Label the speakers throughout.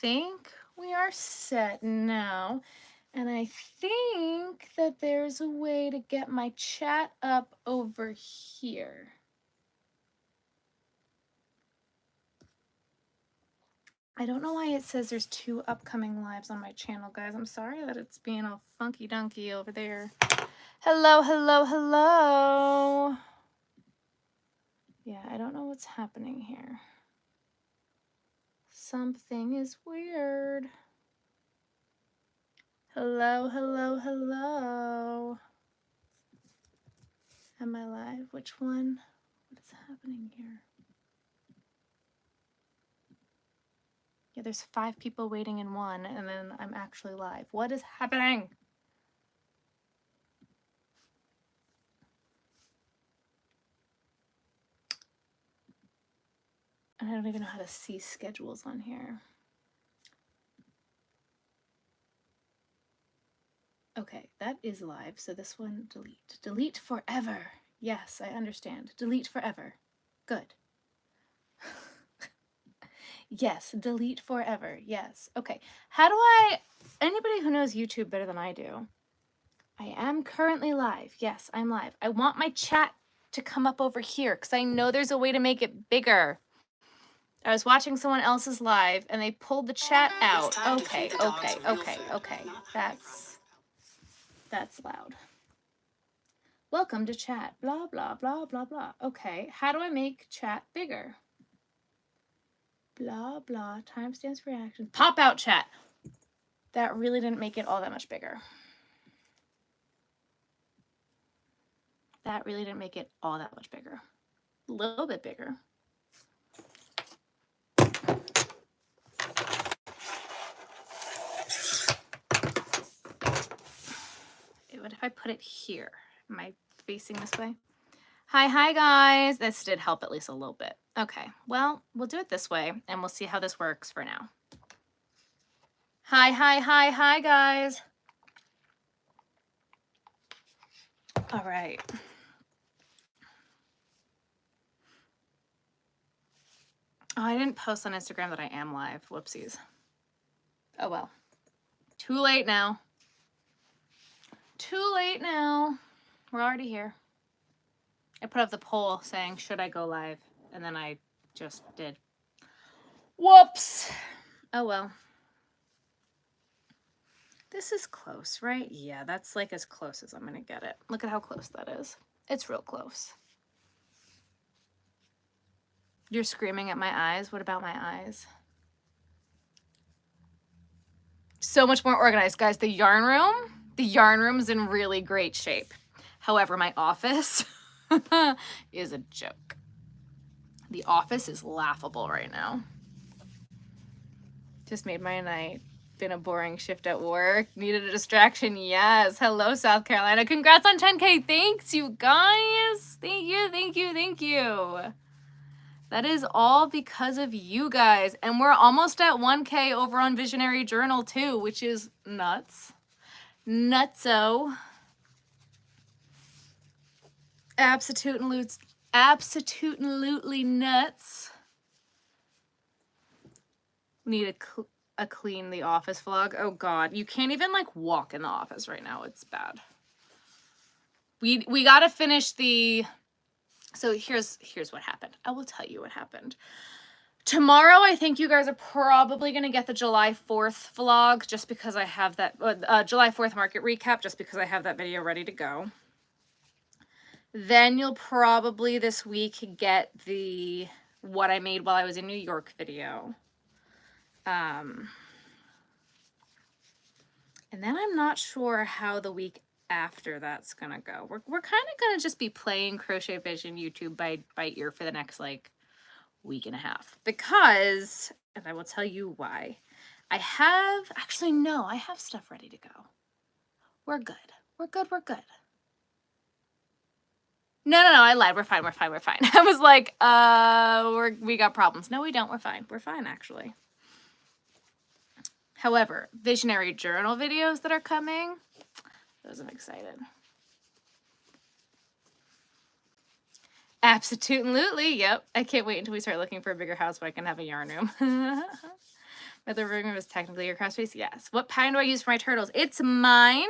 Speaker 1: think we are set now. And I think that there's a way to get my chat up over here. I don't know why it says there's 2 upcoming lives on my channel, guys. I'm sorry that it's being all funky dunky over there. Hello, hello, hello. Yeah, I don't know what's happening here. Something is weird. Hello, hello, hello. Am I live? Which one? What is happening here? Yeah, there's 5 people waiting in one, and then I'm actually live. What is happening? And I don't even know how to see schedules on here. Okay, that is live, so this one, delete. Delete forever. Yes, I understand. Delete forever. Good. Yes, delete forever. Yes. Okay. How do I... Anybody who knows YouTube better than I do. I am currently live. Yes, I'm live. I want my chat to come up over here because I know there's a way to make it bigger. I was watching someone else's live and they pulled the chat out. Okay. That's loud. Welcome to chat. Blah, blah, blah, blah, blah. Okay. How do I make chat bigger? Blah, blah. Timestamps reaction. Pop out chat. That really didn't make it all that much bigger. That really didn't make it all that much bigger. A little bit bigger. What if I put it here? Am I facing this way? Hi guys. This did help at least a little bit. Okay, well, we'll do it this way and we'll see how this works for now. Hi guys. All right. Oh, I didn't post on Instagram that I am live. Whoopsies. Oh well. Too late now. Too late now. We're already here. I put up the poll saying, should I go live? And then I just did. Whoops. Oh well. This is close, right? Yeah, that's like as close as I'm gonna get it. Look at how close that is. It's real close. You're screaming at my eyes. What about my eyes? So much more organized. Guys, the yarn room's in really great shape. However, my office is a joke. The office is laughable right now. Just made my night. Been a boring shift at work. Needed a distraction. Yes. Hello, South Carolina. Congrats on 10K. Thanks, you guys. Thank you, thank you, thank you. That is all because of you guys. And we're almost at 1K over on Visionary Journal too, which is nuts. Nutso. Absolutely nuts. We need a clean the office vlog. Oh God, you can't even like walk in the office right now. It's bad. We got to finish the... So here's what happened. I will tell you what happened. Tomorrow, I think you guys are probably going to get the July 4th vlog just because I have that July 4th market recap, just because I have that video ready to go. Then you'll probably this week get the what I made while I was in New York video. And then I'm not sure how the week after that's gonna go. We're kind of gonna just be playing Crochet Vision YouTube by ear for the next like week and a half, because, and I will tell you why, I have stuff ready to go. We're good. No, I lied. We're fine. I was like, we got problems. No, we don't. We're fine actually. However, Visionary Journal videos that are coming, those I'm excited. Absolutely, yep. I can't wait until we start looking for a bigger house so I can have a yarn room. My living room is technically your craft space. Yes. What pattern do I use for my turtles? It's mine.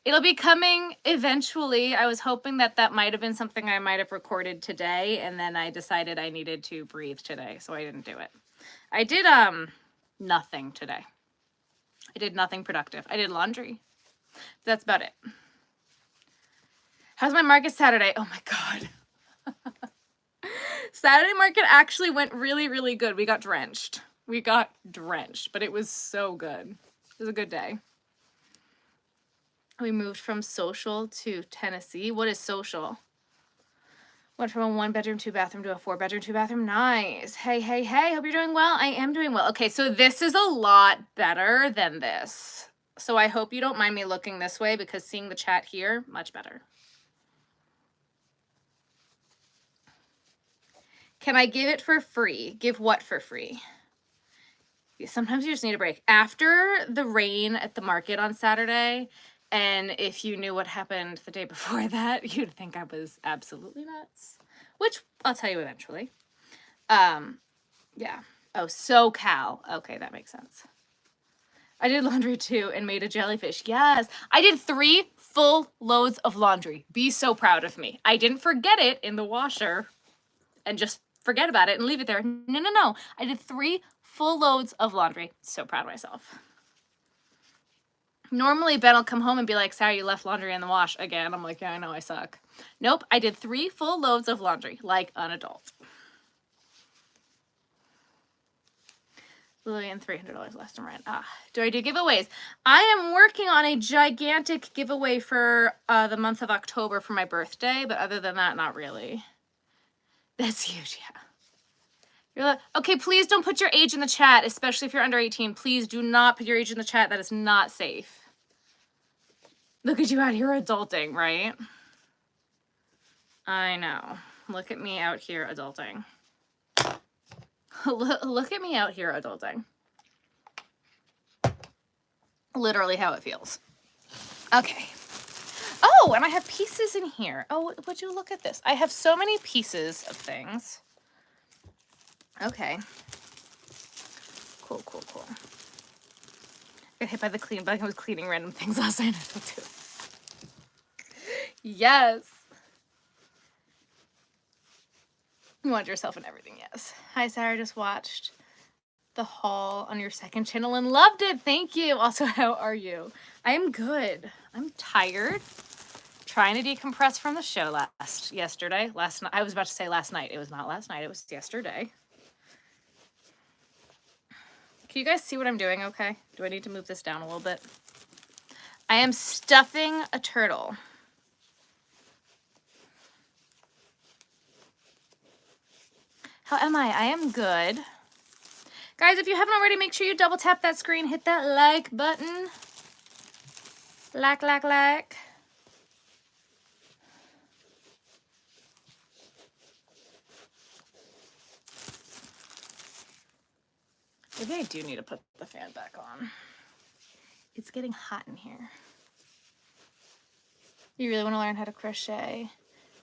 Speaker 1: It'll be coming eventually. I was hoping that that might have been something I might have recorded today, and then I decided I needed to breathe today, so I didn't do it. I did nothing today. I did nothing productive. I did laundry. That's about it. How's my market Saturday? Oh my God. Saturday market actually went really, really good. We got drenched. We got drenched, but it was so good. It was a good day. We moved from social to Tennessee. What is social? Went from a 1-bedroom, 2-bathroom to a 4-bedroom, 2-bathroom. Nice. Hey, hey, hey. Hope you're doing well. I am doing well. Okay, so this is a lot better than this. So I hope you don't mind me looking this way because seeing the chat here, much better. Can I give it for free? Give what for free? Sometimes you just need a break. After the rain at the market on Saturday, and if you knew what happened the day before that, you'd think I was absolutely nuts, which I'll tell you eventually. Yeah. Oh, SoCal. Okay, that makes sense. I did laundry too and made a jellyfish. Yes. I did 3 full loads of laundry. Be so proud of me. I didn't forget it in the washer and just forget about it and leave it there. No, no, no. I did 3 full loads of laundry. So proud of myself. Normally, Ben will come home and be like, Sarah, you left laundry in the wash again. I'm like, yeah, I know, I suck. Nope, I did 3 full loads of laundry like an adult. Lillian, $300 less than rent. Do I do giveaways? I am working on a gigantic giveaway for the month of October for my birthday, but other than that, not really. That's huge, yeah. You're like, okay, please don't put your age in the chat, especially if you're under 18. Please do not put your age in the chat. That is not safe. Look at you out here adulting, right? I know. Look at me out here adulting. Look at me out here adulting. Literally how it feels. Okay. Oh, and I have pieces in here. Oh, would you look at this? I have so many pieces of things. Okay. Cool, cool, cool. Got hit by the clean bug. I was cleaning random things last night. Too. Yes. You want yourself and everything, yes. Hi, Sarah. Just watched the haul on your second channel and loved it. Thank you. Also, how are you? I am good. I'm tired. Trying to decompress from the show yesterday. Last night. I was about to say last night. It was not last night. It was yesterday. Can you guys see what I'm doing okay? Do I need to move this down a little bit? I am stuffing a turtle. How am I? I am good. Guys, if you haven't already, make sure you double tap that screen. Hit that like button. Like. Maybe I do need to put the fan back on. It's getting hot in here. You really want to learn how to crochet?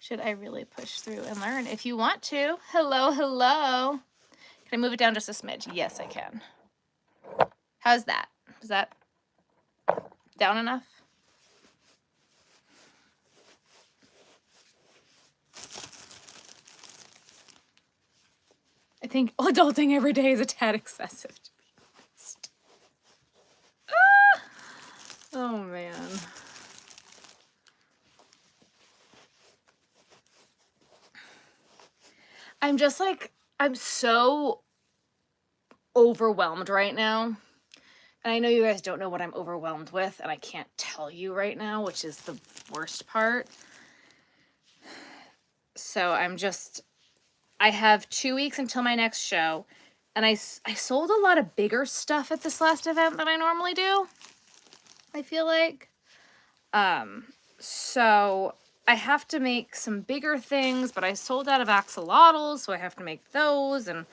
Speaker 1: Should I really push through and learn? If you want to. Hello, hello. Can I move it down just a smidge? Yes, I can. How's that? Is that down enough? I think adulting every day is a tad excessive, to be honest. Oh, man. I'm just like, I'm so overwhelmed right now. And I know you guys don't know what I'm overwhelmed with, and I can't tell you right now, which is the worst part. So I have 2 weeks until my next show, and I sold a lot of bigger stuff at this last event than I normally do, I feel like. So I have to make some bigger things, but I sold out of axolotls, so I have to make those, and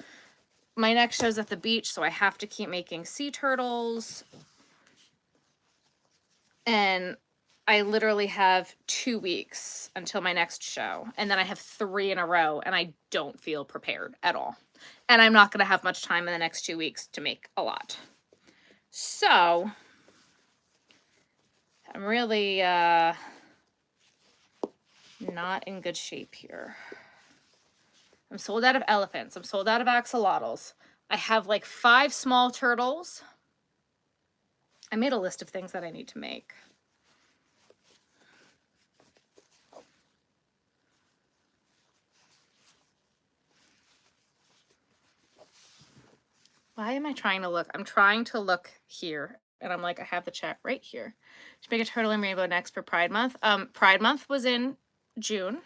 Speaker 1: my next show's at the beach, so I have to keep making sea turtles. And I literally have 2 weeks until my next show, and then I have 3 in a row, and I don't feel prepared at all. And I'm not going to have much time in the next 2 weeks to make a lot. So I'm really not in good shape here. I'm sold out of elephants. I'm sold out of axolotls. I have like 5 small turtles. I made a list of things that I need to make. Why am I trying to look? I'm trying to look here. And I'm like, I have the chat right here. Should make a turtle and rainbow next for Pride Month. Pride Month was in June.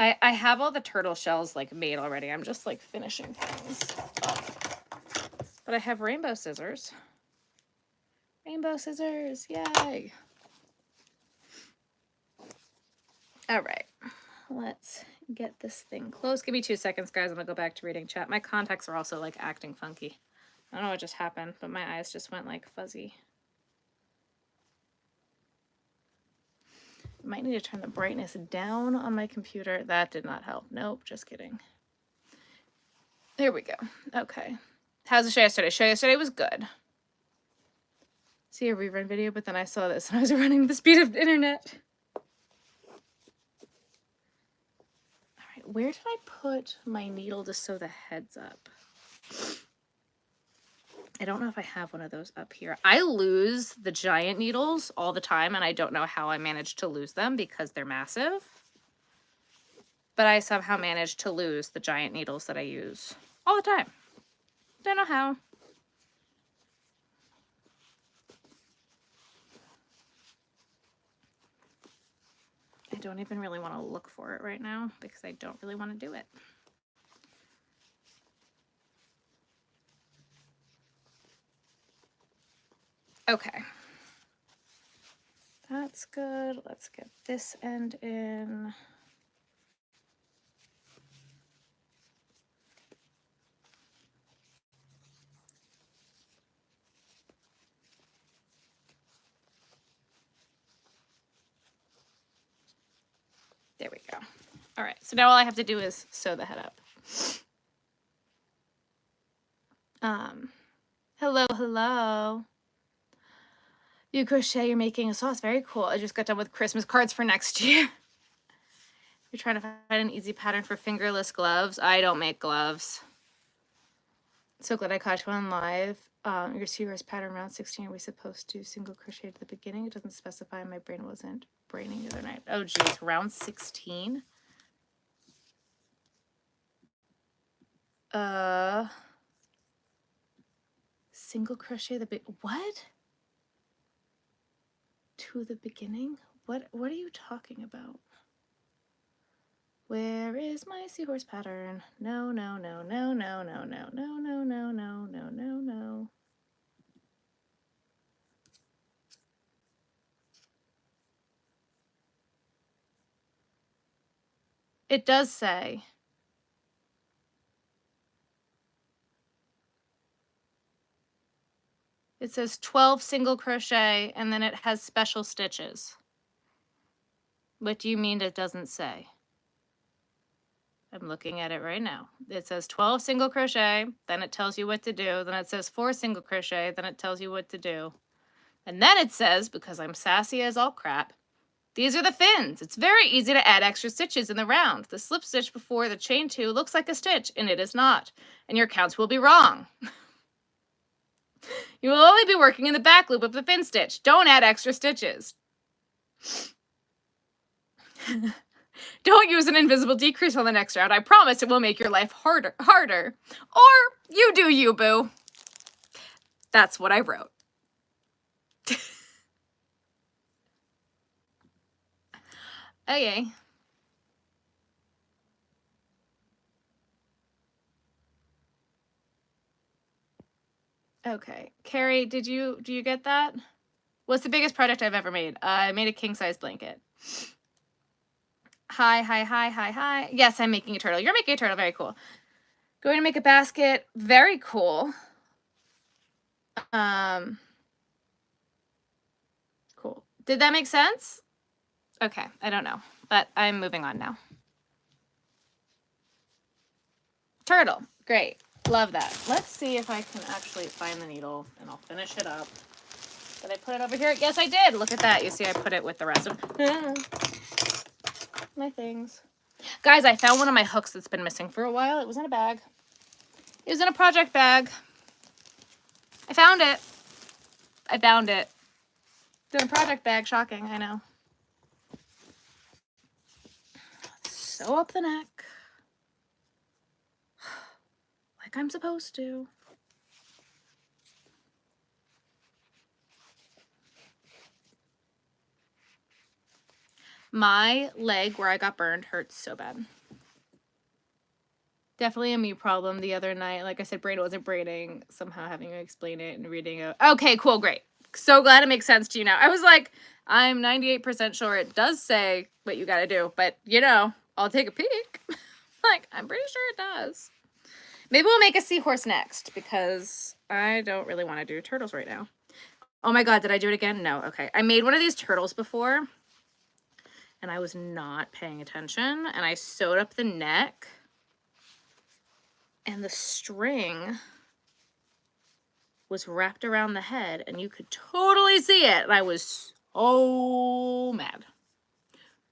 Speaker 1: I have all the turtle shells like made already. I'm just like finishing things up. But I have rainbow scissors. Rainbow scissors, yay. All right, let's get this thing closed. Give me 2 seconds, guys. I'm gonna go back to reading chat. My contacts are also like acting funky. I don't know what just happened, but my eyes just went like fuzzy. Might need to turn the brightness down on my computer. That did not help. Nope, just kidding. There we go. Okay. How's the show yesterday? Show yesterday was good. See a rerun video, but then I saw this and I was running the speed of the internet. All right, where did I put my needle to sew the heads up? I don't know if I have one of those up here. I lose the giant needles all the time, and I don't know how I managed to lose them because they're massive. But I somehow managed to lose the giant needles that I use all the time. Don't know how. I don't even really want to look for it right now because I don't really want to do it. Okay. That's good. Let's get this end in. There we go. All right, so now all I have to do is sew the head up. Hello, hello. You crochet, you're making a sauce. Very cool. I just got done with Christmas cards for next year. You're trying to find an easy pattern for fingerless gloves. I don't make gloves. So glad I caught you on live. Your series pattern round 16. Are we supposed to single crochet at the beginning? It doesn't specify. My brain wasn't braining the other night. Oh geez, round 16. Single crochet the big what? To the beginning? What are you talking about? Where is my seahorse pattern? No, no, no, no, no, no, no, no, no, no, no, no, no, no. It does say. It says 12 single crochet and then it has special stitches. What do you mean it doesn't say? I'm looking at it right now. It says 12 single crochet, then it tells you what to do. Then it says 4 single crochet, then it tells you what to do. And then it says, because I'm sassy as all crap, these are the fins. It's very easy to add extra stitches in the round. The slip stitch before the chain 2 looks like a stitch, and it is not. And your counts will be wrong. You will only be working in the back loop of the fin stitch. Don't add extra stitches. Don't use an invisible decrease on the next round. I promise it will make your life harder. Or you do you, boo. That's what I wrote. Okay. Okay. Carrie, do you get that? What's the biggest project I've ever made? I made a king-size blanket. Hi. Yes, I'm making a turtle. You're making a turtle. Very cool. Going to make a basket. Very cool. Cool. Did that make sense? Okay, I don't know, but I'm moving on now. Turtle. Great. Love that. Let's see if I can actually find the needle and I'll finish it up. Did I put it over here? Yes, I did. Look at that. You see, I put it with the rest of my things. Guys, I found one of my hooks that's been missing for a while. It was in a bag. It was in a project bag. I found it. I found it. It's in a project bag. Shocking, I know. Sew up the neck. Like I'm supposed to. My leg where I got burned hurts so bad. Definitely a me problem the other night. Like I said, brain wasn't braining. Somehow having to explain it and reading it. Okay, cool, great. So glad it makes sense to you now. I was like, I'm 98% sure it does say what you gotta do, but you know, I'll take a peek. Like, I'm pretty sure it does. Maybe we'll make a seahorse next because I don't really want to do turtles right now. Oh my God, did I do it again? No, okay. I made one of these turtles before and I was not paying attention and I sewed up the neck. And the string was wrapped around the head and you could totally see it. And I was so mad.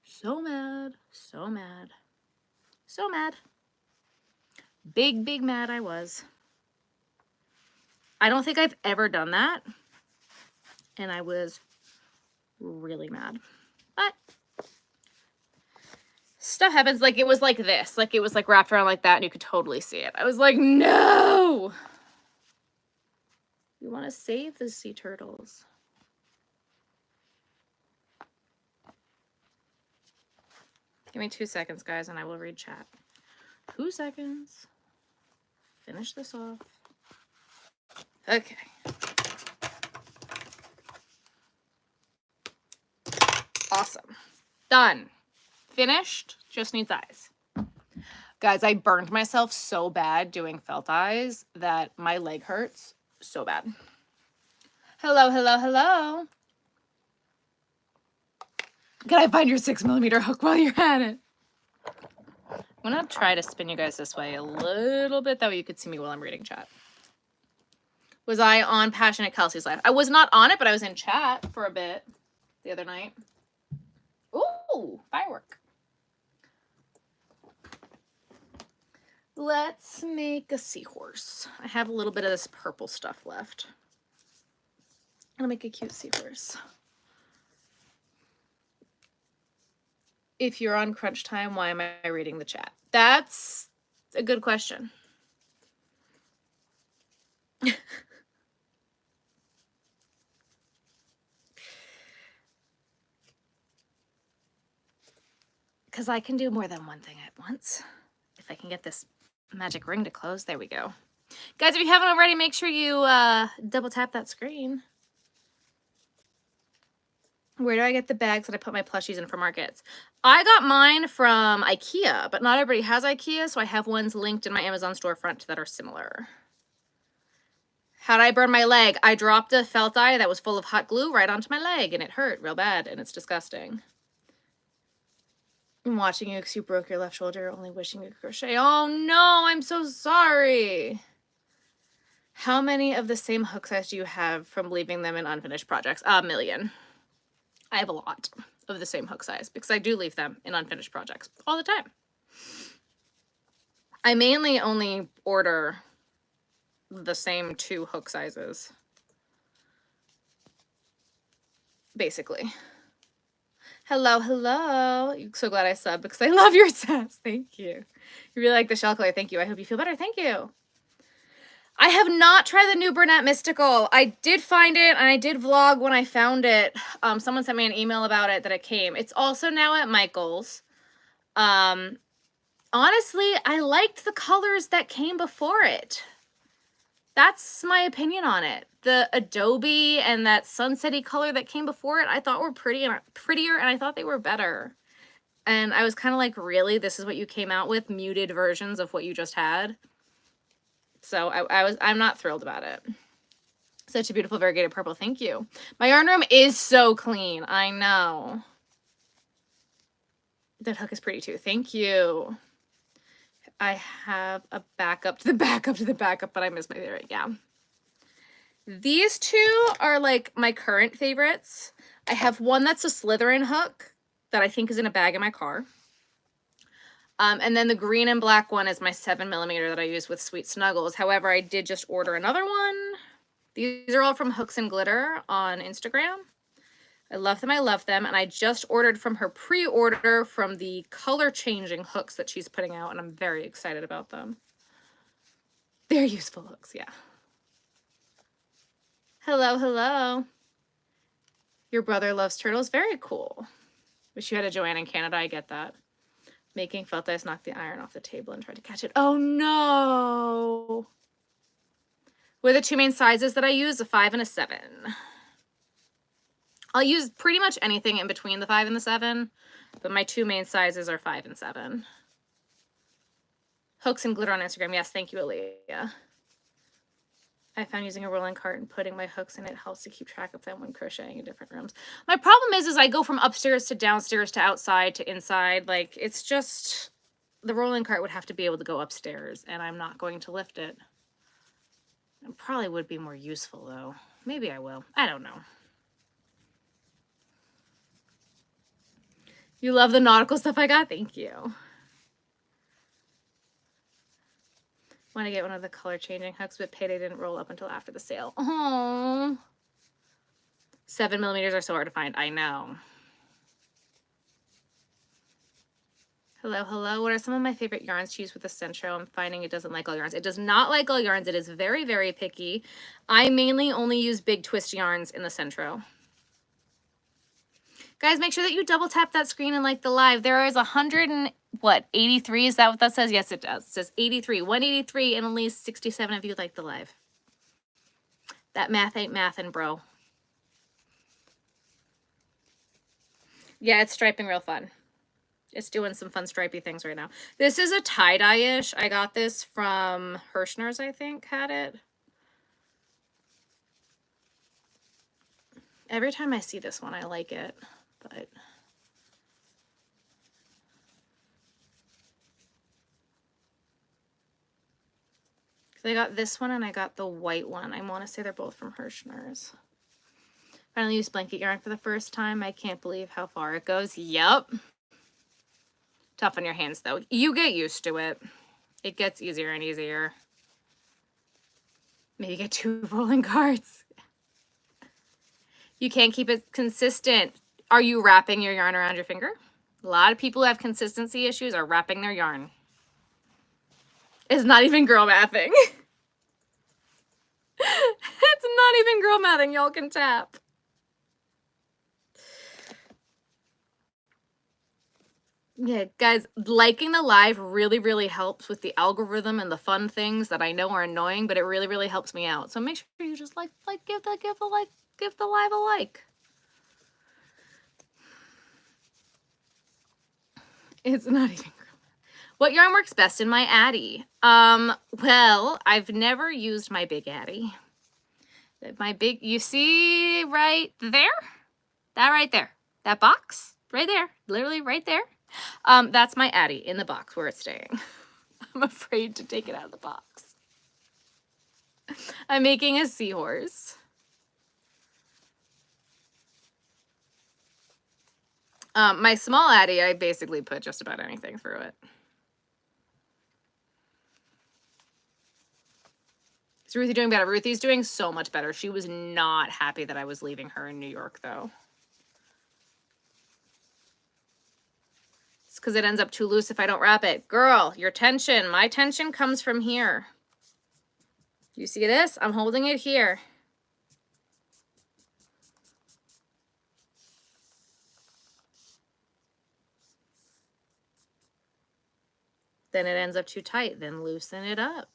Speaker 1: So mad. So mad. So mad. Big, big mad I was. I don't think I've ever done that. And I was really mad. But stuff happens. Like it was like this. Like it was like wrapped around like that and you could totally see it. I was like, no! We want to save the sea turtles. Give me 2 seconds, guys, and I will read chat. 2 seconds. Finish this off. Okay. Awesome. Done. Finished. Just needs eyes. Guys, I burned myself so bad doing felt eyes that my leg hurts so bad. Hello, hello, hello. Can I find your 6mm hook while you're at it? I'm gonna try to spin you guys this way a little bit. That way you could see me while I'm reading chat. Was I on Passionate Kelsey's live? I was not on it, but I was in chat for a bit the other night. Ooh, firework. Let's make a seahorse. I have a little bit of this purple stuff left. I'll make a cute seahorse. If you're on crunch time, why am I reading the chat? That's a good question. Because I can do more than one thing at once. If I can get this magic ring to close. There we go. Guys, if you haven't already, make sure you double tap that screen. Where do I get the bags that I put my plushies in for markets? I got mine from IKEA, but not everybody has IKEA, so I have ones linked in my Amazon storefront that are similar. How'd I burn my leg? I dropped a felt eye that was full of hot glue right onto my leg, and it hurt real bad, and it's disgusting. I'm watching you because you broke your left shoulder, only wishing you could crochet. Oh no, I'm so sorry. How many of the same hook size do you have from leaving them in unfinished projects? A million. I have a lot of the same hook size because I do leave them in unfinished projects all the time. I mainly only order the same 2 hook sizes, basically. Hello, hello. I'm so glad I subbed because I love your sass. Thank you. You really like the shell color. Thank you. I hope you feel better. Thank you. I have not tried the new Burnout Mystical. I did find it, and I did vlog when I found it. Someone sent me an email about it that it came. It's also now at Michael's. Honestly, I liked the colors that came before it. That's my opinion on it. The Adobe and that sunsetty color that came before it, I thought were prettier, and I thought they were better. And I was kind of like, really? This is what you came out with? Muted versions of what you just had? So I'm not thrilled about it. Such a beautiful variegated purple. Thank you. My yarn room is so clean. I know. That hook is pretty too. Thank you. I have a backup to the backup to the backup, but I missed my favorite. Yeah. These two are like my current favorites. I have one that's a Slytherin hook that I think is in a bag in my car. And then the green and black one is my 7mm that I use with Sweet Snuggles. However, I did just order another one. These are all from Hooks and Glitter on Instagram. I love them. I love them. And I just ordered from her pre-order from the color changing hooks that she's putting out. And I'm very excited about them. They're useful hooks. Yeah. Hello, hello. Your brother loves turtles. Very cool. Wish you had a Joanne in Canada. I get that. Making felt dice knocked the iron off the table and tried to catch it. Oh no. What are the two main sizes that I use? A 5 and a 7. I'll use pretty much anything in between the 5 and the 7, but my two main sizes are 5 and 7. Hooks and Glitter on Instagram. Yes, thank you, Aaliyah. I found using a rolling cart and putting my hooks in it helps to keep track of them when crocheting in different rooms. My problem is I go from upstairs to downstairs to outside to inside. Like, it's just, the rolling cart would have to be able to go upstairs, and I'm not going to lift it. It probably would be more useful, though. Maybe I will. I don't know. You love the nautical stuff I got? Thank you. Want to get one of the color changing hooks, but payday didn't roll up until after the sale. Oh, 7mm are so hard to find. I know. Hello, hello. What are some of my favorite yarns to use with the Centro? I'm finding it doesn't like all yarns. It does not like all yarns. It is very, very picky. I mainly only use big twist yarns in the Centro. Guys, make sure that you double tap that screen and like the live. There is 83? Is that what that says? Yes, it does. It says 83. 183 and only 67 of you like the live. That math ain't mathin', bro. Yeah, it's striping real fun. It's doing some fun stripey things right now. This is a tie-dye-ish. I got this from Hirschner's, I think, had it. Every time I see this one, I like it, but... I got this one and I got the white one. I want to say they're both from Hirschner's. Finally used blanket yarn for the first time. I can't believe how far it goes. Yep. Tough on your hands, though. You get used to it. It gets easier and easier. Maybe get 2 rolling carts. You can't keep it consistent. Are you wrapping your yarn around your finger? A lot of people who have consistency issues are wrapping their yarn. It's not even girl mathing. It's not even girl mathing. Y'all can tap. Yeah, guys, liking the live really, really helps with the algorithm and the fun things that I know are annoying, but it really, really helps me out. So make sure you just give the live a like. It's not even. What yarn works best in my Addy? Well, I've never used my big Addy. You see right there? That right there. That box right there. Literally right there. That's my Addy in the box where it's staying. I'm afraid to take it out of the box. I'm making a seahorse. My small Addy, I basically put just about anything through it. Is Ruthie doing better? Ruthie's doing so much better. She was not happy that I was leaving her in New York, though. It's because it ends up too loose if I don't wrap it. Girl, your tension. My tension comes from here. You see this? I'm holding it here. Then it ends up too tight. Then loosen it up.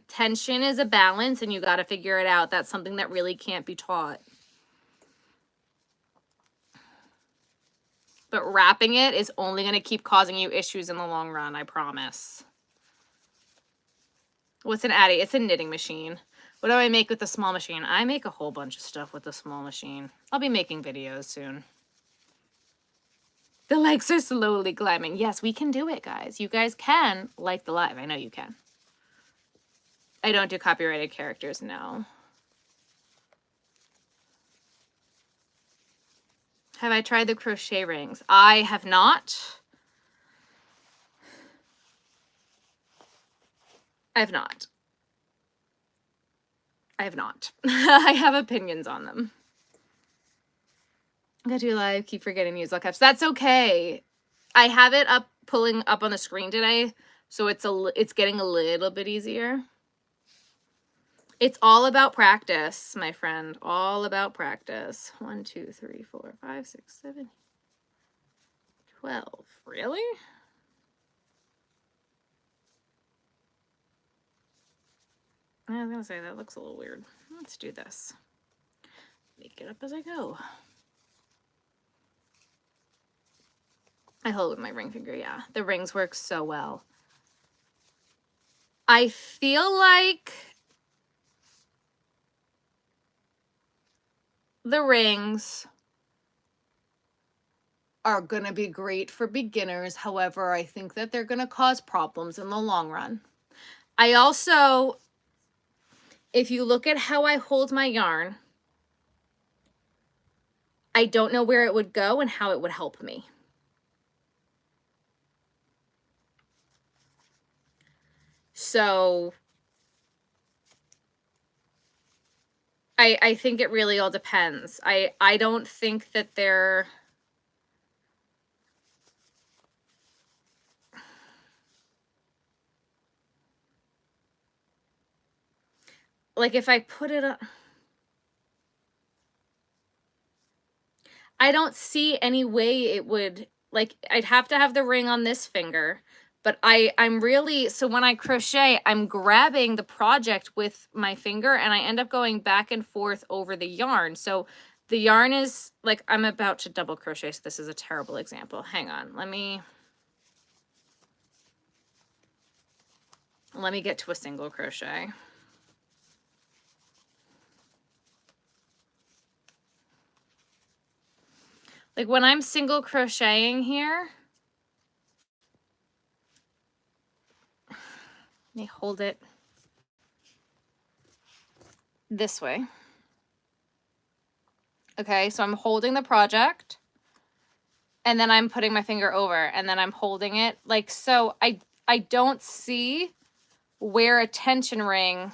Speaker 1: Tension is a balance, and you got to figure it out. That's something that really can't be taught. But wrapping it is only going to keep causing you issues in the long run, I promise. What's an Addy? It's a knitting machine. What do I make with the small machine? I make a whole bunch of stuff with the small machine. I'll be making videos soon. The likes are slowly climbing. Yes, we can do it, guys. You guys can like the live. I know you can. I don't do copyrighted characters, no. Have I tried the crochet rings? I have not. I have not. I have not. I have opinions on them. I gotta do live, keep forgetting to use all caps. That's okay. I have it up, pulling up on the screen today, so it's getting a little bit easier. It's all about practice, my friend. All about practice. 1, 2, 3, 4, 5, 6, 7, 12. Really? I was gonna say that looks a little weird. Let's do this. Make it up as I go. I hold it with my ring finger, yeah. The rings work so well. I feel like the rings are going to be great for beginners. However, I think that they're going to cause problems in the long run. I also, if you look at how I hold my yarn, I don't know where it would go and how it would help me. So I think it really all depends. I don't think that they're... Like if I put it up... I don't see any way it would... Like I'd have to have the ring on this finger. But I'm really, so when I crochet, I'm grabbing the project with my finger and I end up going back and forth over the yarn. So the yarn is like, I'm about to double crochet. So this is a terrible example. Hang on. Let me get to a single crochet. Like when I'm single crocheting here, let me hold it this way. Okay, so I'm holding the project and then I'm putting my finger over and then I'm holding it like so. I don't see where a tension ring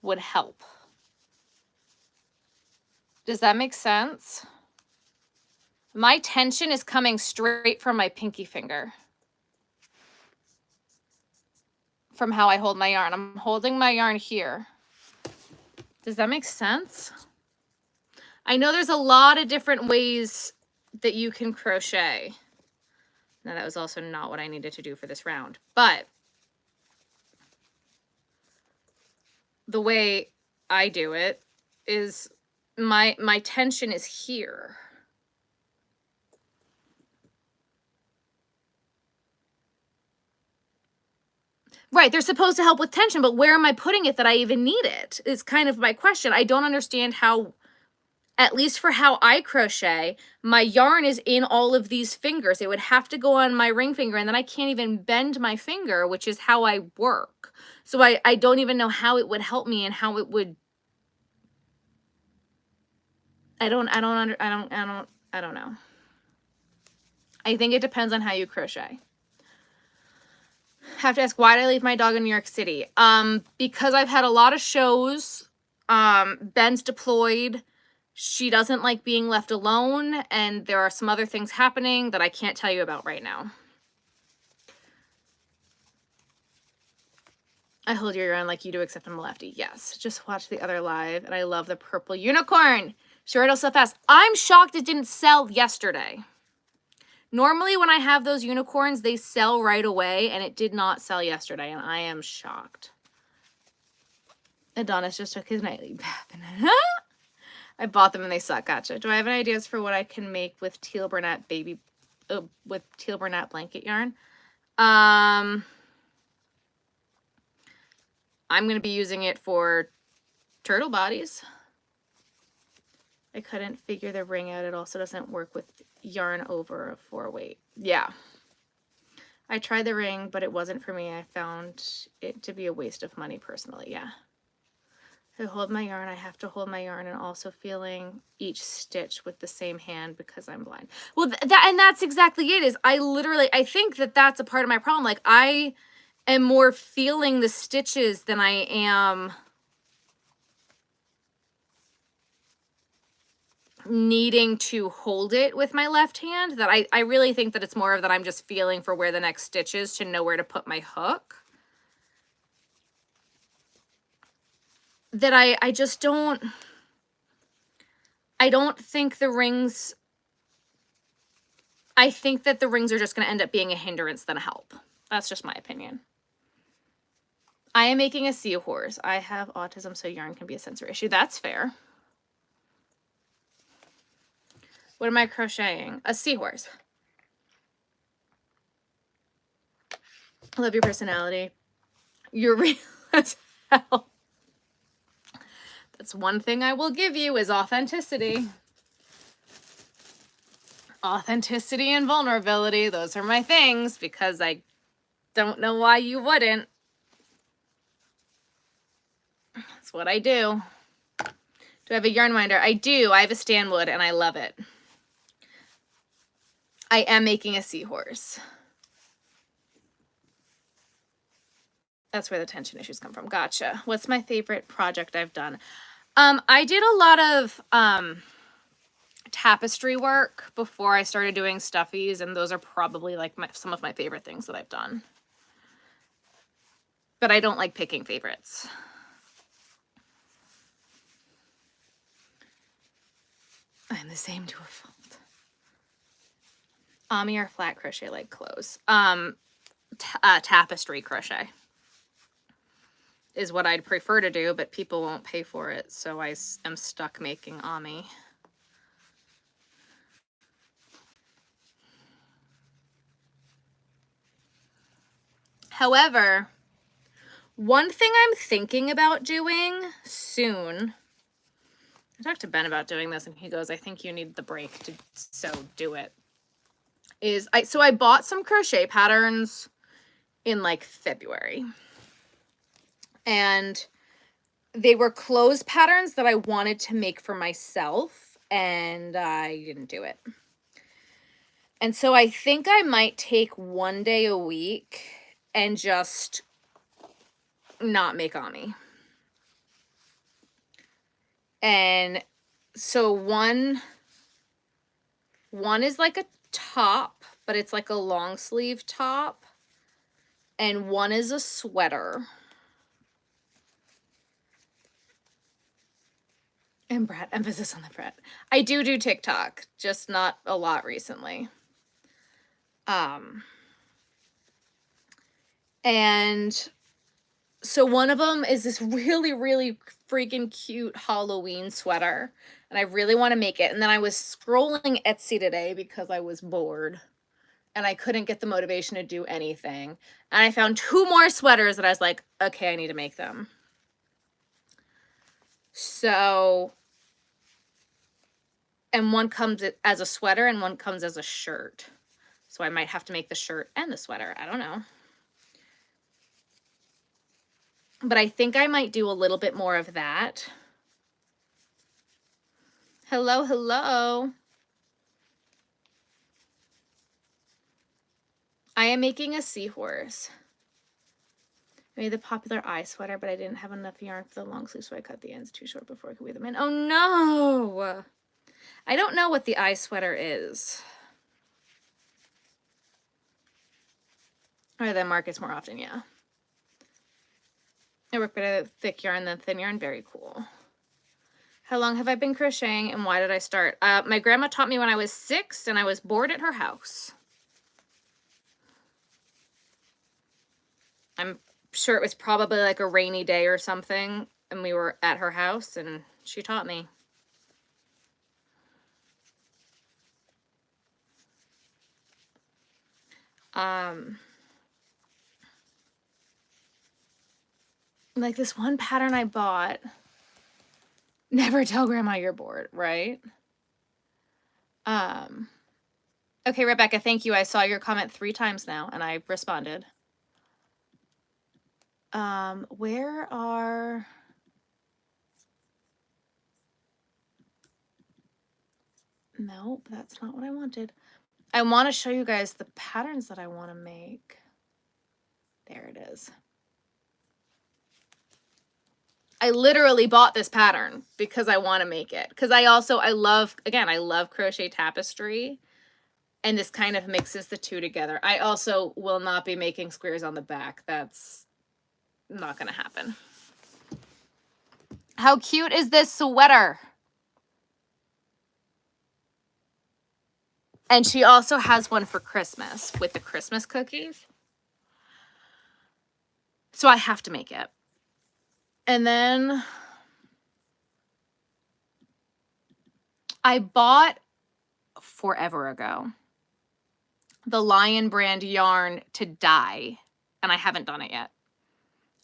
Speaker 1: would help. Does that make sense? My tension is coming straight from my pinky finger. From how I hold my yarn. I'm holding my yarn here. Does that make sense? I know there's a lot of different ways that you can crochet. Now that was also not what I needed to do for this round, but the way I do it is my tension is here. Right, they're supposed to help with tension, but where am I putting it that I even need it is kind of my question. I don't understand how, at least for how I crochet, my yarn is in all of these fingers. It would have to go on my ring finger, and then I can't even bend my finger, which is how I work. So I don't even know how it would help me and how it would... I don't know. I think it depends on how you crochet. Have to ask, why did I leave my dog in New York City? Because I've had a lot of shows. Ben's deployed. She doesn't like being left alone, and there are some other things happening that I can't tell you about right now. I hold your yarn like you do, except I'm a lefty. Yes, just watch the other live, and I love the purple unicorn. Sure, it'll sell fast. I'm shocked it didn't sell yesterday. Normally, when I have those unicorns, they sell right away, and it did not sell yesterday, and I am shocked. Adonis just took his nightly bath. I bought them and they suck. Gotcha. Do I have any ideas for what I can make with teal burnout blanket yarn? I'm going to be using it for turtle bodies. I couldn't figure the ring out. It also doesn't work with yarn over for weight. Yeah. I tried the ring, but it wasn't for me. I found it to be a waste of money personally. Yeah. I hold my yarn. I have to hold my yarn and also feeling each stitch with the same hand because I'm blind. Well, and that's exactly it. Is I think that that's a part of my problem. Like I am more feeling the stitches than I am needing to hold it with my left hand. That I really think that it's more of that I'm just feeling for where the next stitch is to know where to put my hook. That I just don't, I don't think the rings, I think that the rings are just going to end up being a hindrance than a help. That's just my opinion. I am making a seahorse. I have autism, so yarn can be a sensory issue. That's fair. What am I crocheting? A seahorse. I love your personality. You're real as hell. That's one thing I will give you is authenticity. Authenticity and vulnerability. Those are my things because I don't know why you wouldn't. That's what I do. Do I have a yarn winder? I do. I have a Stanwood and I love it. I am making a seahorse. That's where the tension issues come from. Gotcha. What's my favorite project I've done? I did a lot of tapestry work before I started doing stuffies, and those are probably like some of my favorite things that I've done. But I don't like picking favorites. I'm the same to a fault. Ami or flat crochet like clothes. Tapestry crochet is what I'd prefer to do, but people won't pay for it, so I am stuck making Ami. However, one thing I'm thinking about doing soon, I talked to Ben about doing this and he goes, I think you need the break to so do it, is I bought some crochet patterns in like February. And they were clothes patterns that I wanted to make for myself, and I didn't do it. And so I think I might take one day a week and just not make Ami. And so one is like a top, but it's like a long sleeve top. And one is a sweater. And Brett, emphasis on the Brett. I do TikTok, just not a lot recently. And so one of them is this really, really freaking cute Halloween sweater. And I really want to make it. And then I was scrolling Etsy today because I was bored. And I couldn't get the motivation to do anything. And I found 2 more sweaters that I was like, okay, I need to make them. So, and one comes as a sweater and one comes as a shirt. So I might have to make the shirt and the sweater. I don't know. But I think I might do a little bit more of that. Hello, hello. I am making a seahorse. I made the popular eye sweater, but I didn't have enough yarn for the long sleeve, so I cut the ends too short before I could weave them in. Oh no! I don't know what the eye sweater is. Or the markets more often, yeah. I work better with thick yarn than thin yarn. Very cool. How long have I been crocheting and why did I start? My grandma taught me when I was 6 and I was bored at her house. I'm sure it was probably like a rainy day or something and we were at her house and she taught me. Like this one pattern I bought, never tell grandma you're bored, right? Okay, Rebecca, thank you. I saw your comment 3 times now, and I responded. Where are... Nope, that's not what I wanted. I want to show you guys the patterns that I want to make. There it is. I literally bought this pattern because I want to make it. Because I love crochet tapestry. And this kind of mixes the two together. I also will not be making squares on the back. That's not going to happen. How cute is this sweater? And she also has one for Christmas with the Christmas cookies. So I have to make it. And then I bought forever ago the Lion brand yarn to dye, and I haven't done it yet.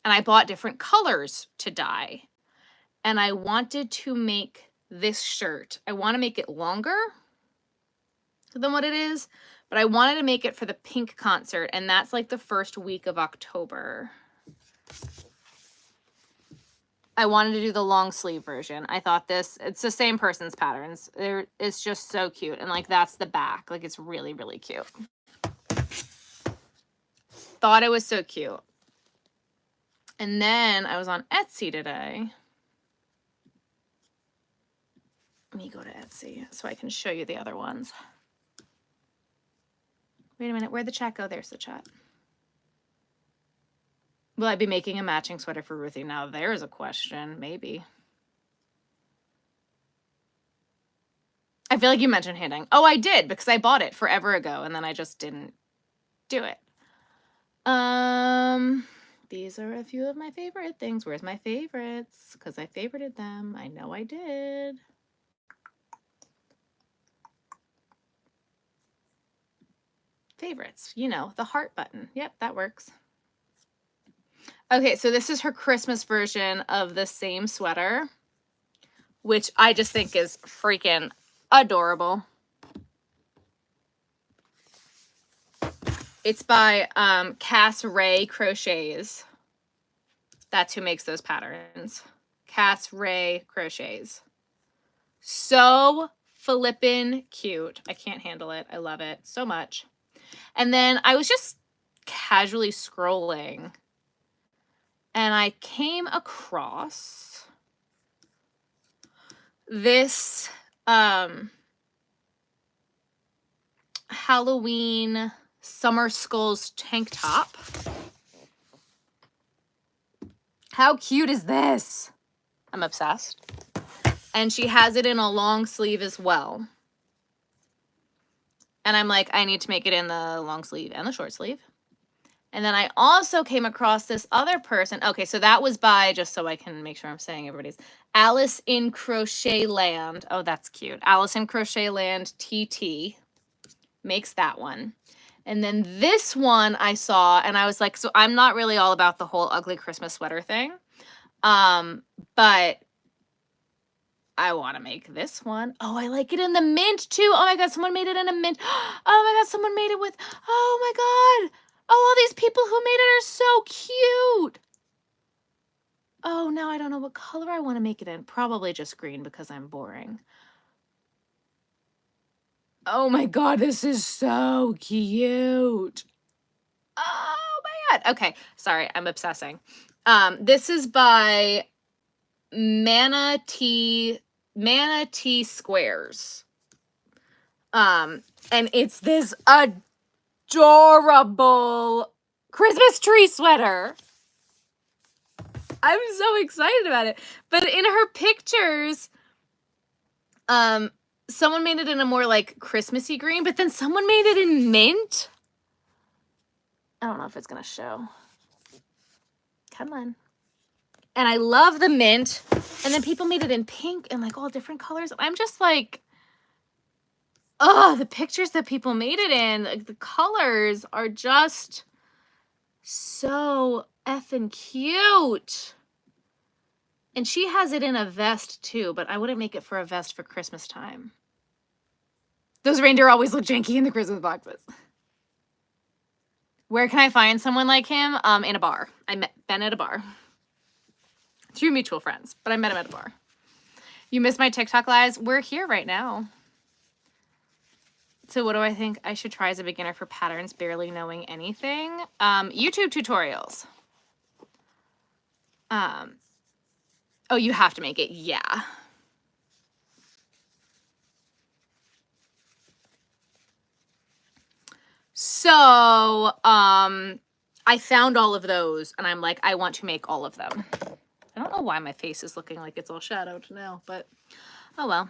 Speaker 1: And I bought different colors to dye. And I wanted to make this shirt. I want to make it longer than what it is, but I wanted to make it for the Pink concert, and that's like the first week of October. I wanted to do the long sleeve version. I thought it's the same person's patterns. It's just so cute. And like, that's the back. Like, it's really, really cute. Thought it was so cute. And then I was on Etsy today. Let me go to Etsy so I can show you the other ones. Wait a minute, where'd the chat go? There's the chat. Will I be making a matching sweater for Ruthie? Now there's a question, maybe. I feel like you mentioned handing. Oh, I did, because I bought it forever ago and then I just didn't do it. These are a few of my favorite things. Where's my favorites? Because I favorited them. I know I did. Favorites, you know, the heart button. Yep, that works. Okay, so this is her Christmas version of the same sweater, which I just think is freaking adorable. It's by Cass Ray Crochets. That's who makes those patterns. Cass Ray Crochets. So flippin' cute. I can't handle it. I love it so much. And then I was just casually scrolling and I came across this Halloween Summer Skulls tank top. How cute is this? I'm obsessed. And she has it in a long sleeve as well. And I'm like, I need to make it in the long sleeve and the short sleeve. And then I also came across this other person. Okay, so that was by, just so I can make sure I'm saying everybody's, Alice in Crochet Land. Oh, that's cute. Alice in Crochet Land TT makes that one. And then this one I saw, and I was like, so I'm not really all about the whole ugly Christmas sweater thing. But I want to make this one. Oh, I like it in the mint too. Oh my God, someone made it in a mint. Oh my God, someone made it with, oh my God. Oh, all these people who made it are so cute. Oh, now I don't know what color I want to make it in. Probably just green because I'm boring. Oh my God, this is so cute. Oh my God. Okay, sorry, I'm obsessing. This is by Manatee Squares. And it's this adorable Christmas tree sweater. I'm so excited about it. But in her pictures, someone made it in a more like Christmassy green, but then someone made it in mint. I don't know if it's gonna show. Come on. And I love the mint. And then people made it in pink and like all different colors. I'm just like, oh, the pictures that people made it in, like the colors are just so effing cute. And she has it in a vest too, but I wouldn't make it for a vest for Christmas time. Those reindeer always look janky in the Christmas boxes. Where can I find someone like him? In a bar. I met Ben at a bar. Through mutual friends, but I met him at a bar. You missed my TikTok lives? We're here right now. So what do I think I should try as a beginner for patterns, barely knowing anything? YouTube tutorials. Oh, you have to make it. Yeah. So, I found all of those and I'm like, I want to make all of them. I don't know why my face is looking like it's all shadowed now, but oh well.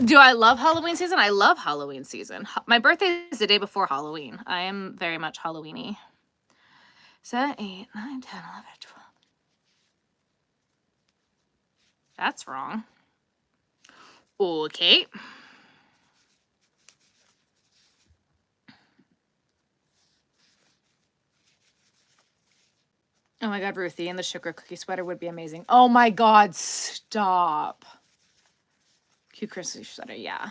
Speaker 1: Do I love Halloween season? I love Halloween season. My birthday is the day before Halloween. I am very much Halloween-y. 7, 8, 9, 10, 11, 12. That's wrong. Okay. Oh my God, Ruthie, and the sugar cookie sweater would be amazing. Oh my God, stop. Cute Christmas sweater, yeah.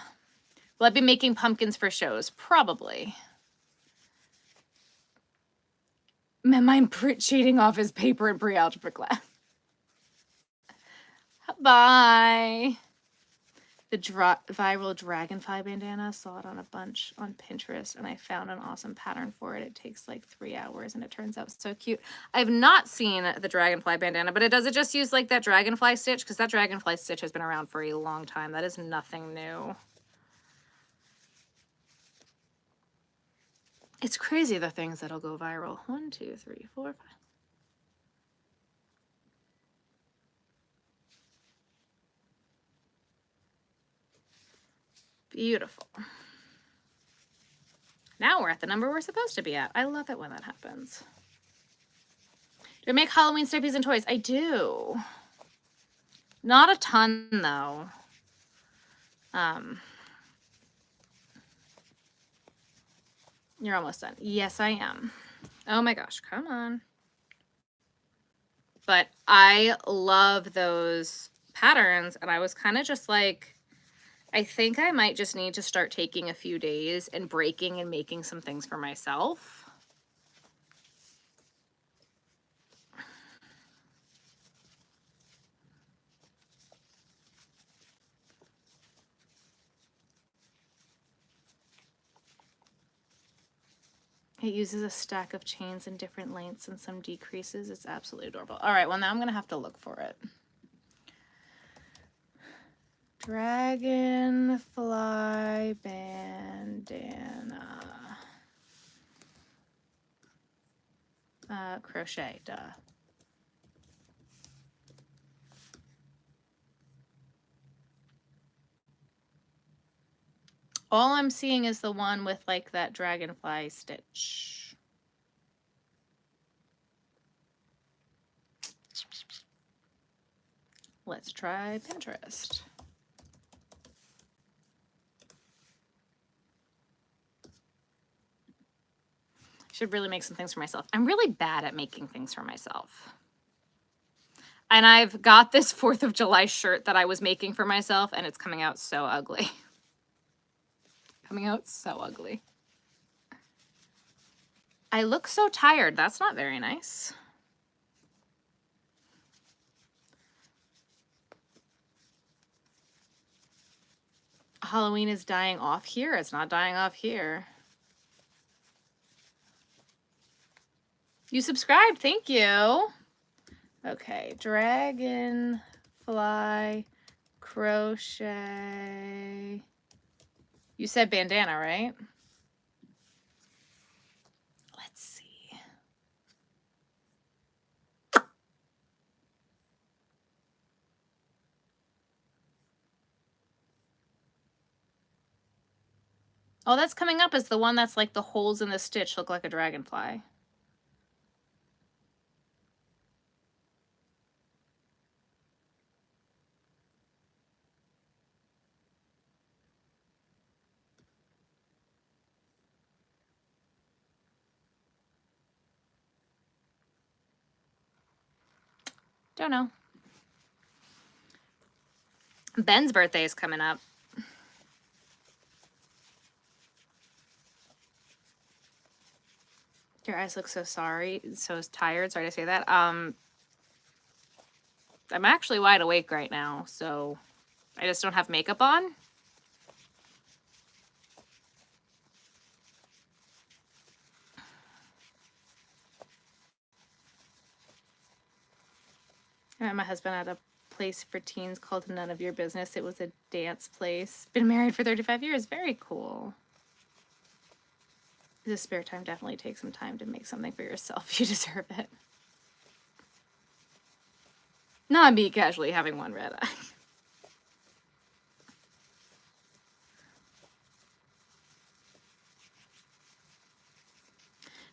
Speaker 1: Will I be making pumpkins for shows? Probably. Man, I'm cheating off his paper in pre-algebra class. Bye. The viral dragonfly bandana, saw it on a bunch on Pinterest, and I found an awesome pattern for it. It takes like 3 hours, and it turns out so cute. I've not seen the dragonfly bandana, but does it just use like that dragonfly stitch? Because that dragonfly stitch has been around for a long time. That is nothing new. It's crazy the things that'll go viral. 1, 2, 3, 4, 5. Beautiful. Now we're at the number we're supposed to be at. I love it when that happens. Do I make Halloween snippies and toys? I do. Not a ton, though. You're almost done. Yes, I am. Oh my gosh, come on. But I love those patterns, and I was kind of just like, I think I might just need to start taking a few days and breaking and making some things for myself. It uses a stack of chains in different lengths and some decreases. It's absolutely adorable. All right, well, now I'm going to have to look for it. Dragonfly bandana. Crochet, duh. All I'm seeing is the one with like that dragonfly stitch. Let's try Pinterest. Should really make some things for myself. I'm really bad at making things for myself. And I've got this 4th of July shirt that I was making for myself, and it's coming out so ugly. Coming out so ugly. I look so tired. That's not very nice. Halloween is dying off here. It's not dying off here. You subscribed. Thank you. Okay. Dragonfly crochet. You said bandana, right? Let's see. Oh, that's coming up as the one that's like the holes in the stitch look like a dragonfly. Don't know. Ben's birthday is coming up. Your eyes look so sorry, so tired. Sorry to say that. I'm actually wide awake right now, so I just don't have makeup on. I met my husband at a place for teens called None of Your Business. It was a dance place. Been married for 35 years. Very cool. The spare time, definitely take some time to make something for yourself. You deserve it. Not me casually having one red eye.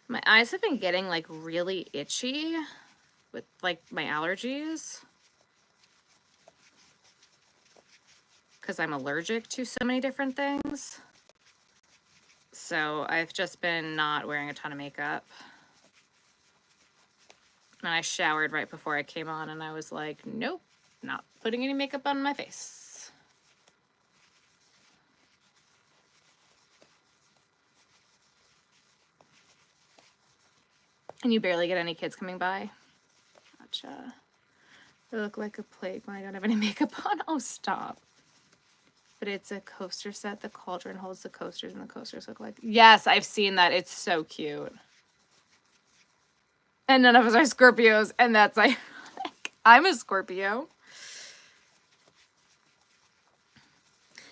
Speaker 1: My eyes have been getting like really itchy with like my allergies because I'm allergic to so many different things. So I've just been not wearing a ton of makeup. And I showered right before I came on and I was like, nope, not putting any makeup on my face. And you barely get any kids coming by? Gotcha. They look like a plague when I don't have any makeup on. Oh, stop. But it's a coaster set. The cauldron holds the coasters and the coasters look like... Yes, I've seen that. It's so cute. And none of us are Scorpios, and that's like... I'm a Scorpio.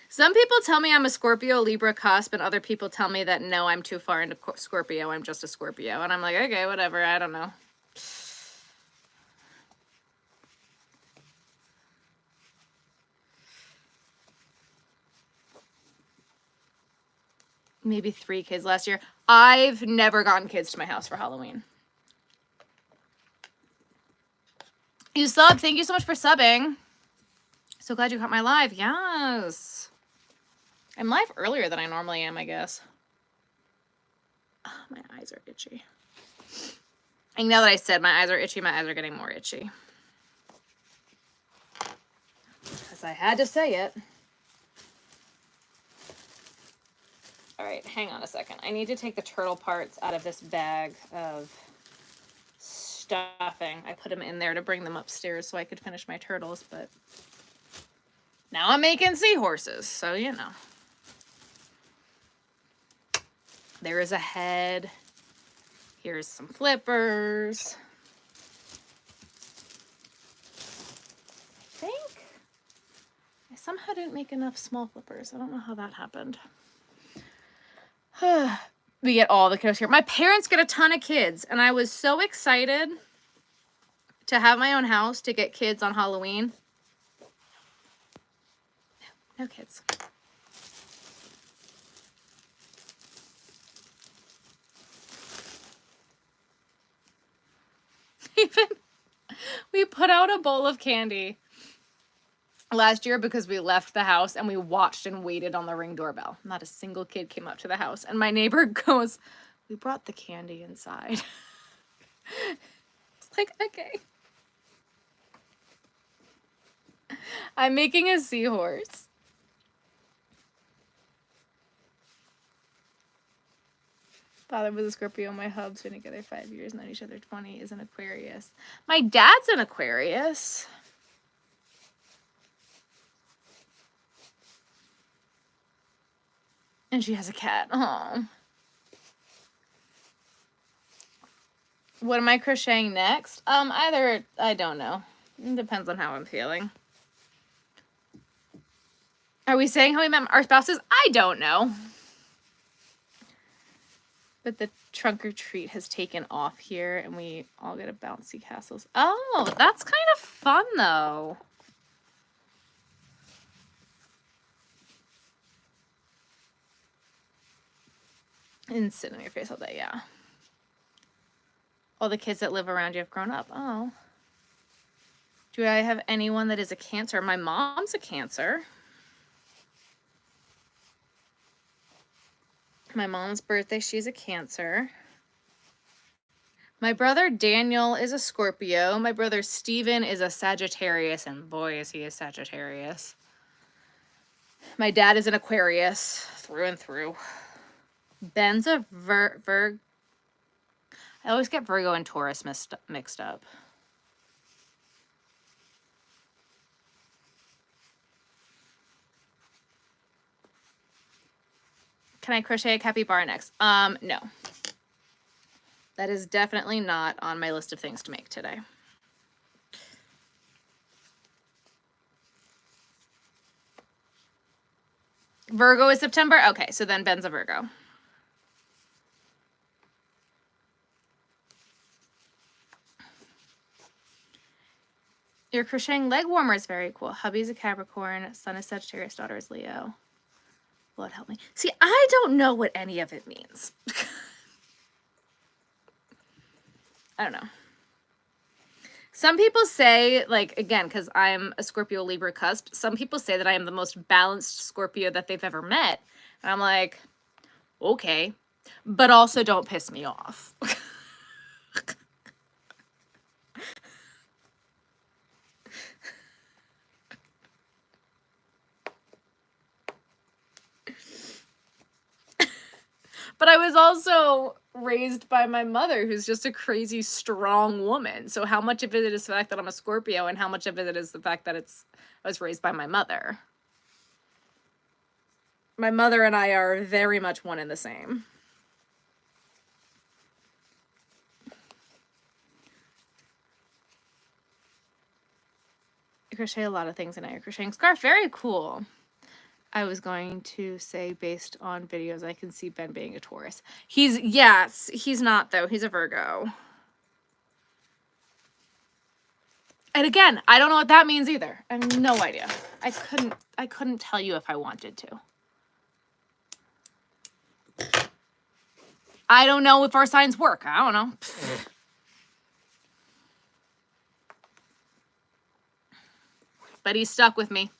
Speaker 1: Some people tell me I'm a Scorpio, Libra cusp, and other people tell me that no, I'm too far into Scorpio. I'm just a Scorpio. And I'm like, okay, whatever. I don't know. Maybe 3 kids last year. I've never gotten kids to my house for Halloween. You sub. Thank you so much for subbing. So glad you caught my live. Yes. I'm live earlier than I normally am, I guess. Oh, my eyes are itchy. And now that I said my eyes are itchy, my eyes are getting more itchy. Because I had to say it. All right, hang on a second. I need to take the turtle parts out of this bag of stuffing. I put them in there to bring them upstairs so I could finish my turtles, but now I'm making seahorses, so you know. There is a head. Here's some flippers. I think I somehow didn't make enough small flippers. I don't know how that happened. We get all the kiddos here. My parents get a ton of kids, and I was so excited to have my own house to get kids on Halloween. No kids. Even we put out a bowl of candy last year because we left the house and we watched and waited on the Ring doorbell. Not a single kid came up to the house. And my neighbor goes, we brought the candy inside. It's like, okay. I'm making a seahorse. Father was a Scorpio. My hub's been together 5 years, known each other 20, is an Aquarius. My dad's an Aquarius. And she has a cat. Oh. What am I crocheting next? Either, I don't know. It depends on how I'm feeling. Are we saying how we met our spouses? I don't know. But the trunk or treat has taken off here and we all get a bouncy castles. Oh, that's kind of fun though. And sit on your face all day, yeah. All the kids that live around you have grown up. Oh. Do I have anyone that is a Cancer? My mom's a Cancer. My mom's birthday, she's a Cancer. My brother Daniel is a Scorpio. My brother Steven is a Sagittarius, and boy, is he a Sagittarius. My dad is an Aquarius, through and through. Ben's a Virgo. I always get Virgo and Taurus mixed up. Can I crochet a capybara next? No. That is definitely not on my list of things to make today. Virgo is September? Okay, so then Ben's a Virgo. Your crocheting leg warmer is very cool. Hubby's a Capricorn, son is Sagittarius, daughter is Leo. Lord help me. See, I don't know what any of it means. I don't know. Some people say, like, again, because I'm a Scorpio Libra cusp, some people say that I am the most balanced Scorpio that they've ever met. And I'm like, okay, but also don't piss me off. But I was also raised by my mother, who's just a crazy, strong woman. So how much of it is the fact that I'm a Scorpio and how much of it is the fact that I was raised by my mother? My mother and I are very much one and the same. I crochet a lot of things and now you're crocheting scarf. Very cool. I was going to say based on videos, I can see Ben being a Taurus. Yes, he's not though. He's a Virgo. And again, I don't know what that means either. I have no idea. I couldn't tell you if I wanted to. I don't know if our signs work. I don't know. But he's stuck with me.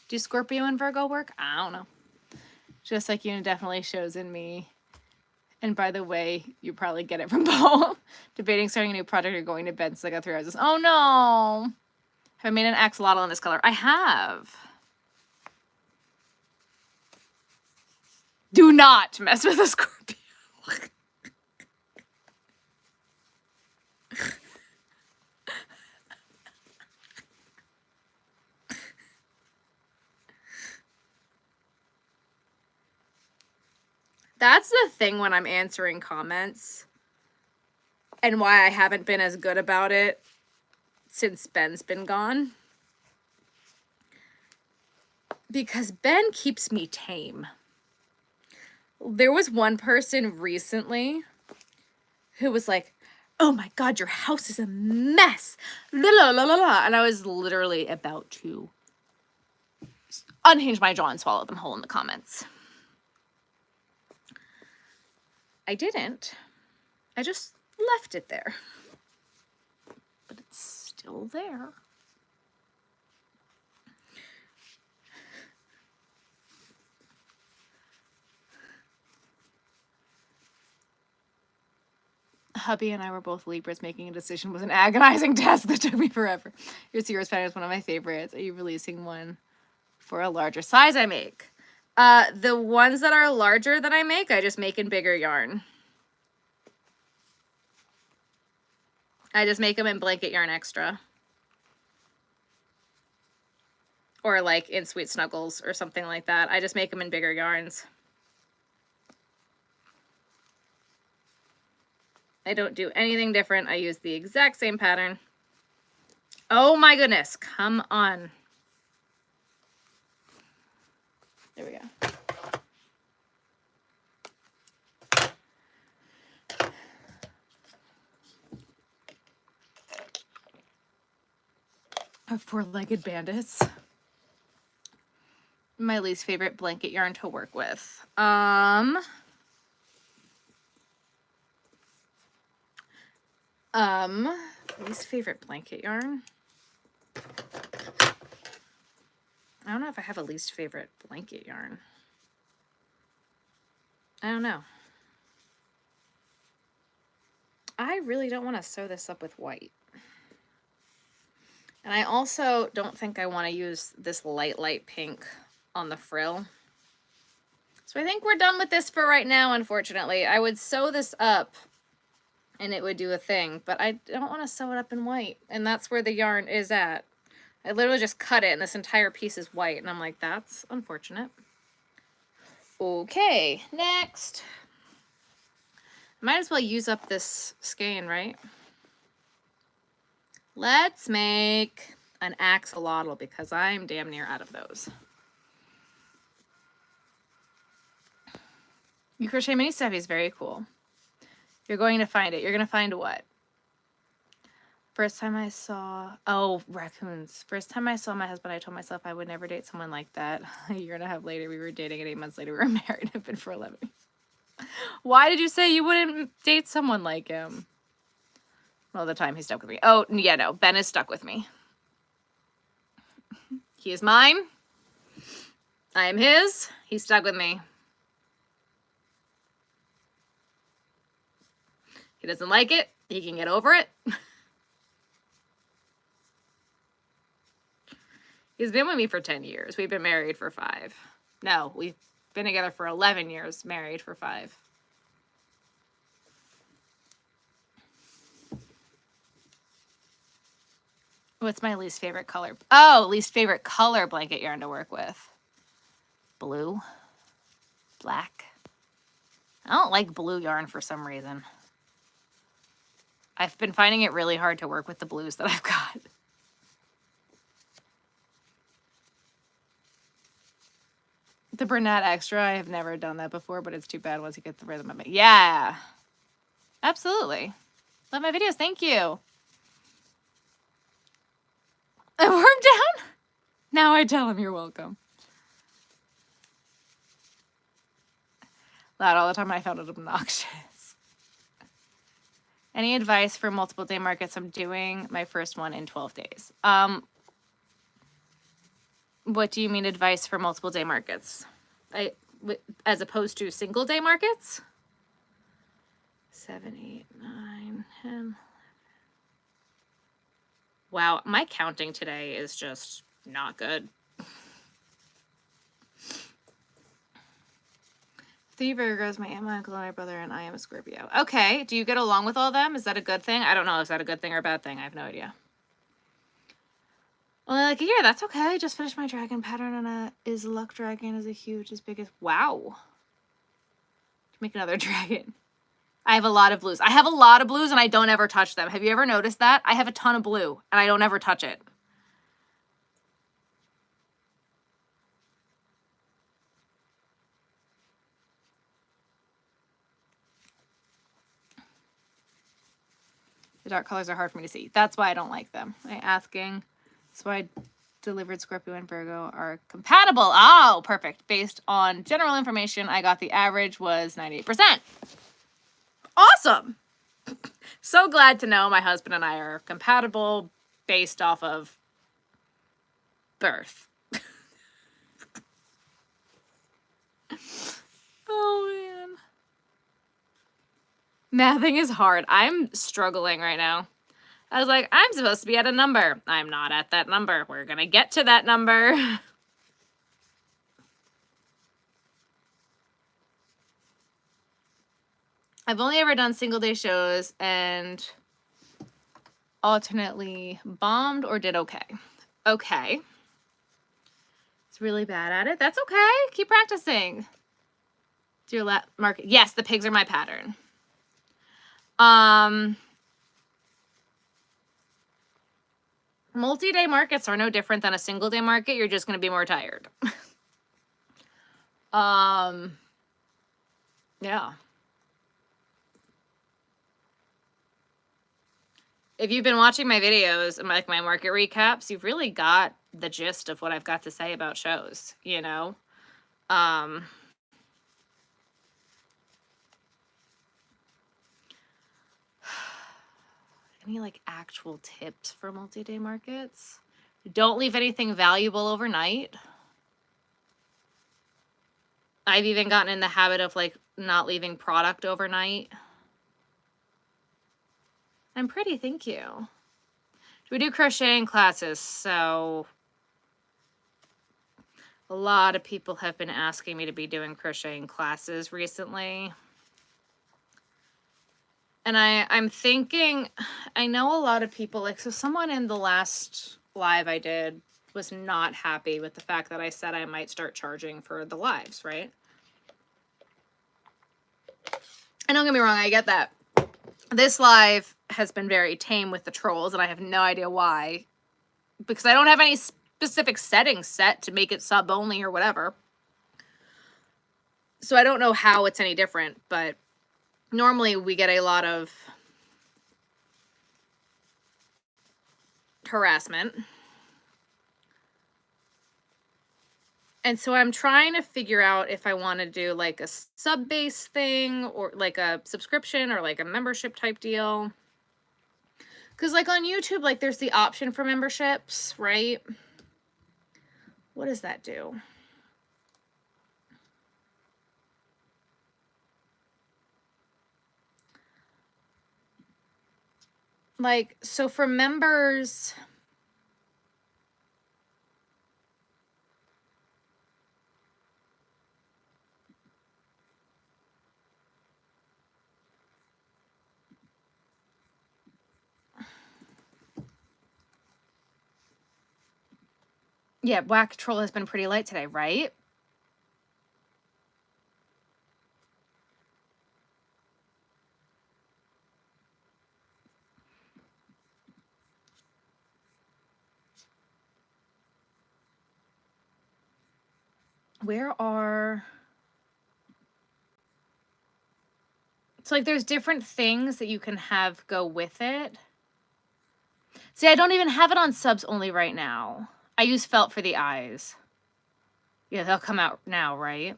Speaker 1: Do Scorpio and Virgo work? I don't know. Just like you, definitely shows in me. And by the way, you probably get it from both. Debating starting a new project or going to bed so I got 3 hours. Oh no. Have I made an axolotl in this color? I have. Do not mess with a Scorpio. That's the thing when I'm answering comments and why I haven't been as good about it since Ben's been gone. Because Ben keeps me tame. There was one person recently who was like, oh my God, your house is a mess. La, la, la, la, la. And I was literally about to unhinge my jaw and swallow them whole in the comments. I didn't. I just left it there. But it's still there. Hubby and I were both Libras. Making a decision was an agonizing task that took me forever. Your Sears pattern is one of my favorites. Are you releasing one for a larger size I make? The ones that are larger that I make, I just make in bigger yarn. I just make them in blanket yarn extra. Or like in Sweet Snuggles or something like that. I just make them in bigger yarns. I don't do anything different. I use the exact same pattern. Oh my goodness, come on. There we go. Our four-legged bandits. My least favorite blanket yarn to work with. Least favorite blanket yarn. I don't know if I have a least favorite blanket yarn. I don't know. I really don't want to sew this up with white. And I also don't think I want to use this light pink on the frill. So I think we're done with this for right now, unfortunately. I would sew this up and it would do a thing, but I don't want to sew it up in white. And that's where the yarn is at. I literally just cut it and this entire piece is white. And I'm like, that's unfortunate. Okay, next. Might as well use up this skein, right? Let's make an axolotl because I'm damn near out of those. You crochet mini stuffies, very cool. You're going to find it. You're going to find what? First time I saw, oh, raccoons. First time I saw my husband, I told myself I would never date someone like that. A year and a half later, we were dating, and 8 months later, we were married. I've been for 11 years. Why did you say you wouldn't date someone like him? Well, the time he stuck with me. Oh, yeah, no. Ben is stuck with me. He is mine. I am his. He's stuck with me. He doesn't like it. He can get over it. He's been with me for 10 years. We've been married for 5. No, we've been together for 11 years, married for 5. What's my least favorite color? Oh, least favorite color blanket yarn to work with. Blue. Black. I don't like blue yarn for some reason. I've been finding it really hard to work with the blues that I've got. The burnout extra, I have never done that before, but it's too bad once you get the rhythm of it. Yeah, absolutely. Love my videos. Thank you. A worm down? Now I tell him you're welcome. Loud all the time. I found it obnoxious. Any advice for multiple day markets? I'm doing my first one in 12 days. What do you mean advice for multiple day markets? As opposed to single day markets? 7, 8, 9, 10. Wow, my counting today is just not good. 3 Virgos, my aunt, my uncle, my brother, and I am a Scorpio. Okay, do you get along with all of them? Is that a good thing? I don't know. Is that a good thing or a bad thing? I have no idea. Only like a year. That's okay. Just finished my dragon pattern, and is luck dragon is a huge, as big as wow. Make another dragon. I have a lot of blues. I have a lot of blues, and I don't ever touch them. Have you ever noticed that? I have a ton of blue, and I don't ever touch it. The dark colors are hard for me to see. That's why I don't like them. I'm asking. That's why I delivered Scorpio and Virgo are compatible. Oh, perfect. Based on general information, I got the average was 98%. Awesome. So glad to know my husband and I are compatible based off of birth. Oh, man. Mathing is hard. I'm struggling right now. I was like, I'm supposed to be at a number. I'm not at that number. We're going to get to that number. I've only ever done single day shows and alternately bombed or did okay. Okay. It's really bad at it. That's okay. Keep practicing. Do your market. Yes, the pigs are my pattern. Multi-day markets are no different than a single day market. You're just going to be more tired. Yeah. If you've been watching my videos and like my market recaps, you've really got the gist of what I've got to say about shows, you know? Any like actual tips for multi-day markets? Don't leave anything valuable overnight. I've even gotten in the habit of like not leaving product overnight. I'm pretty, thank you. We do crocheting classes, so a lot of people have been asking me to be doing crocheting classes recently. And I'm thinking, I know a lot of people, like, so someone in the last live I did was not happy with the fact that I said I might start charging for the lives, right? And don't get me wrong, I get that. This live has been very tame with the trolls, and I have no idea why. Because I don't have any specific settings set to make it sub only or whatever. So I don't know how it's any different, but normally we get a lot of harassment. And so I'm trying to figure out if I want to do like a sub-based thing or like a subscription or like a membership type deal. Because like on YouTube, like there's the option for memberships, right? What does that do? Like, so for members, yeah, Whack Troll has been pretty light today, right? Where are... So like there's different things that you can have go with it. See, I don't even have it on subs only right now. I use felt for the eyes. Yeah, they'll come out now, right?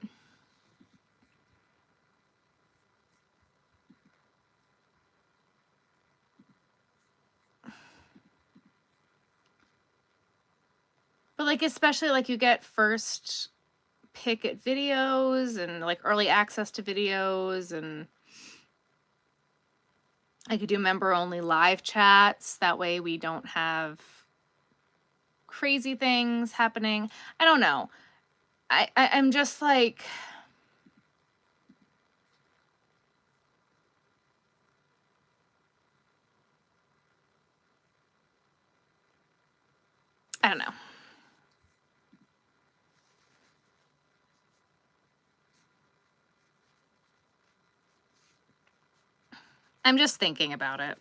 Speaker 1: But like, especially like you get first pick at videos and like early access to videos, and I could do member only live chats. That way we don't have crazy things happening. I don't know. I'm just like, I don't know. I'm just thinking about it.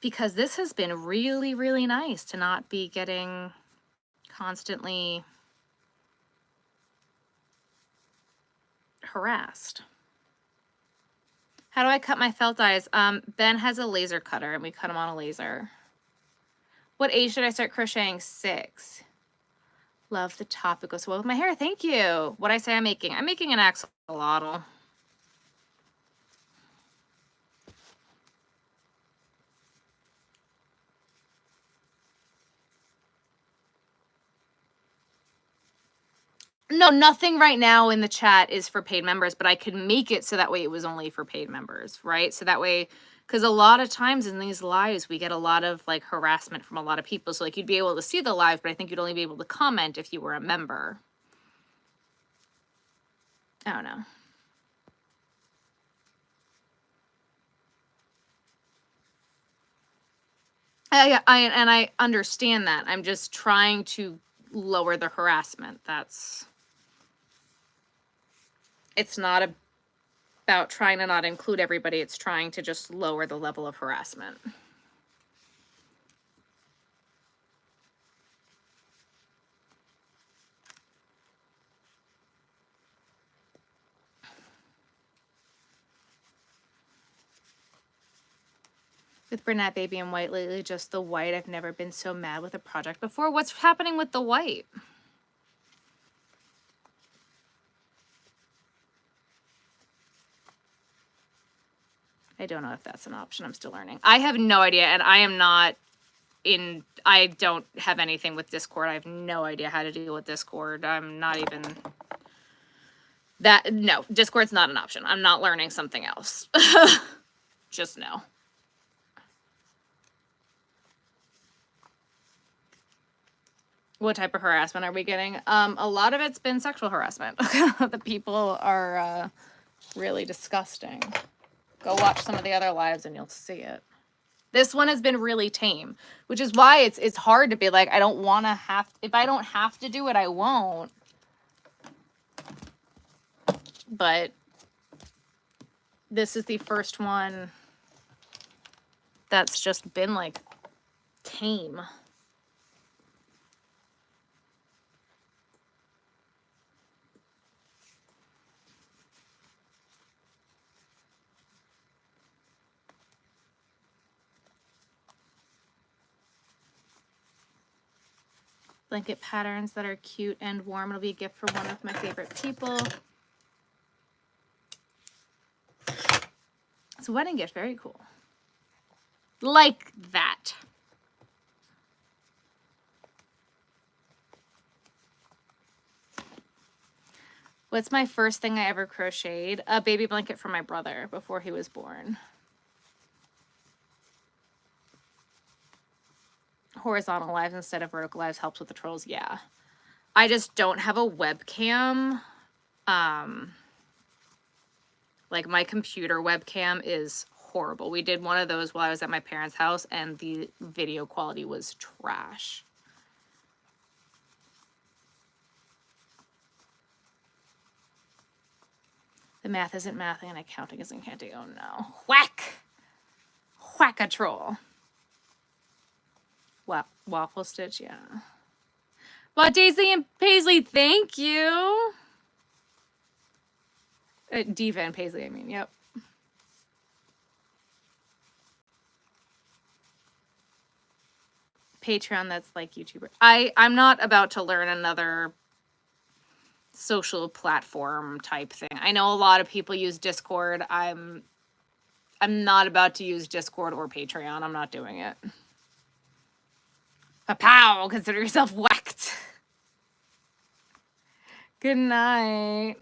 Speaker 1: Because this has been really, really nice to not be getting constantly harassed. How do I cut my felt eyes? Ben has a laser cutter and we cut them on a laser. What age should I start crocheting? 6. Love the top. It goes well with my hair. Thank you. What I say I'm making? I'm making an axolotl. No, nothing right now in the chat is for paid members, but I could make it so that way it was only for paid members, right? So that way, because a lot of times in these lives, we get a lot of like harassment from a lot of people. So like you'd be able to see the live, but I think you'd only be able to comment if you were a member. I don't know. I understand that. I'm just trying to lower the harassment. It's not about trying to not include everybody. It's trying to just lower the level of harassment. With Brunette Baby and White lately, just the white. I've never been so mad with a project before. What's happening with the white? I don't know if that's an option. I'm still learning. I have no idea, and I am not in... I don't have anything with Discord. I have no idea how to deal with Discord. I'm not even... No, Discord's not an option. I'm not learning something else. Just no. What type of harassment are we getting? A lot of it's been sexual harassment. The people are really disgusting. Go watch some of the other lives and you'll see it. This one has been really tame, which is why it's hard to be like, I don't want to have, if I don't have to do it, I won't. But this is the first one that's just been like tame. Blanket patterns that are cute and warm. It'll be a gift for one of my favorite people. It's a wedding gift. Very cool. Like that. What's my first thing I ever crocheted? A baby blanket for my brother before he was born. Horizontal lives instead of vertical lives helps with the trolls. Yeah. I just don't have a webcam. Like my computer webcam is horrible. We did one of those while I was at my parents' house and the video quality was trash. The math isn't mathing and accounting isn't counting. Oh no. Whack! Whack a troll. Waffle stitch, yeah. Well, Daisy and Paisley, thank you. Diva and Paisley, I mean, yep. Patreon, that's like YouTuber. I'm not about to learn another social platform type thing. I know a lot of people use Discord. I'm not about to use Discord or Patreon. I'm not doing it. Pow! Consider yourself whacked. Good night.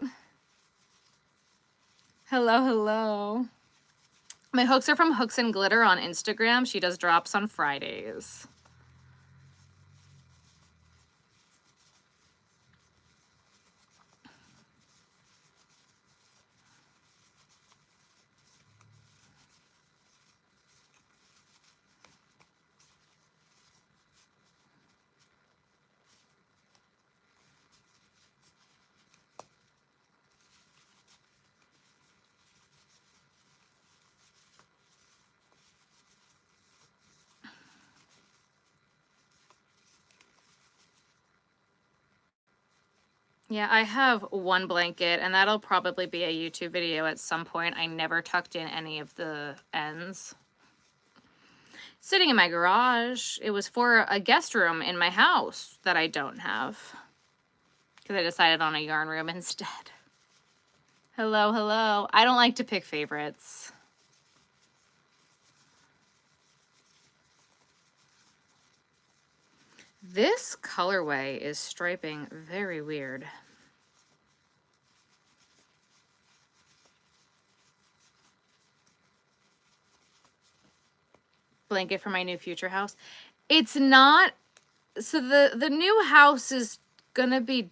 Speaker 1: Hello, hello. My hooks are from Hooks and Glitter on Instagram. She does drops on Fridays. Yeah, I have one blanket, and that'll probably be a YouTube video at some point. I never tucked in any of the ends. Sitting in my garage. It was for a guest room in my house that I don't have. Because I decided on a yarn room instead. Hello, hello. I don't like to pick favorites. This colorway is striping very weird. Blanket for my new future house. It's not, so the new house is gonna be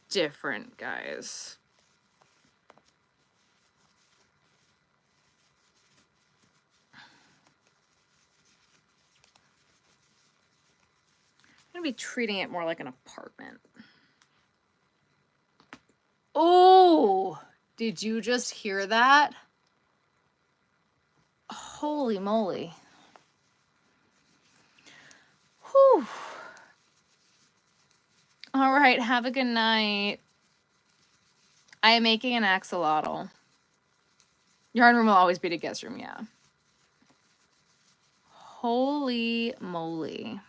Speaker 1: different, guys. I'm gonna be treating it more like an apartment. Oh, did you just hear that? Holy moly. Whew. All right, have a good night. I am making an axolotl. Yarn room will always be the guest room, yeah. Holy moly.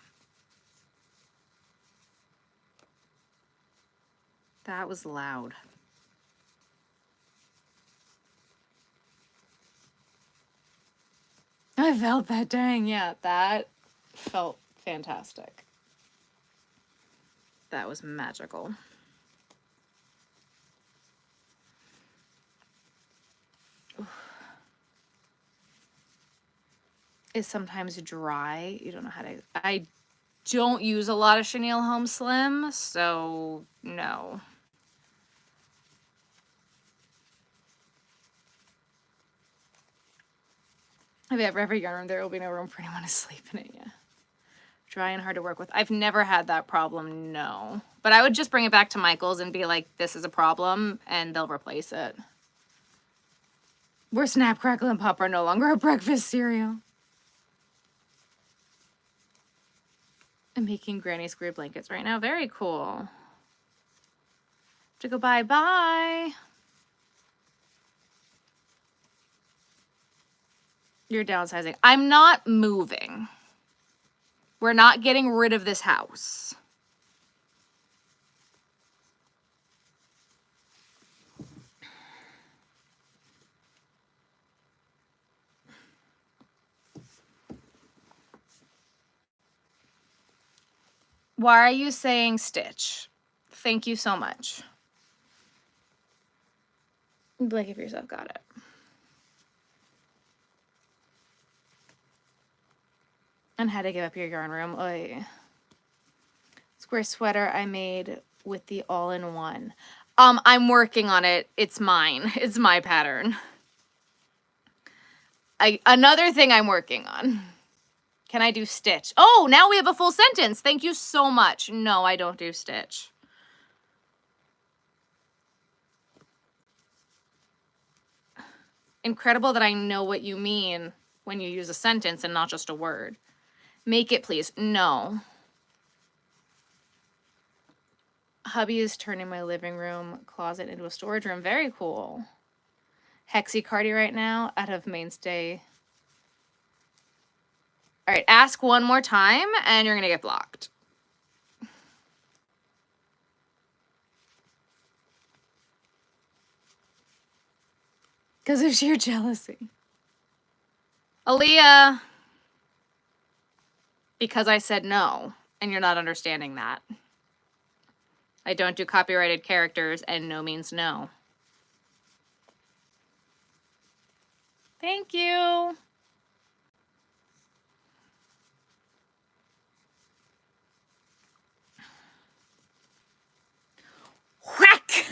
Speaker 1: That was loud. I felt that, dang, yeah, that felt fantastic. That was magical. is sometimes dry. You don't know how to, I don't use a lot of chenille Home Slim, so no. If you ever have a yarn room, there will be no room for anyone to sleep in it, yeah. Dry and hard to work with. I've never had that problem, no. But I would just bring it back to Michael's and be like, this is a problem, and they'll replace it. Where Snap, Crackle, and Pop are no longer a breakfast cereal. I'm making Granny Square blankets right now. Very cool. To go bye-bye. You're downsizing. I'm not moving. We're not getting rid of this house. Why are you saying stitch? Thank you so much. Blanket for yourself. Got it. And how to give up your yarn room. Oy. Square sweater I made with the all-in-one. I'm working on it. It's mine. It's my pattern. Another thing I'm working on. Can I do stitch? Oh, now we have a full sentence. Thank you so much. No, I don't do stitch. Incredible that I know what you mean when you use a sentence and not just a word. Make it, please. No. Hubby is turning my living room closet into a storage room. Very cool. Hexy Cardi right now out of Mainstay. All right, ask one more time and you're going to get blocked. Because of sheer jealousy. Aaliyah. Because I said no, and you're not understanding that. I don't do copyrighted characters, and no means no. Thank you. Whack!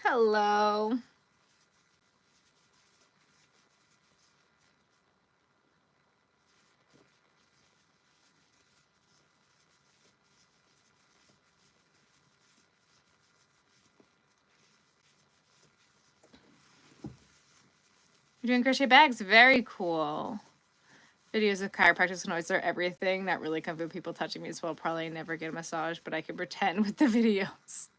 Speaker 1: Hello. You're doing crochet bags? Very cool. Videos of chiropractors and always are everything. Not really comfortable people touching me as well. Probably never get a massage, but I can pretend with the videos.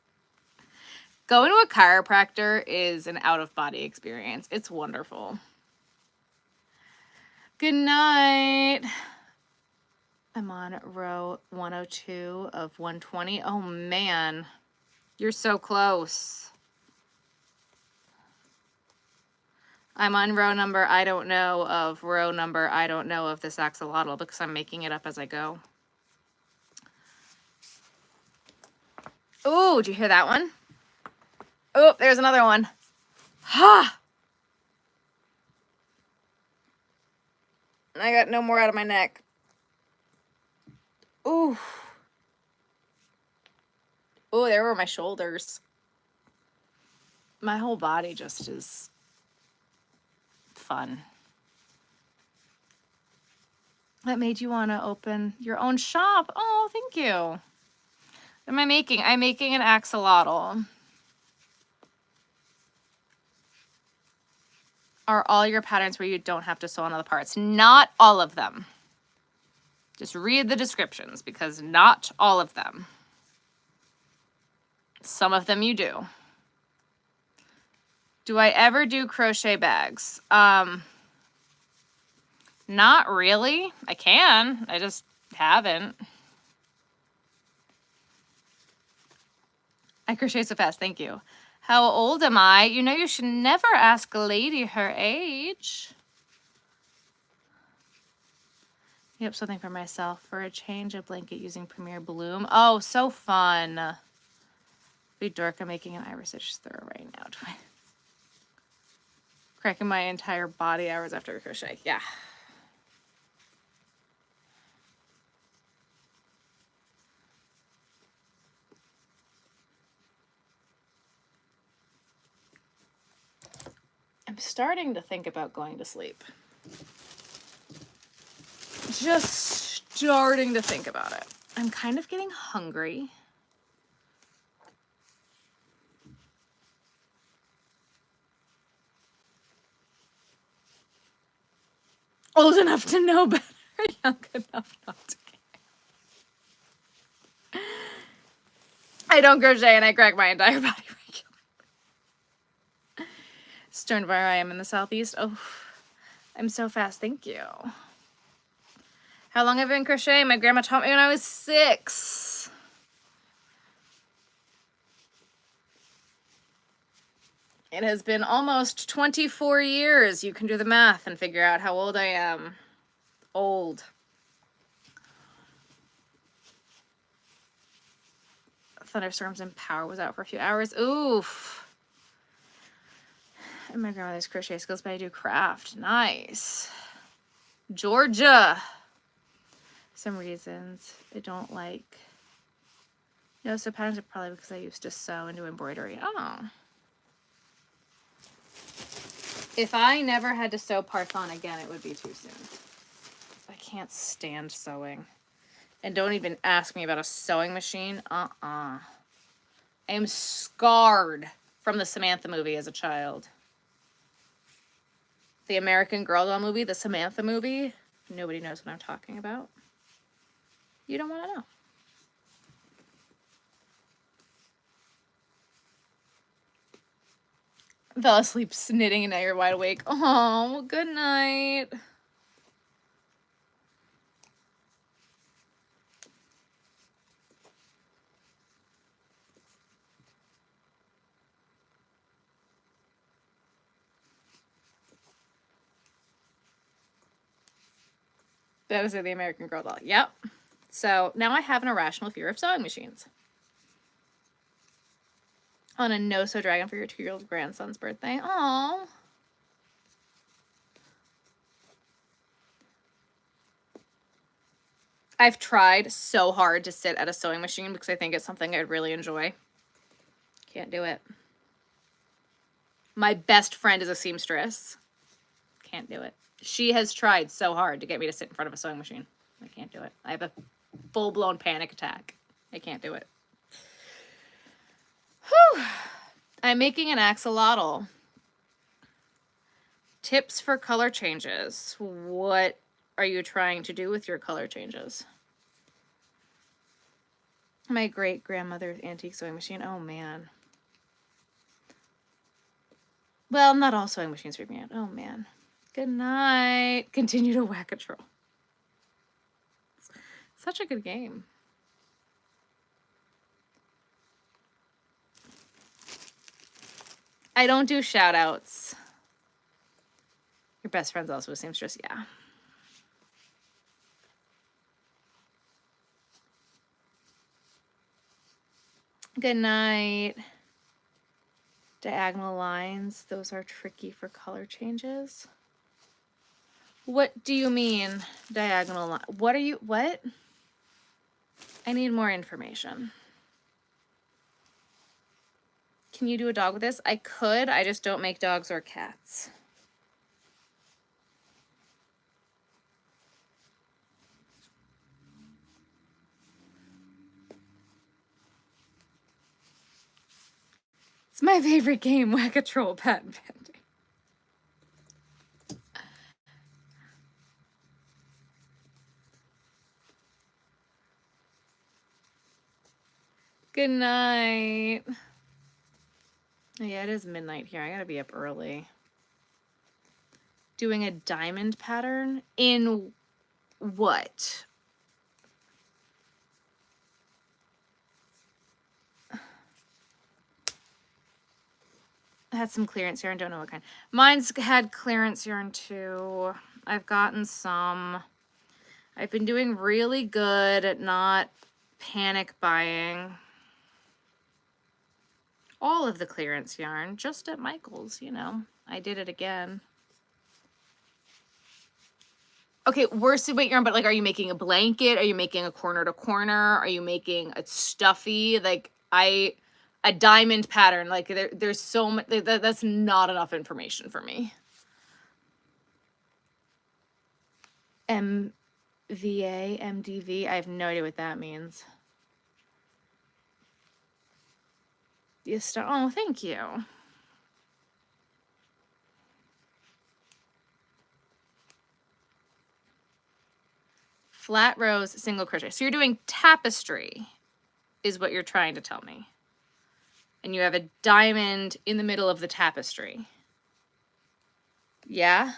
Speaker 1: Going to a chiropractor is an out-of-body experience. It's wonderful. Good night. I'm on row 102 of 120. Oh, man. You're so close. I'm on row number I don't know of row number I don't know of this axolotl because I'm making it up as I go. Ooh, did you hear that one? Oh, there's another one. Ha! I got no more out of my neck. Ooh. Ooh, there were my shoulders. My whole body just is fun. That made you want to open your own shop. Oh, thank you. What am I making? I'm making an axolotl. Are all your patterns where you don't have to sew on other parts? Not all of them. Just read the descriptions because not all of them. Some of them you do. Do I ever do crochet bags? Not really. I can. I just haven't. I crochet so fast. Thank you. How old am I? You know you should never ask a lady her age. Yep, something for myself. For a change, a blanket using Premier Bloom. Oh, so fun. Be dork, I'm making an Irish stitch throw right now. Cracking my entire body hours after a crochet. Yeah. I'm starting to think about going to sleep. Just starting to think about it. I'm kind of getting hungry. Old enough to know better, young enough not to care. I don't crochet and I crack my entire body regularly. Stern where I am in the southeast. Oh, I'm so fast. Thank you. How long have I been crocheting? My grandma taught me when I was 6. It has been almost 24 years. You can do the math and figure out how old I am. Old. Thunderstorms and power was out for a few hours. Oof. And my grandmother's crochet skills, but I do craft. Nice. Georgia. Some reasons I don't like. No, so patterns are probably because I used to sew and do embroidery. Oh. If I never had to sew parts on again, it would be too soon. I can't stand sewing. And don't even ask me about a sewing machine. I am scarred from the Samantha movie as a child. The American Girl doll movie, the Samantha movie. Nobody knows what I'm talking about. You don't want to know. Fell asleep knitting and now you're wide awake. Oh, good night. That is the American Girl doll. Yep. So now I have an irrational fear of sewing machines. On a no-sew dragon for your 2-year-old grandson's birthday. Aww. I've tried so hard to sit at a sewing machine because I think it's something I'd really enjoy. Can't do it. My best friend is a seamstress. Can't do it. She has tried so hard to get me to sit in front of a sewing machine. I can't do it. I have a full-blown panic attack. I can't do it. Whew. I'm making an axolotl. Tips for color changes. What are you trying to do with your color changes? My great-grandmother's antique sewing machine. Oh, man. Well, not all sewing machines freak me out. Oh, man. Good night. Continue to whack a troll. Such a good game. I don't do shout outs. Your best friend's also a seamstress, yeah. Good night. Diagonal lines, those are tricky for color changes. What do you mean, diagonal line? What? I need more information. Can you do a dog with this? I could, I just don't make dogs or cats. It's my favorite game, Whack-A-Troll Patent Pending. Good night. Yeah, it is midnight here. I gotta be up early. Doing a diamond pattern in what? I had some clearance yarn, don't know what kind. Mine's had clearance yarn too. I've gotten some. I've been doing really good at not panic buying all of the clearance yarn, just at Michael's, you know. I did it again. Okay, worsted weight yarn, but like, are you making a blanket? Are you making a corner to corner? Are you making a stuffy? Like, a diamond pattern, like there's so much, that's not enough information for me. MVA, MDV, I have no idea what that means. Oh, thank you. Flat rows, single crochet. So you're doing tapestry is what you're trying to tell me. And you have a diamond in the middle of the tapestry. Yeah?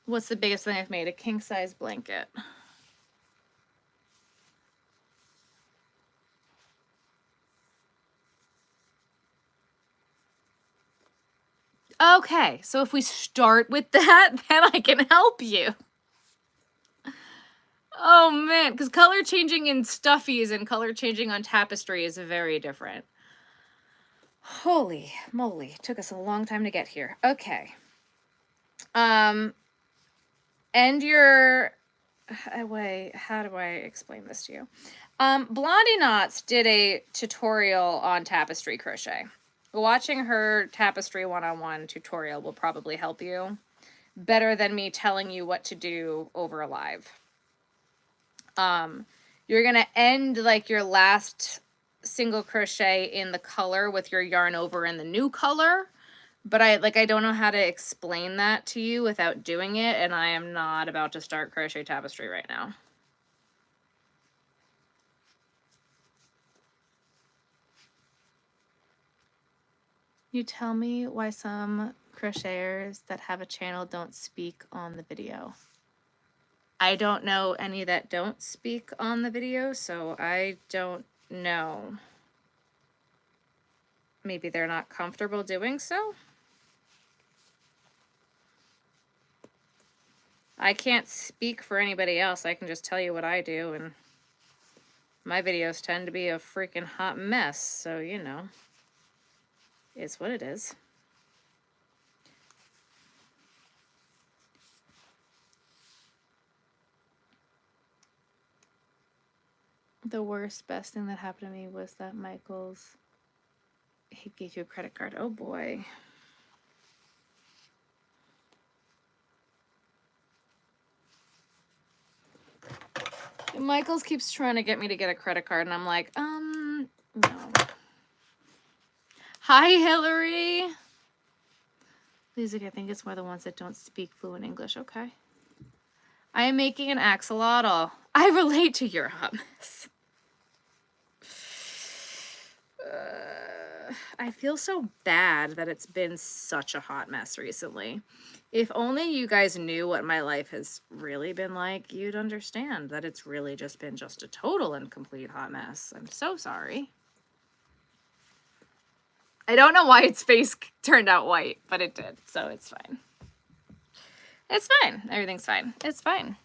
Speaker 1: What's the biggest thing I've made? A king size blanket. Okay, so if we start with that, then I can help you. Oh man, because color changing in stuffies and color changing on tapestry is very different. Holy moly, took us a long time to get here. Okay. And your, wait, how do I explain this to you? Blondie Knots did a tutorial on tapestry crochet. Watching her tapestry 101 tutorial will probably help you better than me telling you what to do over live. You're gonna end like your last single crochet in the color with your yarn over in the new color, but I don't know how to explain that to you without doing it, and I am not about to start crochet tapestry right now. You tell me why some crocheters that have a channel don't speak on the video. I don't know any that don't speak on the video, so I don't know. Maybe they're not comfortable doing so. I can't speak for anybody else. I can just tell you what I do, and my videos tend to be a freaking hot mess, so you know, it's what it is. The worst, best thing that happened to me was that Michael's, he gave you a credit card. Oh boy. Michael's keeps trying to get me to get a credit card, and I'm like, no. Hi, Hillary. Please, I think it's more the ones that don't speak fluent English. Okay. I am making an axolotl. I relate to your hot mess. I feel so bad that it's been such a hot mess recently. If only you guys knew what my life has really been like, you'd understand that it's really just been just a total and complete hot mess. I'm so sorry. I don't know why its face turned out white, but it did, so it's fine. It's fine. Everything's fine. It's fine.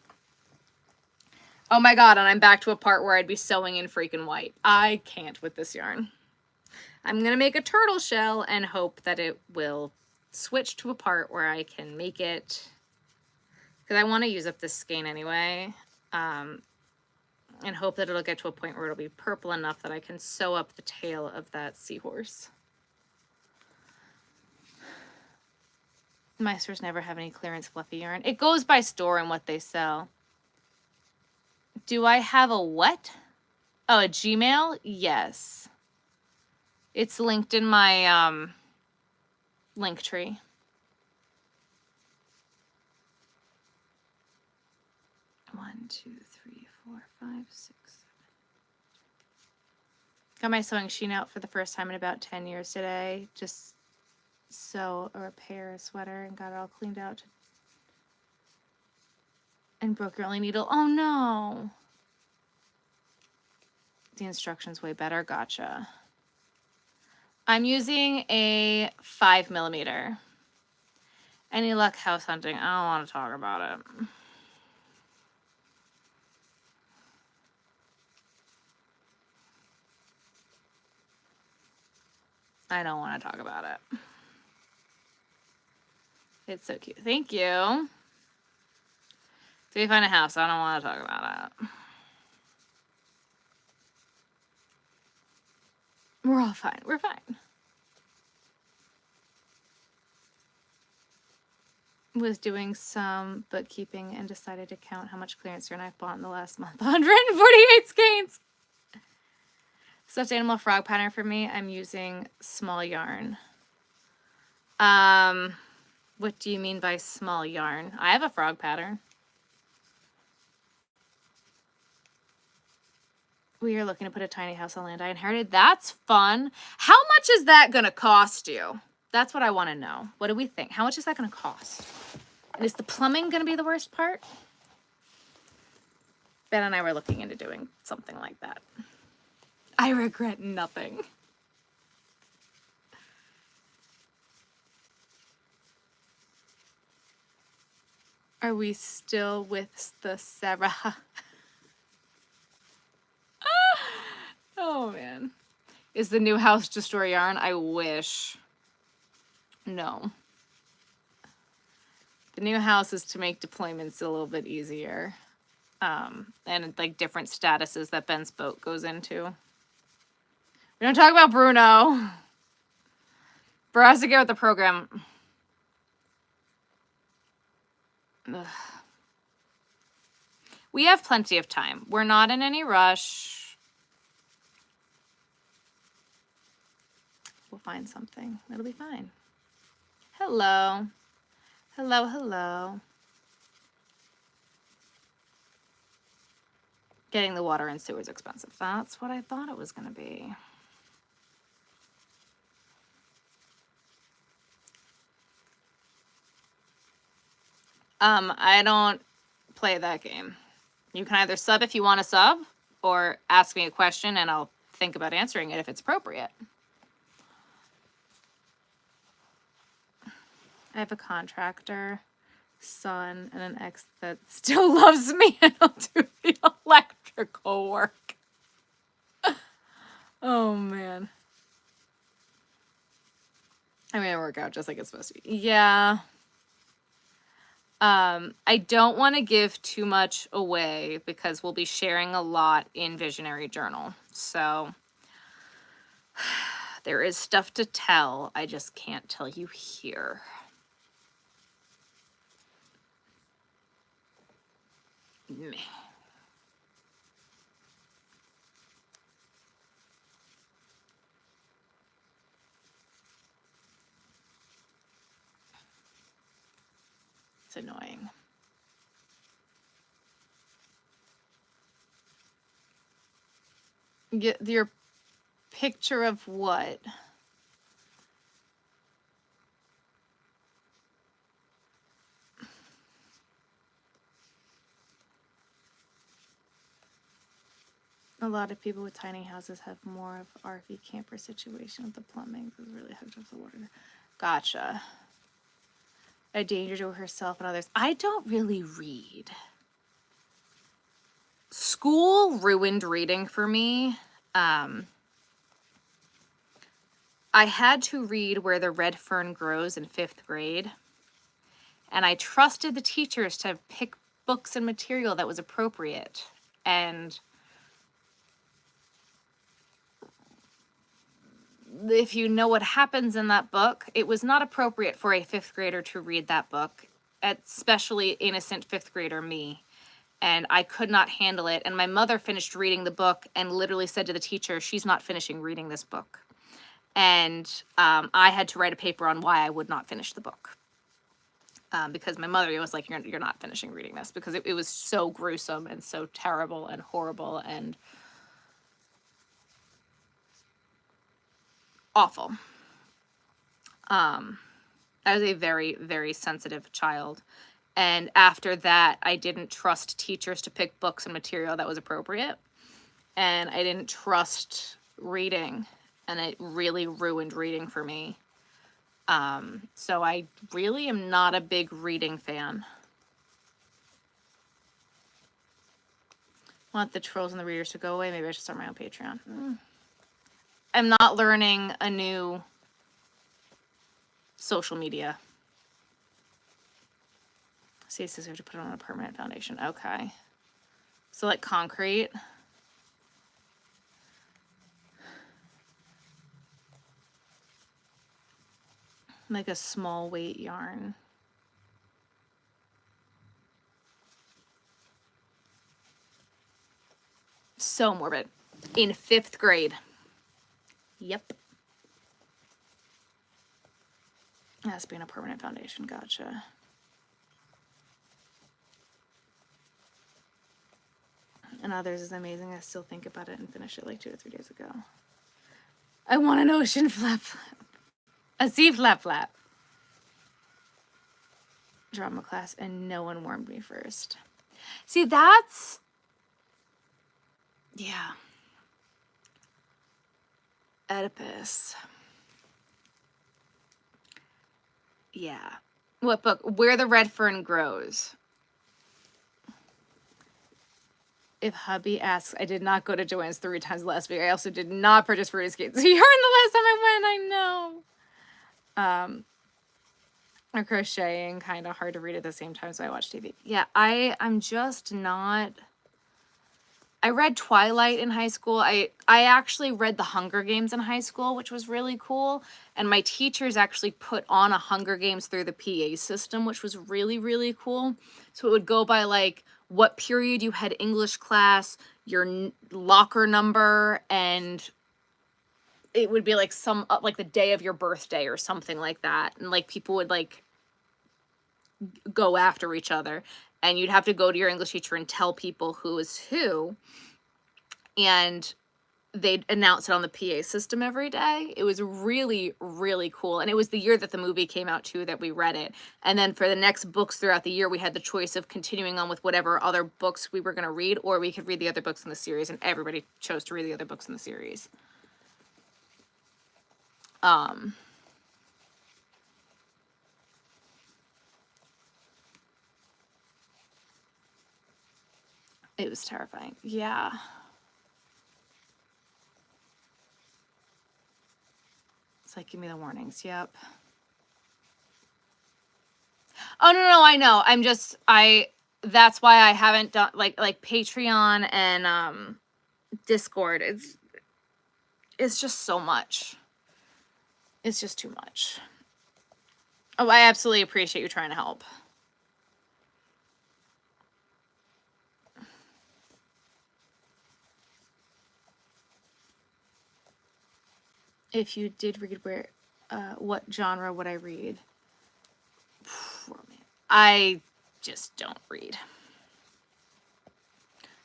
Speaker 1: Oh my god, and I'm back to a part where I'd be sewing in freaking white. I can't with this yarn. I'm going to make a turtle shell and hope that it will switch to a part where I can make it, because I want to use up this skein anyway, and hope that it'll get to a point where it'll be purple enough that I can sew up the tail of that seahorse. My stores never have any clearance fluffy yarn. It goes by store and what they sell. Do I have a what? Oh, a Gmail? Yes. It's linked in my link tree. One, two, three, 4, 5, 6, 7. Got my sewing machine out for the first time in about 10 years today. Just sew or repair a sweater and got it all cleaned out. And broke your only needle. Oh no. The instructions way better. Gotcha. I'm using a 5mm. Any luck house hunting? I don't want to talk about it. I don't want to talk about it. It's so cute. Thank you. Did we find a house? I don't want to talk about it. We're all fine. We're fine. Was doing some bookkeeping and decided to count how much clearance yarn I've bought in the last month. 148 skeins. Stuffed animal frog pattern for me. I'm using small yarn. What do you mean by small yarn? I have a frog pattern. We are looking to put a tiny house on land I inherited. That's fun. How much is that going to cost you? That's what I want to know. What do we think? How much is that going to cost? And is the plumbing going to be the worst part? Ben and I were looking into doing something like that. I regret nothing. Are we still with the Sarah? Oh, man. Is the new house to store yarn? I wish. No. The new house is to make deployments a little bit easier. And like different statuses that Ben's boat goes into. We don't talk about Bruno. For us to get with the program. Ugh. We have plenty of time. We're not in any rush. We'll find something. It'll be fine. Hello. Hello, hello. Getting the water and sewer is expensive. That's what I thought it was going to be. I don't play that game. You can either sub if you want to sub, or ask me a question and I'll think about answering it if it's appropriate. I have a contractor, son, and an ex that still loves me and I'll do the electrical work. Oh, man. I'm going to work out just like it's supposed to be. Yeah. I don't want to give too much away because we'll be sharing a lot in Visionary Journal. So there is stuff to tell. I just can't tell you here. Meh. It's annoying. Get your picture of what? A lot of people with tiny houses have more of RV camper situation with the plumbing. It was really hooked up to the water. Gotcha. A danger to herself and others. I don't really read. School ruined reading for me. I had to read Where the Red Fern Grows in 5th grade. And I trusted the teachers to pick books and material that was appropriate. And if you know what happens in that book, it was not appropriate for a 5th grader to read that book, especially innocent 5th grader me. And I could not handle it. And my mother finished reading the book and literally said to the teacher, she's not finishing reading this book. And I had to write a paper on why I would not finish the book. Because my mother was like, you're not finishing reading this, because it was so gruesome and so terrible and horrible and awful. I was a very, very sensitive child. And after that, I didn't trust teachers to pick books and material that was appropriate. And I didn't trust reading. and it really ruined reading for me. So I really am not a big reading fan. Want the trolls and the readers to go away? Maybe I should start my own Patreon. I'm not learning a new social media. See, it says we have to put it on a permanent foundation. Okay. So like concrete. Like a small weight yarn. So morbid. In 5th grade. Yep. That's being a permanent foundation. Gotcha. And others is amazing. I still think about it and finish it like 2 or 3 days ago. I want an ocean flap flap. A sea flap flap. Drama class and no one warned me first. See, that's... Yeah. Oedipus. Yeah. What book? Where the Red Fern Grows. If hubby asks, I did not go to Joanne's 3 times last week. I also did not purchase fruity skates. So you're in the last time I went, I know. Or crocheting, kind of hard to read at the same time, so I watch TV. Yeah, I'm just not... I read Twilight in high school. I actually read The Hunger Games in high school, which was really cool. And my teachers actually put on a Hunger Games through the PA system, which was really, really cool. So it would go by like what period you had English class, your locker number, and it would be like some like the day of your birthday or something like that. And like people would like go after each other, and you'd have to go to your English teacher and tell people who is who, and they'd announce it on the PA system every day. It was really, really cool. And it was the year that the movie came out too that we read it. And then for the next books throughout the year, we had the choice of continuing on with whatever other books we were going to read, or we could read the other books in the series, and everybody chose to read the other books in the series. It was terrifying. Yeah. It's like, give me the warnings. Yep. Oh, no, I know. That's why I haven't done like Patreon and Discord. It's just so much. It's just too much. Oh, I absolutely appreciate you trying to help. If you did read what genre would I read? I just don't read.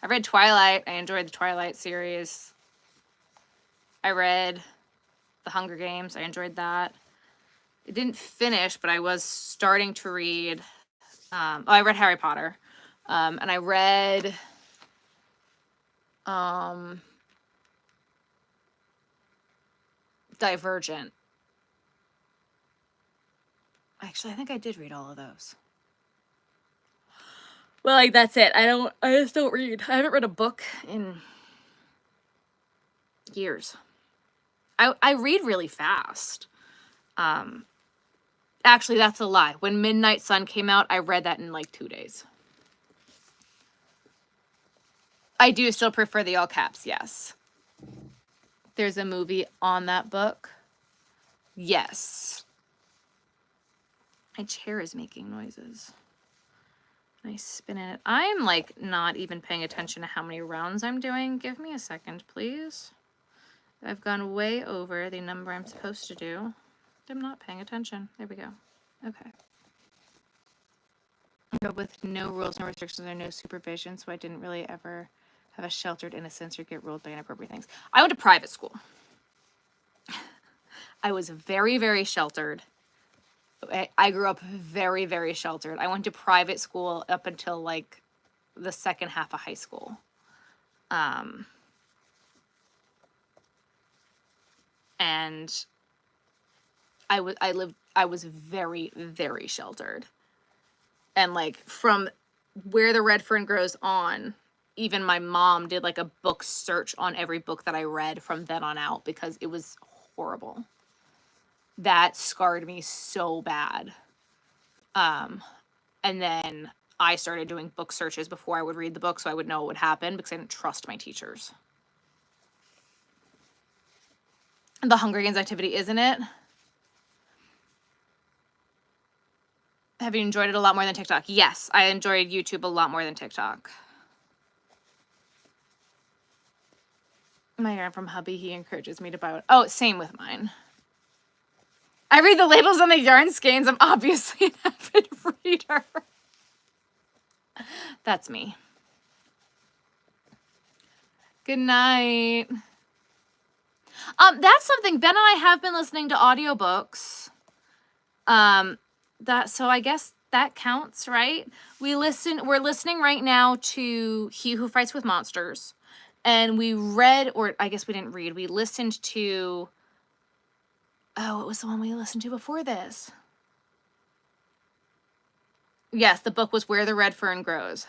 Speaker 1: I read Twilight. I enjoyed the Twilight series. I read The Hunger Games. I enjoyed that. It didn't finish, but I was starting to read. I read Harry Potter. And I read Divergent. Actually, I think I did read all of those. Well, like, that's it. I just don't read. I haven't read a book in years. I read really fast. Actually, that's a lie. When Midnight Sun came out, I read that in like 2 days. I do still prefer the all caps, yes. There's a movie on that book. Yes. My chair is making noises. I spin it. I'm like not even paying attention to how many rounds I'm doing. Give me a second, please. I've gone way over the number I'm supposed to do. I'm not paying attention. There we go. Okay. But with no rules, no restrictions, or no supervision, so I didn't really ever have a sheltered innocence or get ruled by inappropriate things. I went to private school. I was very, very sheltered. I grew up very, very sheltered. I went to private school up until like the second half of high school. and I was very, very sheltered. And like from where the red fern grows on, even my mom did like a book search on every book that I read from then on out because it was horrible. That scarred me so bad. And then I started doing book searches before I would read the book so I would know what would happen because I didn't trust my teachers. The Hunger Games activity, isn't it? Have you enjoyed it a lot more than TikTok? Yes, I enjoyed YouTube a lot more than TikTok. My yarn from hubby, he encourages me to buy one. Oh, same with mine. I read the labels on the yarn skeins. I'm obviously an avid reader. That's me. Good night. That's something. Ben and I have been listening to audiobooks. So I guess that counts, right? We're listening right now to He Who Fights with Monsters. And we read, or I guess we didn't read, we listened to, what was the one we listened to before this? Yes, the book was Where the Red Fern Grows.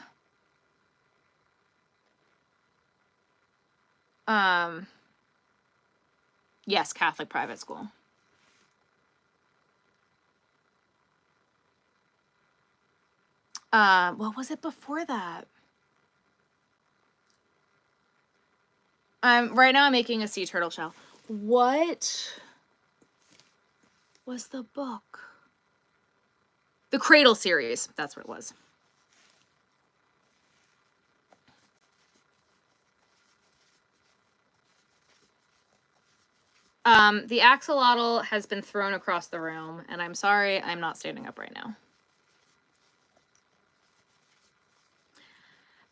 Speaker 1: Yes, Catholic private school. What was it before that? Right now I'm making a sea turtle shell. What was the book? The Cradle series. That's what it was. The axolotl has been thrown across the room, and I'm sorry, I'm not standing up right now.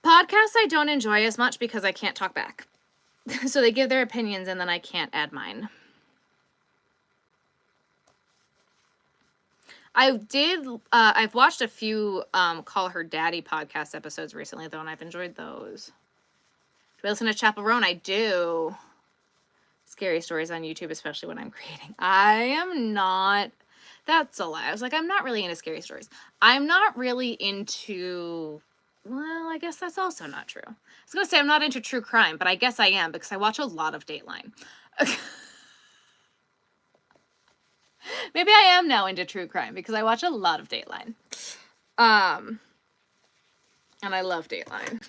Speaker 1: Podcasts I don't enjoy as much because I can't talk back. So they give their opinions and then I can't add mine. I've watched a few Call Her Daddy podcast episodes recently, though, and I've enjoyed those. Do I listen to Chappell Roan? I do. Scary stories on YouTube, especially when I'm creating. I am not. That's a lie. I was like, I'm not really into scary stories. I'm not really into. Well, I guess that's also not true. I was going to say I'm not into true crime, but I guess I am because I watch a lot of Dateline. Maybe I am now into true crime because I watch a lot of Dateline. And I love Dateline.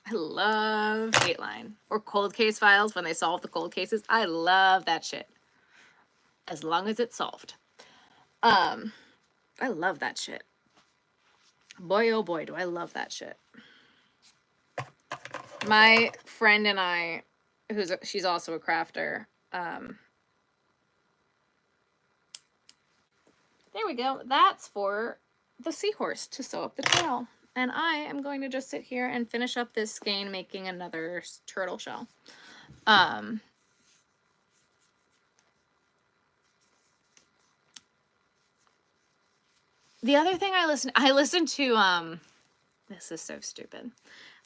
Speaker 1: I love Dateline. Or Cold Case Files when they solve the cold cases. I love that shit. As long as it's solved. I love that shit. Boy, oh boy, do I love that shit. My friend and I, she's also a crafter. There we go. That's for the seahorse to sew up the tail. And I am going to just sit here and finish up this skein making another turtle shell. The other thing I listen to, this is so stupid.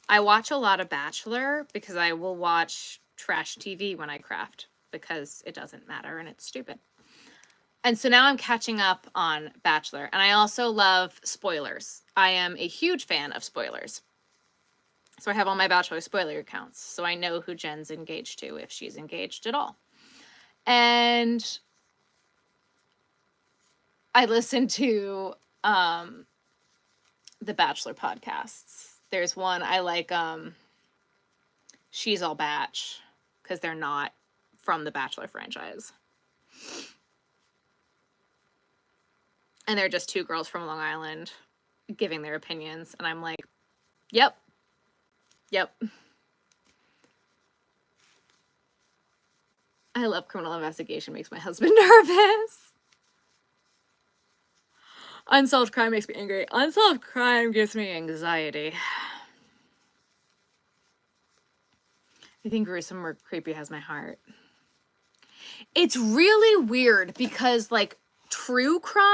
Speaker 1: I watch a lot of Bachelor because I will watch trash TV when I craft because it doesn't matter and it's stupid. And so now I'm catching up on Bachelor. And I also love spoilers. I am a huge fan of spoilers. So I have all my Bachelor spoiler accounts. So I know who Jen's engaged to, if she's engaged at all. And I listen to the Bachelor podcasts. There's one I like, She's All Batch, because they're not from the Bachelor franchise. And they're just two girls from Long Island giving their opinions. And I'm like, yep. I love Criminal Investigation. Makes my husband nervous. Unsolved Crime makes me angry. Unsolved Crime gives me anxiety. Anything gruesome or creepy has my heart. It's really weird because, like, true crime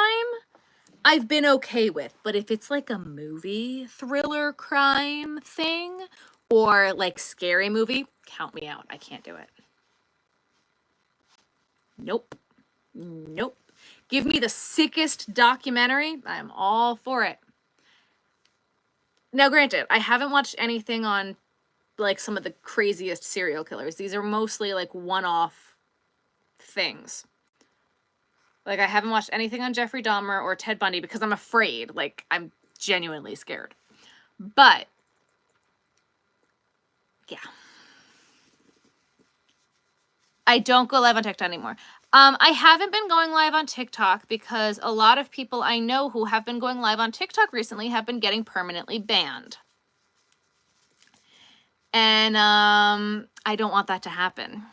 Speaker 1: I've been okay with, but if it's like a movie thriller crime thing or like scary movie, count me out. I can't do it. Nope. Nope. Give me the sickest documentary. I'm all for it. Now, granted, I haven't watched anything on like some of the craziest serial killers. These are mostly like one-off things. Like, I haven't watched anything on Jeffrey Dahmer or Ted Bundy because I'm afraid. Like, I'm genuinely scared. But, yeah. I don't go live on TikTok anymore. I haven't been going live on TikTok because a lot of people I know who have been going live on TikTok recently have been getting permanently banned. And I don't want that to happen.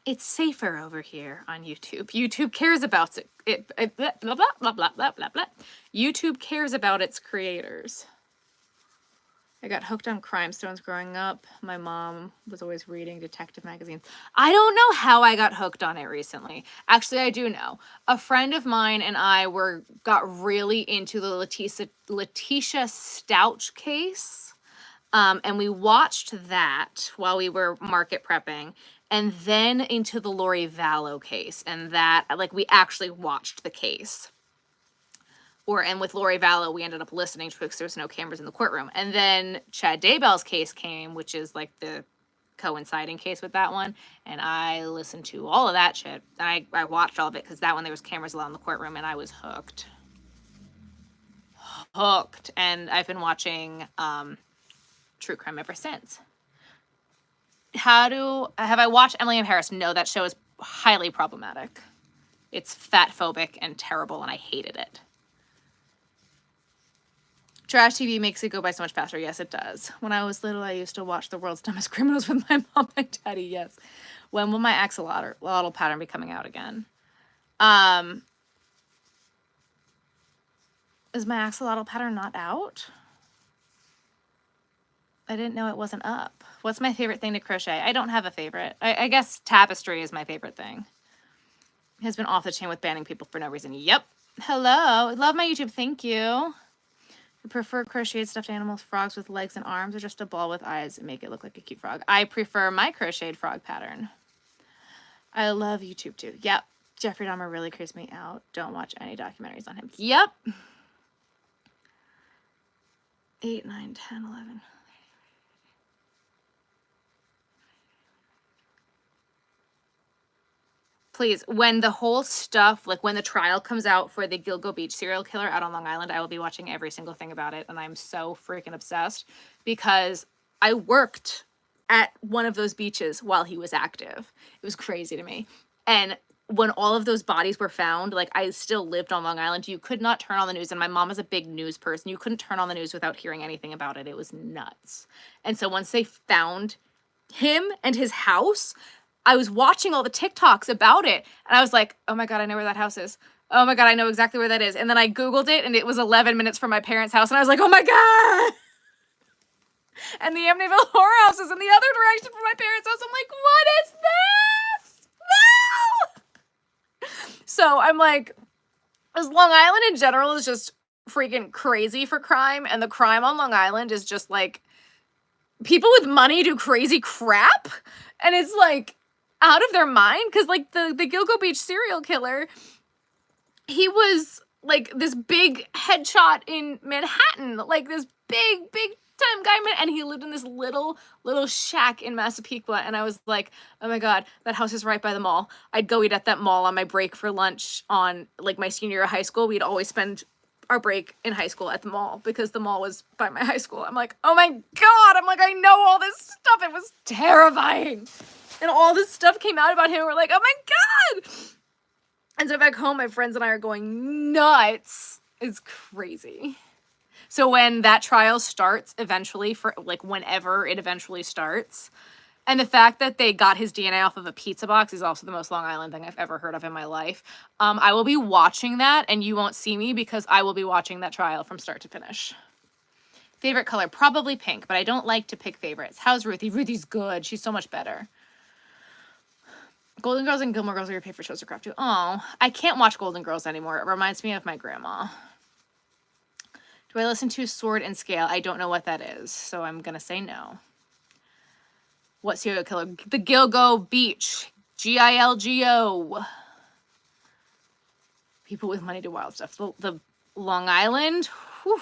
Speaker 1: It's safer over here on YouTube. YouTube cares about it. Blah, blah, blah, blah, blah, blah, blah. YouTube cares about its creators. I got hooked on crime stories growing up. My mom was always reading detective magazines. I don't know how I got hooked on it recently. Actually, I do know. A friend of mine and I got really into the Letitia Stouch case. And we watched that while we were market prepping. And then into the Lori Vallow case. And that, like, we actually watched the case. And with Lori Vallow, we ended up listening to it because there was no cameras in the courtroom. And then Chad Daybell's case came, which is like the coinciding case with that one. And I listened to all of that shit. I watched all of it because that one, there was cameras allowed in the courtroom, and I was hooked. Hooked. And I've been watching true crime ever since. Have I watched Emily in Paris? No, that show is highly problematic. It's fat phobic and terrible, and I hated it. Trash TV makes it go by so much faster. Yes, it does. When I was little, I used to watch The World's Dumbest Criminals with my mom and daddy. Yes. When will my axolotl pattern be coming out again? Is my axolotl pattern not out? I didn't know it wasn't up. What's my favorite thing to crochet? I don't have a favorite. I guess tapestry is my favorite thing. It has been off the chain with banning people for no reason. Yep. Hello. Love my YouTube. Thank you. I prefer crocheted stuffed animals, frogs with legs and arms, or just a ball with eyes and make it look like a cute frog. I prefer my crocheted frog pattern. I love YouTube too. Yep. Jeffrey Dahmer really creeps me out. Don't watch any documentaries on him. Yep. 8, 9, 10, 11. Please, when the whole stuff, like when the trial comes out for the Gilgo Beach serial killer out on Long Island, I will be watching every single thing about it. And I'm so freaking obsessed because I worked at one of those beaches while he was active. It was crazy to me. And when all of those bodies were found, like I still lived on Long Island, you could not turn on the news. And my mom is a big news person. You couldn't turn on the news without hearing anything about it. It was nuts. And so once they found him and his house, I was watching all the TikToks about it, and I was like, oh my God, I know where that house is. Oh my God, I know exactly where that is. And then I Googled it, and it was 11 minutes from my parents' house, and I was like, oh my God. And the Amityville Horror House is in the other direction from my parents' house. I'm like, what is this? No! So I'm like, as Long Island in general is just freaking crazy for crime, and the crime on Long Island is just like, people with money do crazy crap, and it's like, out of their mind, because like the Gilgo Beach serial killer, he was like this big headshot in Manhattan, like this big time guy, and he lived in this little shack in Massapequa, and I was like, oh my God, that house is right by the mall. I'd go eat at that mall on my break for lunch on like my senior year of high school. We'd always spend our break in high school at the mall because the mall was by my high school. I'm like, oh my God, I'm like, I know all this stuff. It was terrifying. And all this stuff came out about him. We're like, oh my God. And so back home, my friends and I are going nuts. It's crazy. So when that trial starts eventually, for like whenever it eventually starts, and the fact that they got his DNA off of a pizza box is also the most Long Island thing I've ever heard of in my life. I will be watching that, and you won't see me because I will be watching that trial from start to finish. Favorite color? Probably pink, but I don't like to pick favorites. How's Ruthie? Ruthie's good. She's so much better. Golden Girls and Gilmore Girls are your favorite shows to craft too. Oh, I can't watch Golden Girls anymore. It reminds me of my grandma. Do I listen to Sword and Scale? I don't know what that is, so I'm going to say no. What serial killer? The Gilgo Beach. Gilgo. People with money do wild stuff. The Long Island. Whew.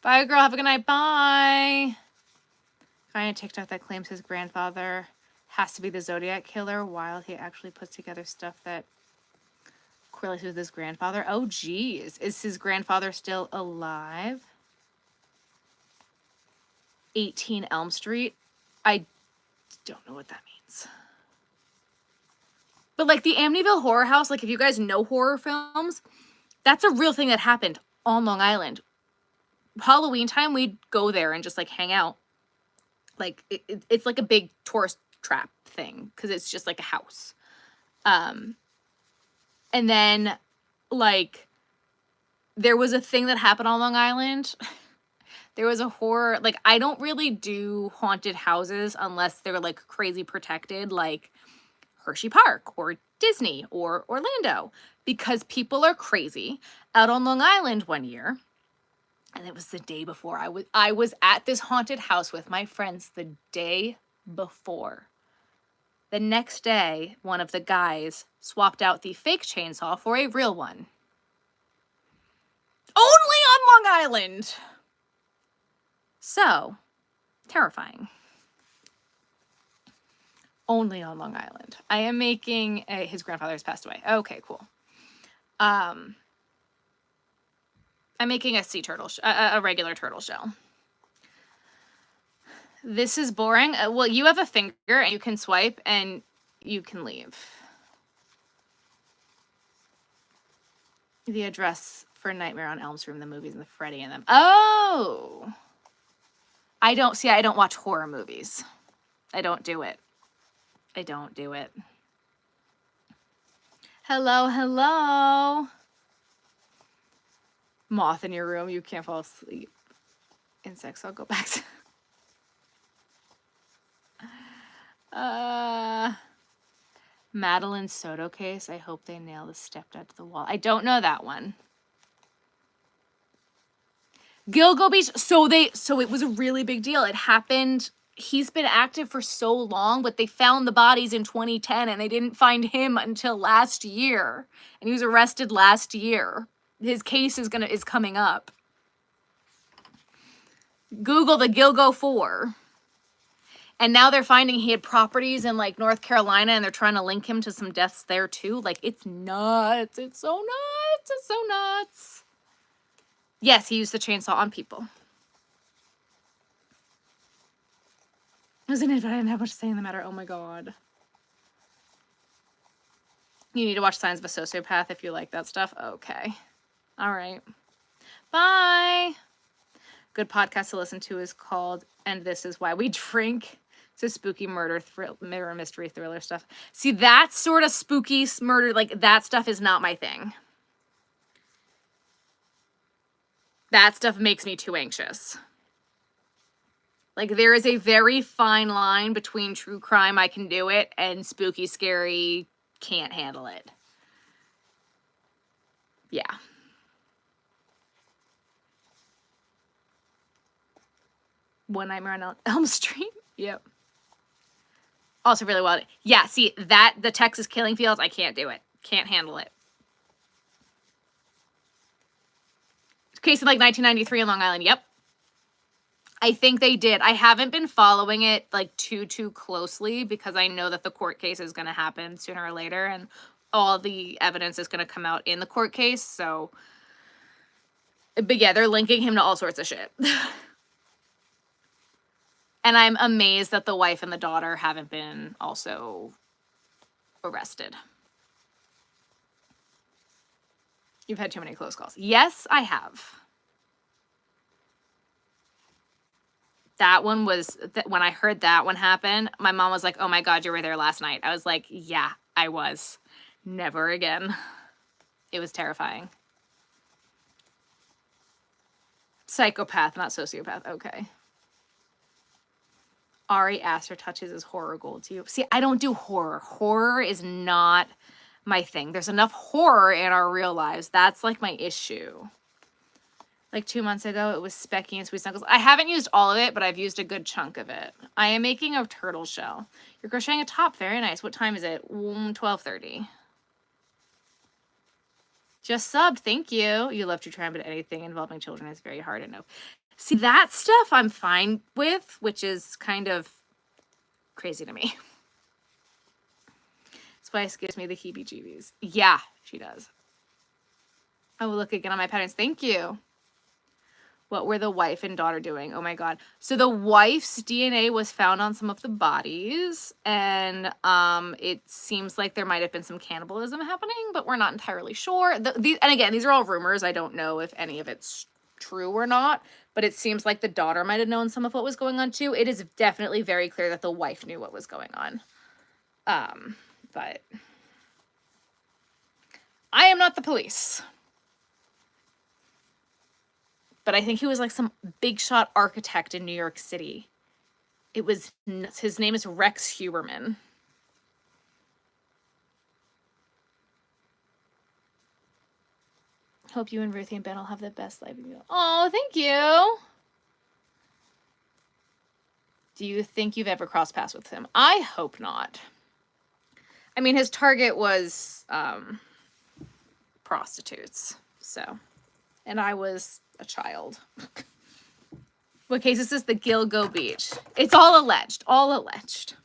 Speaker 1: Bye, girl. Have a good night. Bye. Guy on TikTok that claims his grandfather has to be the Zodiac killer while he actually puts together stuff that correlates with his grandfather. Oh, geez. Is his grandfather still alive? 18 Elm Street. I don't know what that means. But like the Amityville Horror House, like if you guys know horror films, that's a real thing that happened on Long Island. Halloween time, we'd go there and just like hang out. Like it's like a big tourist trap thing because it's just like a house. And then like there was a thing that happened on Long Island. There was a horror, like I don't really do haunted houses unless they're like crazy protected, like Hershey Park or Disney or Orlando, because people are crazy. Out on Long Island one year, and it was the day before, I was at this haunted house with my friends the day before. The next day, one of the guys swapped out the fake chainsaw for a real one. Only on Long Island! So, terrifying. Only on Long Island. I am making his grandfather has passed away. Okay, cool. I'm making a sea turtle, a regular turtle shell. This is boring. Well, you have a finger and you can swipe and you can leave. The address for Nightmare on Elm Street, the movies and the Freddy and them. Oh! I don't watch horror movies. I don't do it. I don't do it. Hello, hello. Moth in your room. You can't fall asleep. Insects. I'll go back to... Madeline Soto case. I hope they nail the stepdad to the wall. I don't know that one. Gilgo Beach. So it was a really big deal. It happened. He's been active for so long, but they found the bodies in 2010 and they didn't find him until last year. And he was arrested last year. His case is coming up. Google the Gilgo 4. And now they're finding he had properties in like North Carolina and they're trying to link him to some deaths there too. Like it's nuts. It's so nuts. It's so nuts. Yes, he used the chainsaw on people. Wasn't it? But I didn't have much to say in the matter. Oh my God. You need to watch Signs of a Sociopath if you like that stuff. Okay. All right. Bye. Good podcast to listen to is called And This Is Why We Drink. It's a spooky murder mystery thriller stuff. See, that sort of spooky murder, like that stuff is not my thing. That stuff makes me too anxious. Like there is a very fine line between true crime, I can do it, and spooky, scary, can't handle it. Yeah. One Nightmare on Elm Street. Yep. Also really well. Yeah, see, the Texas killing fields, I can't do it. Can't handle it. Case in like 1993 in Long Island. Yep. I think they did. I haven't been following it like too closely because I know that the court case is going to happen sooner or later and all the evidence is going to come out in the court case. So, but yeah, they're linking him to all sorts of shit. And I'm amazed that the wife and the daughter haven't been also arrested. You've had too many close calls. Yes, I have. That one was, when I heard that one happen, my mom was like, oh my God, you were there last night. I was like, yeah, I was. Never again. It was terrifying. Psychopath, not sociopath. Okay. Ari Aster touches his horror gold to you. See, I don't do horror. Horror is not my thing. There's enough horror in our real lives. That's like my issue. Like 2 months ago, it was Specky and Sweet Snuggles. I haven't used all of it, but I've used a good chunk of it. I am making a turtle shell. You're crocheting a top. Very nice. What time is it? 12:30. Just subbed. Thank you. You love to try, but anything involving children is very hard to know. See, that stuff I'm fine with, which is kind of crazy to me. Spice gives me the heebie-jeebies. Yeah, she does. I will look again on my patterns. Thank you. What were the wife and daughter doing? Oh my God. So the wife's DNA was found on some of the bodies, and it seems like there might have been some cannibalism happening, but we're not entirely sure. And again, these are all rumors. I don't know if any of it's true or not, but it seems like the daughter might have known some of what was going on too. It is definitely very clear that the wife knew what was going on. But I am not the police. But I think he was like some big shot architect in New York City. It was nuts. His name is Rex Huberman. Hope you and Ruthie and Ben will have the best life of you. Oh, thank you. Do you think you've ever crossed paths with him? I hope not. I mean, his target was prostitutes. So, and I was a child. What case is this? The Gilgo Beach. It's all alleged. All alleged.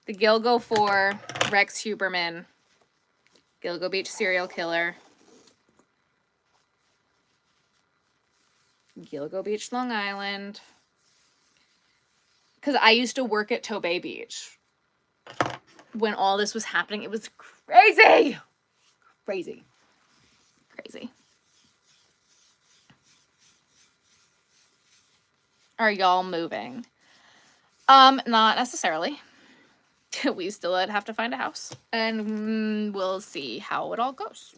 Speaker 1: The Gilgo 4, Rex Huberman, Gilgo Beach serial killer, Gilgo Beach, Long Island. Because I used to work at Tobay Beach when all this was happening. It was crazy. Crazy. Crazy. Are y'all moving? Not necessarily. We still have to find a house, and we'll see how it all goes.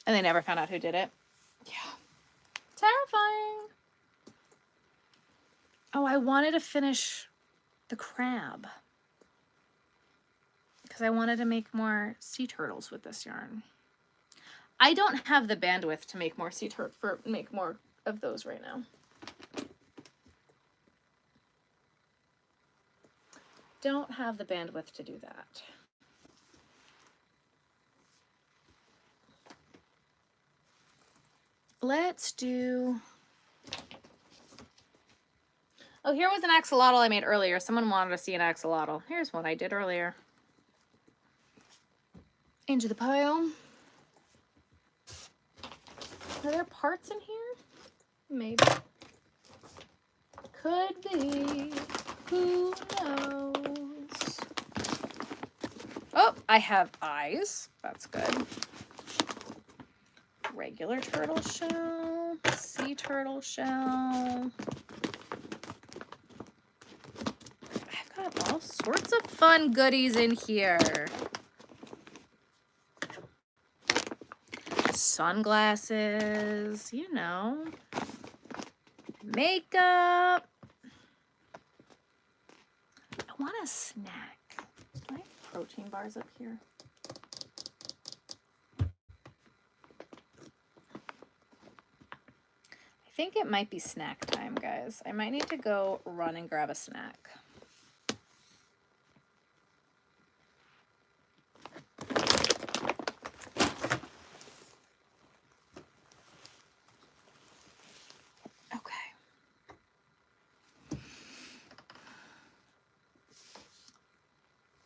Speaker 1: And they never found out who did it. Yeah. Terrifying. Oh, I wanted to finish the crab because I wanted to make more sea turtles with this yarn. I don't have the bandwidth to make more make more of those right now. Don't have the bandwidth to do that. Let's do... Oh, here was an axolotl I made earlier. Someone wanted to see an axolotl. Here's one I did earlier. Into the pile. Are there parts in here? Maybe. Could be. Who knows? Oh, I have eyes. That's good. Regular turtle shell. Sea turtle shell. I've got all sorts of fun goodies in here. Sunglasses, you know, makeup. I want a snack. Do I have protein bars up here? I think it might be snack time, guys. I might need to go run and grab a snack.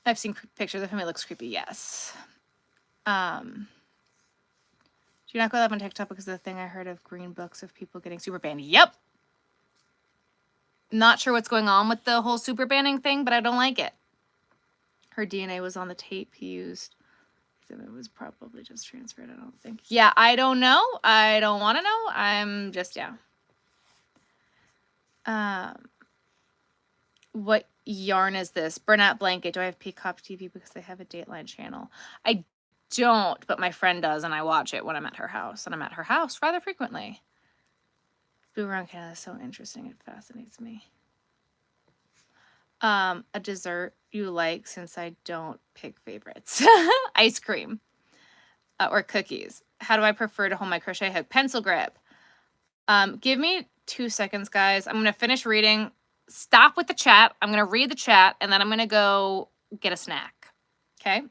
Speaker 1: I've seen pictures of him. It looks creepy. Yes. Do you not go up on TikTok because of the thing I heard of green books of people getting super banned? Yep. Not sure what's going on with the whole super banning thing, but I don't like it. Her DNA was on the tape he used. It was probably just transferred, I don't think. Yeah, I don't know. I don't want to know. I'm just, yeah. What yarn is this? Burnout blanket. Do I have Peacock TV because they have a Dateline channel? I don't, but my friend does, and I watch it when I'm at her house. And I'm at her house rather frequently. Blue around Canada is so interesting. It fascinates me. A dessert you like, since I don't pick favorites. Ice cream. or cookies. How do I prefer to hold my crochet hook? Pencil grip. Give me 2 seconds, guys. I'm going to finish reading. Stop with the chat. I'm going to read the chat, and then I'm going to go get a snack. Okay?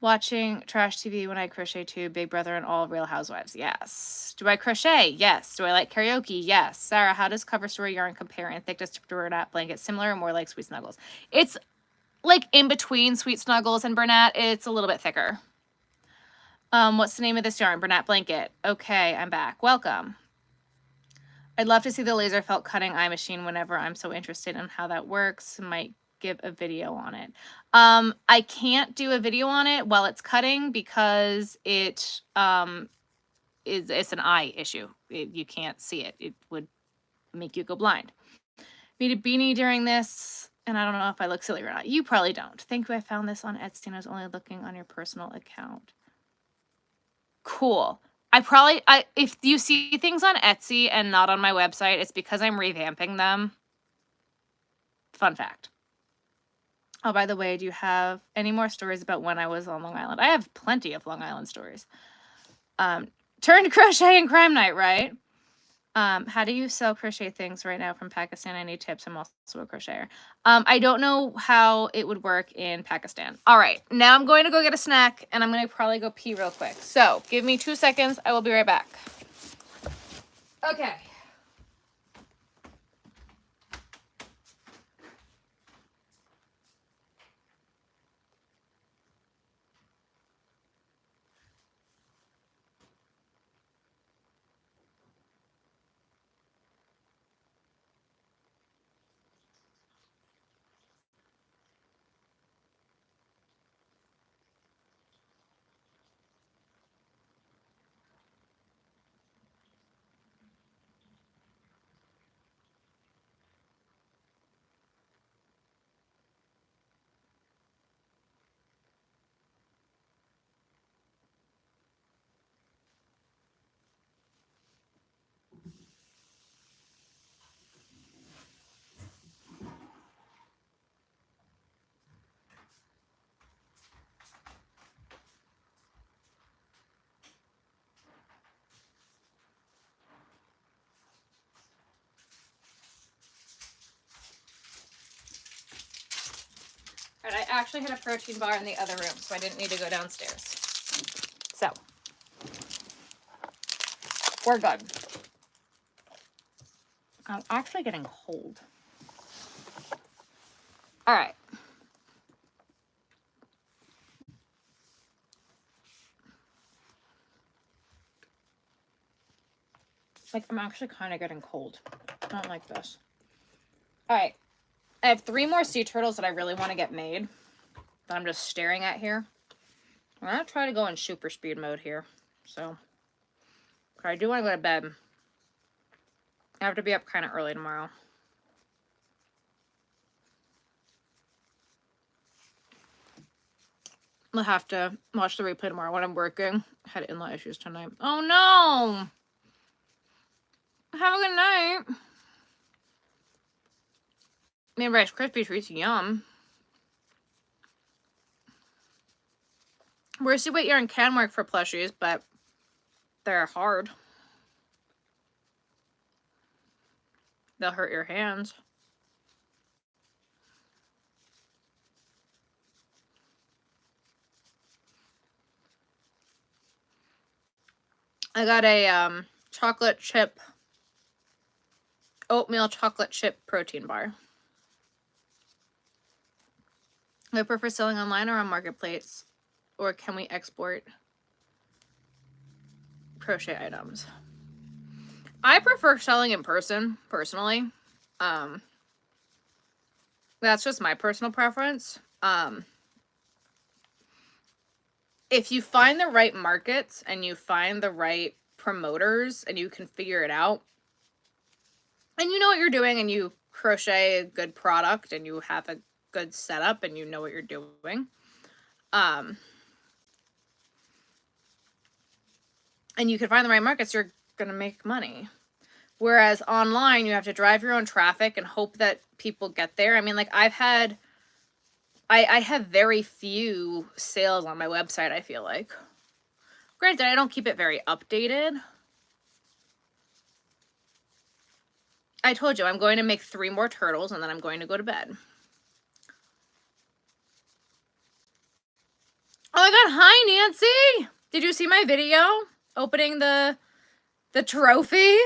Speaker 1: Watching trash TV when I crochet too. Big Brother and all Real Housewives. Yes. Do I crochet? Yes. Do I like karaoke? Yes. Sarah, how does cover story yarn compare in thickness to burnout blanket? Similar or more like Sweet Snuggles? It's like in between Sweet Snuggles and burnout. It's a little bit thicker. What's the name of this yarn? Burnout blanket. Okay, I'm back. Welcome. I'd love to see the laser felt cutting eye machine whenever I'm so interested in how that works. Might give a video on it. I can't do a video on it while it's cutting because it's an eye issue. You can't see it. It would make you go blind. Made a beanie during this, and I don't know if I look silly or not. You probably don't. Thank you. I found this on Etsy and I was only looking on your personal account. Cool. If you see things on Etsy and not on my website, it's because I'm revamping them. Fun fact. Oh, by the way, do you have any more stories about when I was on Long Island? I have plenty of Long Island stories. Turn to crochet and crime night, right? How do you sell crochet things right now from Pakistan? I need tips. I'm also a crocheter. I don't know how it would work in Pakistan. All right, now I'm going to go get a snack and I'm going to probably go pee real quick. So give me 2 seconds. I will be right back. Okay. All right, I actually had a protein bar in the other room, so I didn't need to go downstairs. So, we're good. I'm actually getting cold. All right. Like, I'm actually kind of getting cold. I don't like this. All right. I have 3 more sea turtles that I really want to get made that I'm just staring at here. I'm going to try to go in super speed mode here. So, I do want to go to bed. I have to be up kind of early tomorrow. I'll have to watch the replay tomorrow when I'm working. I had in-law issues tonight. Oh no! Have a good night. Made Rice Krispie treats, yum. Worsted weight yarn can work for plushies, but they're hard. They'll hurt your hands. I got a chocolate chip, oatmeal chocolate chip protein bar. I prefer selling online or on Marketplace, or can we export crochet items? I prefer selling in person, personally. That's just my personal preference. If you find the right markets and you find the right promoters and you can figure it out, and you know what you're doing and you crochet a good product and you have a good setup and you know what you're doing, and you can find the right markets, you're gonna make money. Whereas online, you have to drive your own traffic and hope that people get there. I mean, like, I have very few sales on my website, I feel like. Granted, I don't keep it very updated. I told you I'm going to make 3 more turtles and then I'm going to go to bed. Oh my god, hi Nancy! Did you see my video opening the trophy?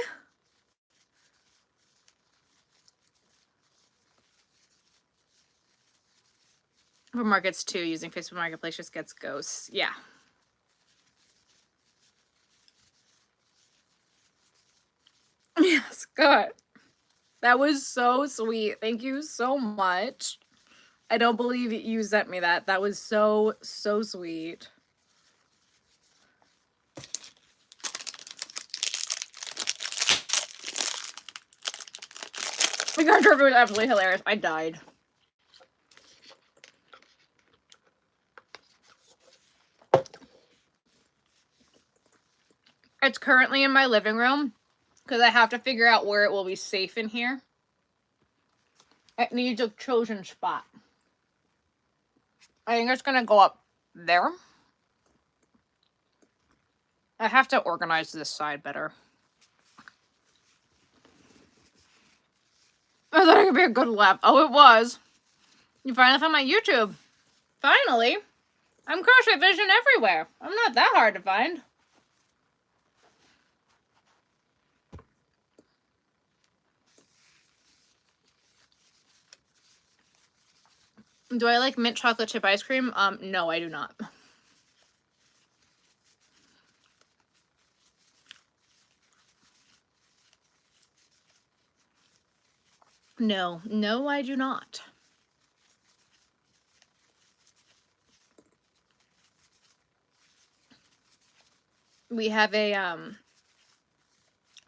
Speaker 1: For markets too, using Facebook Marketplace just gets ghosts. Yeah. Yes, good. That was so sweet. Thank you so much. I don't believe you sent me that. That was so, so sweet. The card trophy was absolutely hilarious. I died. It's currently in my living room because I have to figure out where it will be safe in here. It needs a chosen spot. I think it's gonna go up there. I have to organize this side better. I thought it could be a good laugh. Oh, it was. You finally found my YouTube. Finally. I'm Crochet Vision everywhere. I'm not that hard to find. Do I like mint chocolate chip ice cream? No, I do not. No, I do not. We have a,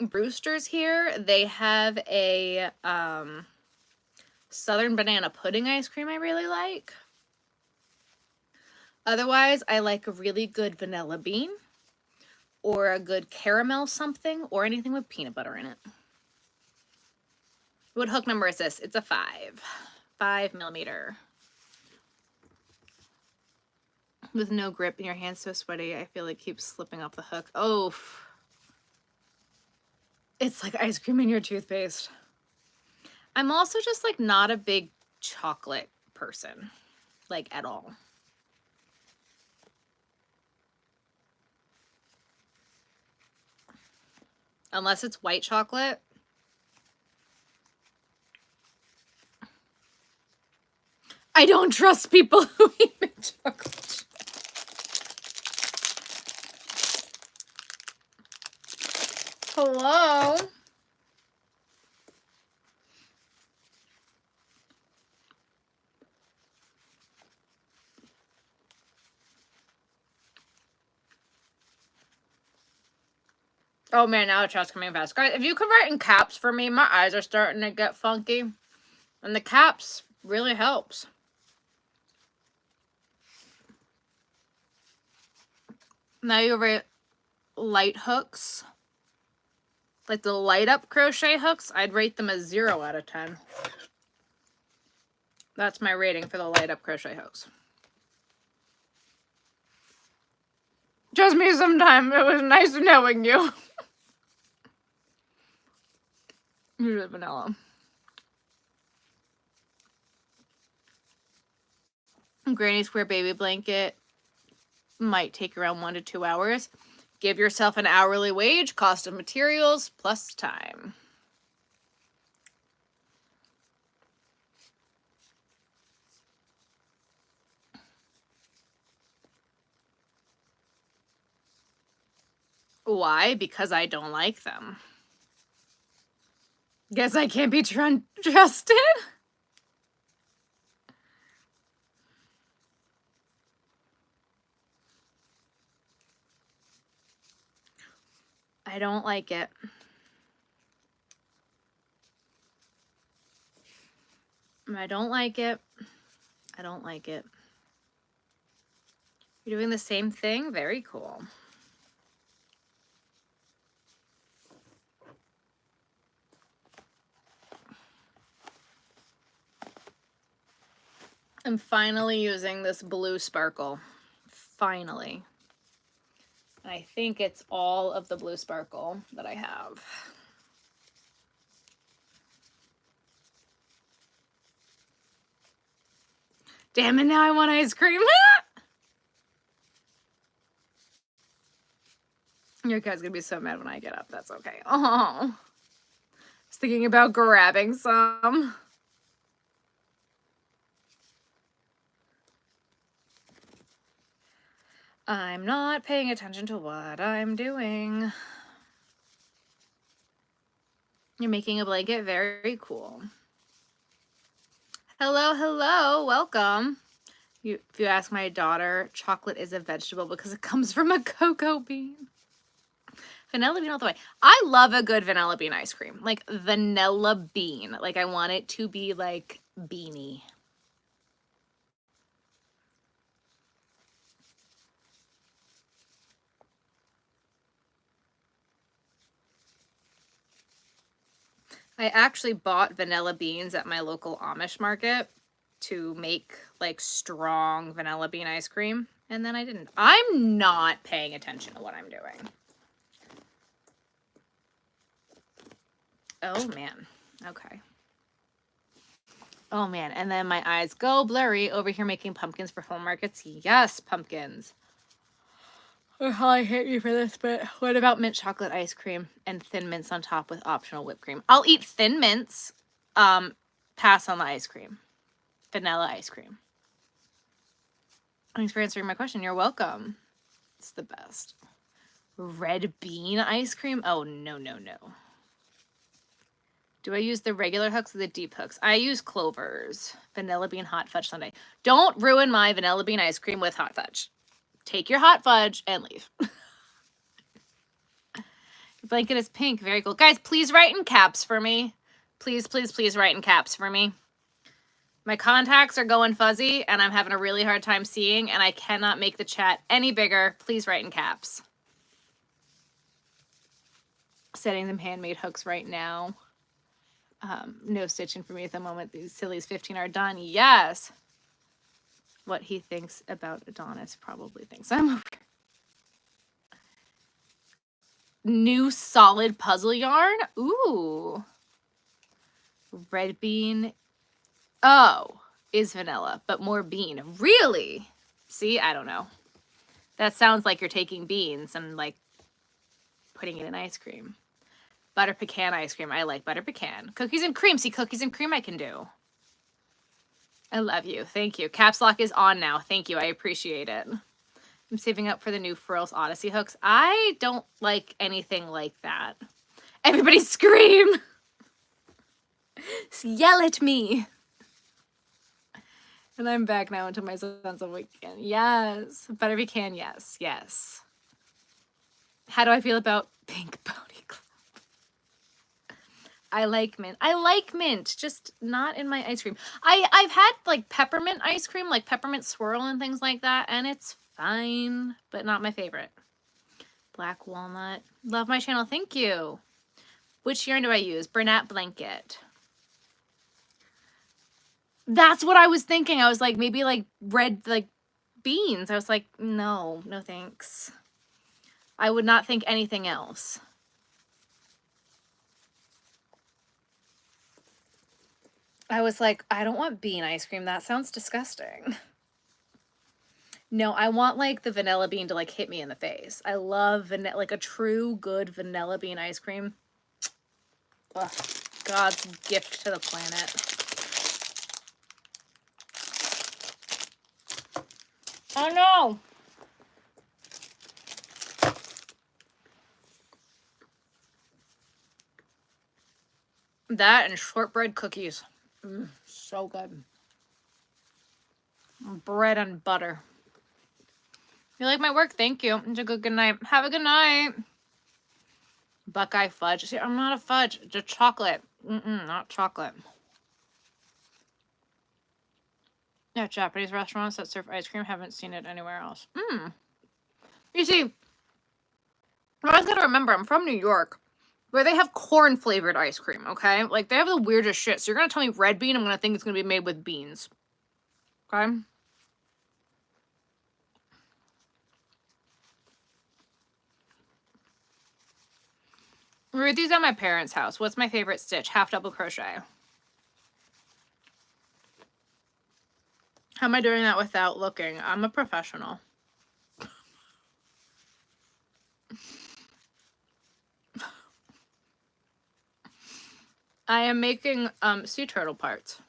Speaker 1: Brewster's here. They have a, Southern banana pudding ice cream I really like. Otherwise, I like a really good vanilla bean or a good caramel something or anything with peanut butter in it. What hook number is this? It's a 5. 5mm. With no grip and your hands so sweaty, I feel like it keeps slipping off the hook. Oh, it's like ice cream in your toothpaste. I'm also just like not a big chocolate person, like at all. Unless it's white chocolate. I don't trust people who eat mint chocolate. Hello? Oh man, now the chat's coming fast. Guys, if you could write in caps for me, my eyes are starting to get funky. And the caps really helps. Now you rate light hooks. Like the light up crochet hooks, I'd rate them a 0 out of 10. That's my rating for the light up crochet hooks. Trust me, sometime it was nice knowing you. Usually vanilla. Granny square baby blanket might take around 1 to 2 hours. Give yourself an hourly wage, cost of materials, plus time. Why? Because I don't like them. Guess I can't be trusted? I don't like it. I don't like it. I don't like it. You're doing the same thing? Very cool. I'm finally using this blue sparkle. Finally. And I think it's all of the blue sparkle that I have. Damn it, now I want ice cream. Your cat's gonna be so mad when I get up. That's okay. Oh, I was thinking about grabbing some. I'm not paying attention to what I'm doing. You're making a blanket. Very cool. Hello, hello. Welcome. If you ask my daughter, chocolate is a vegetable because it comes from a cocoa bean. Vanilla bean all the way. I love a good vanilla bean ice cream. Like vanilla bean. Like I want it to be like beanie. I actually bought vanilla beans at my local Amish market to make like strong vanilla bean ice cream. And then I didn't. I'm not paying attention to what I'm doing. Oh man. Okay. Oh man. And then my eyes go blurry over here making pumpkins for home markets. Yes, pumpkins. I hate you for this, but what about mint chocolate ice cream and Thin Mints on top with optional whipped cream? I'll eat Thin Mints. Pass on the ice cream. Vanilla ice cream. Thanks for answering my question. You're welcome. It's the best. Red bean ice cream? Oh, no, no, no. Do I use the regular hooks or the deep hooks? I use Clover's. Vanilla bean hot fudge sundae. Don't ruin my vanilla bean ice cream with hot fudge. Take your hot fudge and leave. Your blanket is pink. Very cool. Guys, please write in caps for me. Please, please, please write in caps for me. My contacts are going fuzzy and I'm having a really hard time seeing and I cannot make the chat any bigger. Please write in caps. Setting them handmade hooks right now. No stitching for me at the moment. These sillies 15 are done. Yes. What he thinks about Adonis probably thinks I'm over. New solid puzzle yarn. Ooh. Red bean. Oh, is vanilla, but more bean. Really? See, I don't know. That sounds like you're taking beans and like putting it in ice cream. Butter pecan ice cream. I like butter pecan. Cookies and cream. See, cookies and cream I can do. I love you. Thank you. Caps lock is on now. Thank you. I appreciate it. I'm saving up for the new Furls Odyssey hooks. I don't like anything like that. Everybody scream. Yell at me. And I'm back now until my son's awake again. Yes. Butter pecan, yes. Yes. How do I feel about pink pony club? I like mint. I like mint, just not in my ice cream. I've had like peppermint ice cream, like peppermint swirl and things like that, and it's fine, but not my favorite. Black walnut. Love my channel. Thank you. Which yarn do I use? Bernat blanket. That's what I was thinking. I was like, maybe like red, like beans. I was like, no, no thanks. I would not think anything else. I was like, I don't want bean ice cream. That sounds disgusting. No, I want like the vanilla bean to like hit me in the face. I love vanilla, like a true good vanilla bean ice cream. Ugh, God's gift to the planet. Oh no! That and shortbread cookies. So good. Bread and butter. You like my work? Thank you. Have a good night. Have a good night. Buckeye fudge. See, I'm not a fudge. Just chocolate. Not chocolate. Yeah, Japanese restaurants that serve ice cream. Haven't seen it anywhere else. You see, I was gonna remember, I'm from New York, where they have corn flavored ice cream, okay? Like, they have the weirdest shit. So you're gonna tell me red bean, I'm gonna think it's gonna be made with beans. Okay? Ruthie's at my parents' house. What's my favorite stitch? Half double crochet. How am I doing that without looking? I'm a professional. I am making sea turtle parts.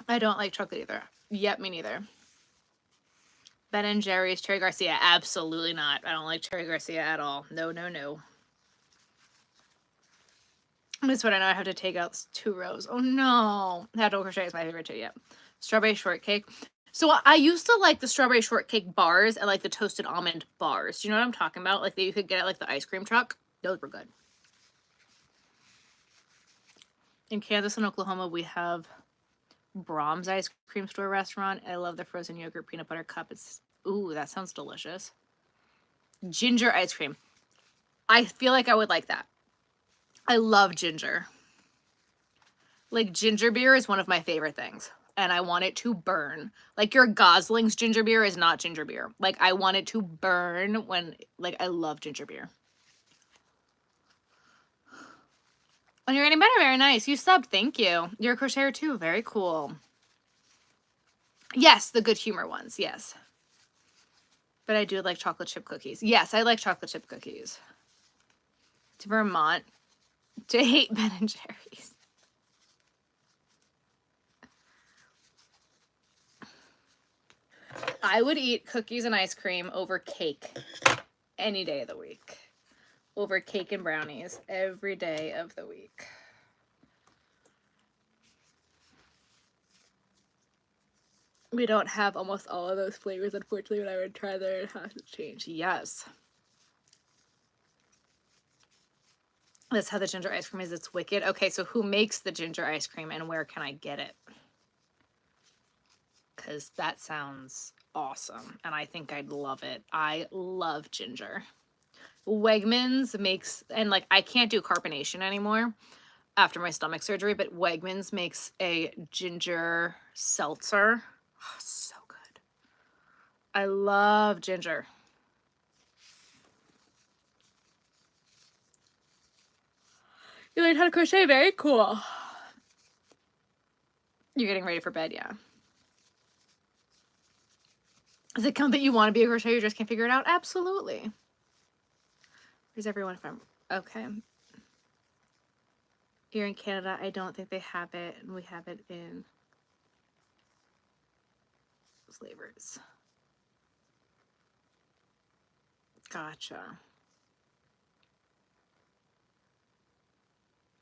Speaker 1: I don't like chocolate either. Yep, me neither. Ben and Jerry's Cherry Garcia. Absolutely not. I don't like Cherry Garcia at all. No, no, no. That's what I know. I have to take out 2 rows. Oh no. Half double crochet is my favorite too. Yep. Strawberry shortcake. So I used to like the strawberry shortcake bars and like the toasted almond bars. Do you know what I'm talking about? Like that you could get at like the ice cream truck. Those were good. In Kansas and Oklahoma, we have Brahms ice cream store restaurant. I love the frozen yogurt peanut butter cup. It's, ooh, that sounds delicious. Ginger ice cream. I feel like I would like that. I love ginger. Like ginger beer is one of my favorite things. And I want it to burn. Like your Gosling's ginger beer is not ginger beer. Like I want it to burn when, like I love ginger beer. Oh, you're getting better. Very nice. You subbed. Thank you. You're a crocheter too. Very cool. Yes, the good humor ones. Yes. But I do like chocolate chip cookies. Yes, I like chocolate chip cookies. To Vermont to hate Ben and Jerry's. I would eat cookies and ice cream over cake any day of the week. Over cake and brownies every day of the week. We don't have almost all of those flavors, unfortunately, but I would try there and have to change. Yes. That's how the ginger ice cream is. It's wicked. Okay, so who makes the ginger ice cream and where can I get it? Because that sounds awesome, and I think I'd love it. I love ginger. Wegmans makes, and like I can't do carbonation anymore after my stomach surgery, but Wegmans makes a ginger seltzer. Oh, so good. I love ginger. You learned how to crochet. Very cool. You're getting ready for bed, yeah. Does it count that you want to be a crocheter, you just can't figure it out? Absolutely. Where's everyone from? Okay. Here in Canada, I don't think they have it, and we have it in flavors. Gotcha.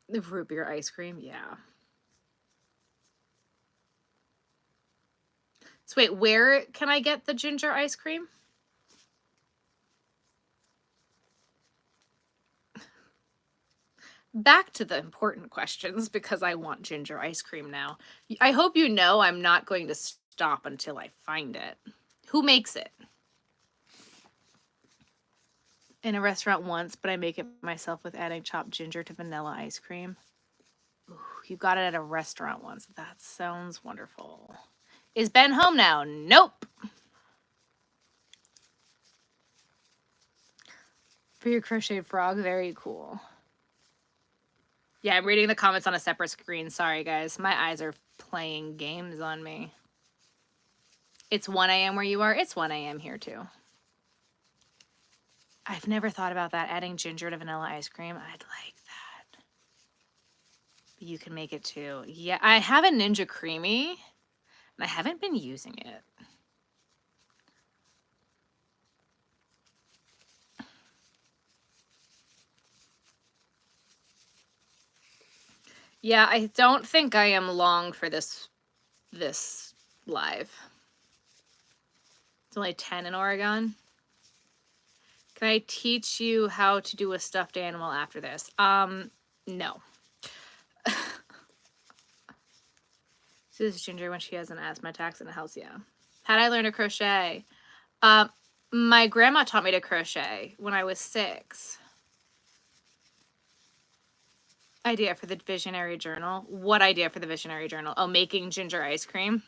Speaker 1: The root beer ice cream, yeah. So wait, where can I get the ginger ice cream? Back to the important questions because I want ginger ice cream now. I hope you know I'm not going to stop until I find it. Who makes it? In a restaurant once, but I make it myself with adding chopped ginger to vanilla ice cream. Ooh, you got it at a restaurant once. That sounds wonderful. Is Ben home now? Nope. For your crocheted frog, very cool. Yeah, I'm reading the comments on a separate screen. Sorry, guys. My eyes are playing games on me. It's 1 a.m. where you are. It's 1 a.m. here, too. I've never thought about that. Adding ginger to vanilla ice cream. I'd like that. You can make it, too. Yeah, I have a Ninja Creamy, and I haven't been using it. Yeah, I don't think I am long for this live. It's only 10 in Oregon. Can I teach you how to do a stuffed animal after this? No. So this is Ginger when she has an asthma attack and it helps, yeah. How'd I learn to crochet? My grandma taught me to crochet when I was 6. Idea for the visionary journal. What idea for the visionary journal? Oh, making ginger ice cream.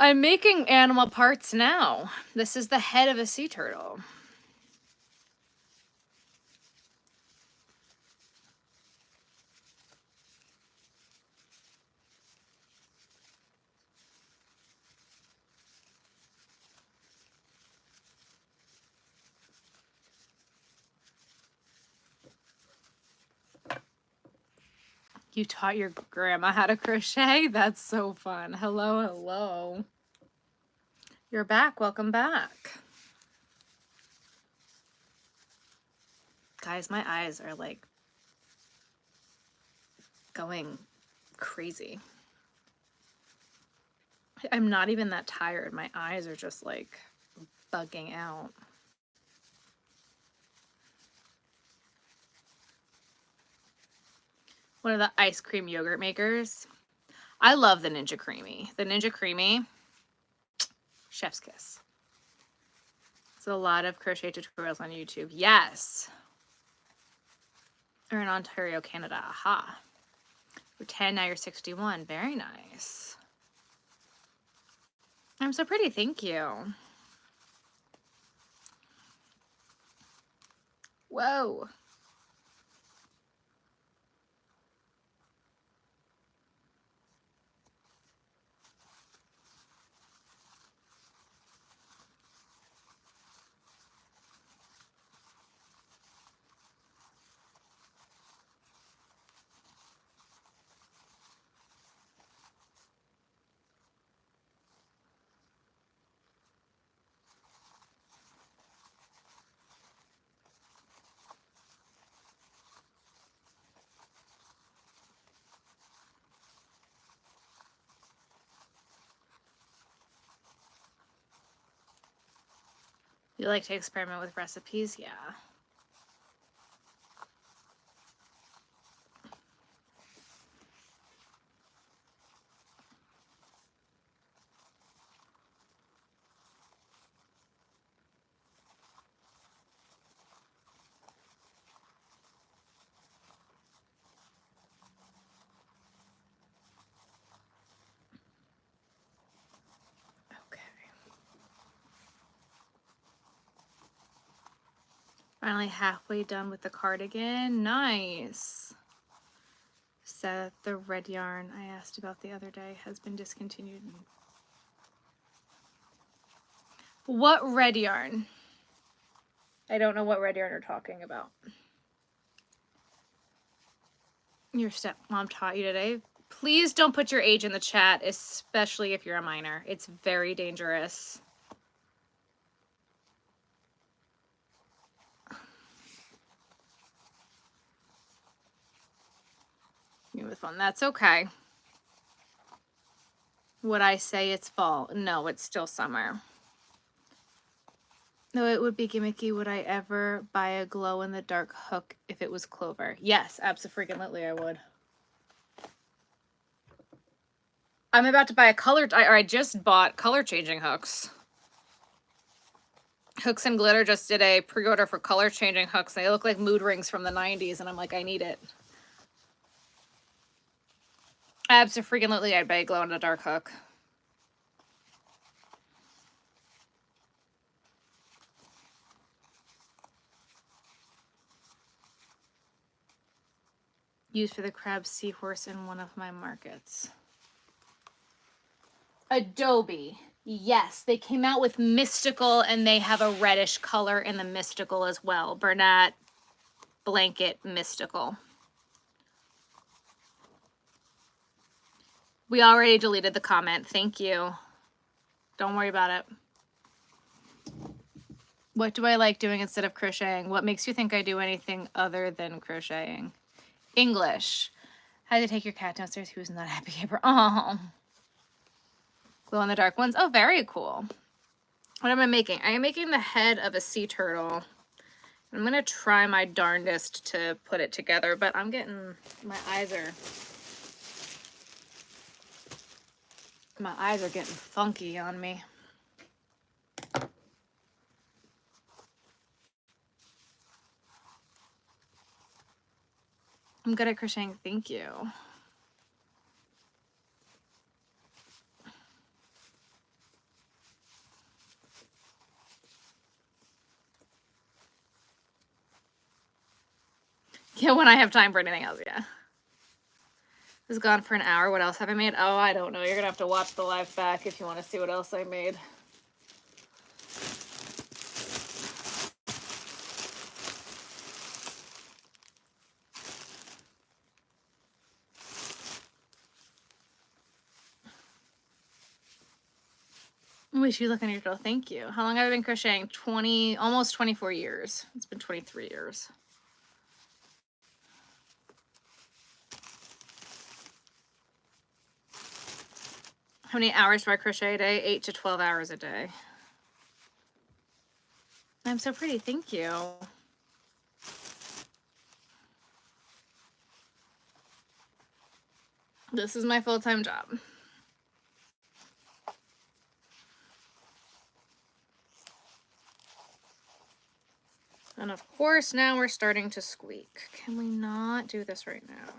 Speaker 1: I'm making animal parts now. This is the head of a sea turtle. You taught your grandma how to crochet? That's so fun. Hello, hello. You're back. Welcome back. Guys, my eyes are like going crazy. I'm not even that tired. My eyes are just like bugging out. One of the ice cream yogurt makers. I love the Ninja Creamy. The Ninja Creamy, chef's kiss. So a lot of crochet tutorials on YouTube. Yes. Or in Ontario, Canada. Aha. You're 10, now you're 61. Very nice. I'm so pretty. Thank you. Whoa. You like to experiment with recipes? Yeah. Finally halfway done with the cardigan. Nice. Seth, the red yarn I asked about the other day has been discontinued. What red yarn? I don't know what red yarn you're talking about. Your stepmom taught you today. Please don't put your age in the chat, especially if you're a minor. It's very dangerous. With fun. That's okay. Would I say it's fall? No, it's still summer. No, it would be gimmicky. Would I ever buy a glow-in-the-dark hook if it was clover? Yes, absolutely I would. I'm about to buy a color, or I just bought color changing hooks. Hooks and Glitter just did a pre-order for color changing hooks. They look like mood rings from the 90s, and I'm like, I need it. Absolutely, I'd buy a glow-in-the-dark hook. Used for the crab seahorse in one of my markets. Adobe. Yes, they came out with Mystical, and they have a reddish color in the Mystical as well. Bernat Blanket Mystical. We already deleted the comment. Thank you. Don't worry about it. What do I like doing instead of crocheting? What makes you think I do anything other than crocheting? English. Had to take your cat downstairs. Who's not happy paper? Oh. Glow in the dark ones. Oh, very cool. What am I making? I am making the head of a sea turtle. I'm going to try my darndest to put it together, but I'm getting, my eyes are getting funky on me. I'm good at crocheting. Thank you. Yeah, when I have time for anything else, yeah. Was gone for an hour. What else have I made? Oh, I don't know. You're gonna have to watch the live back if you want to see what else I made. Wish you look on your girl. Thank you. How long have I been crocheting? 20, almost 24 years. It's been 23 years. How many hours do I crochet a day? 8 to 12 hours a day. I'm so pretty. Thank you. This is my full-time job. And of course, now we're starting to squeak. Can we not do this right now?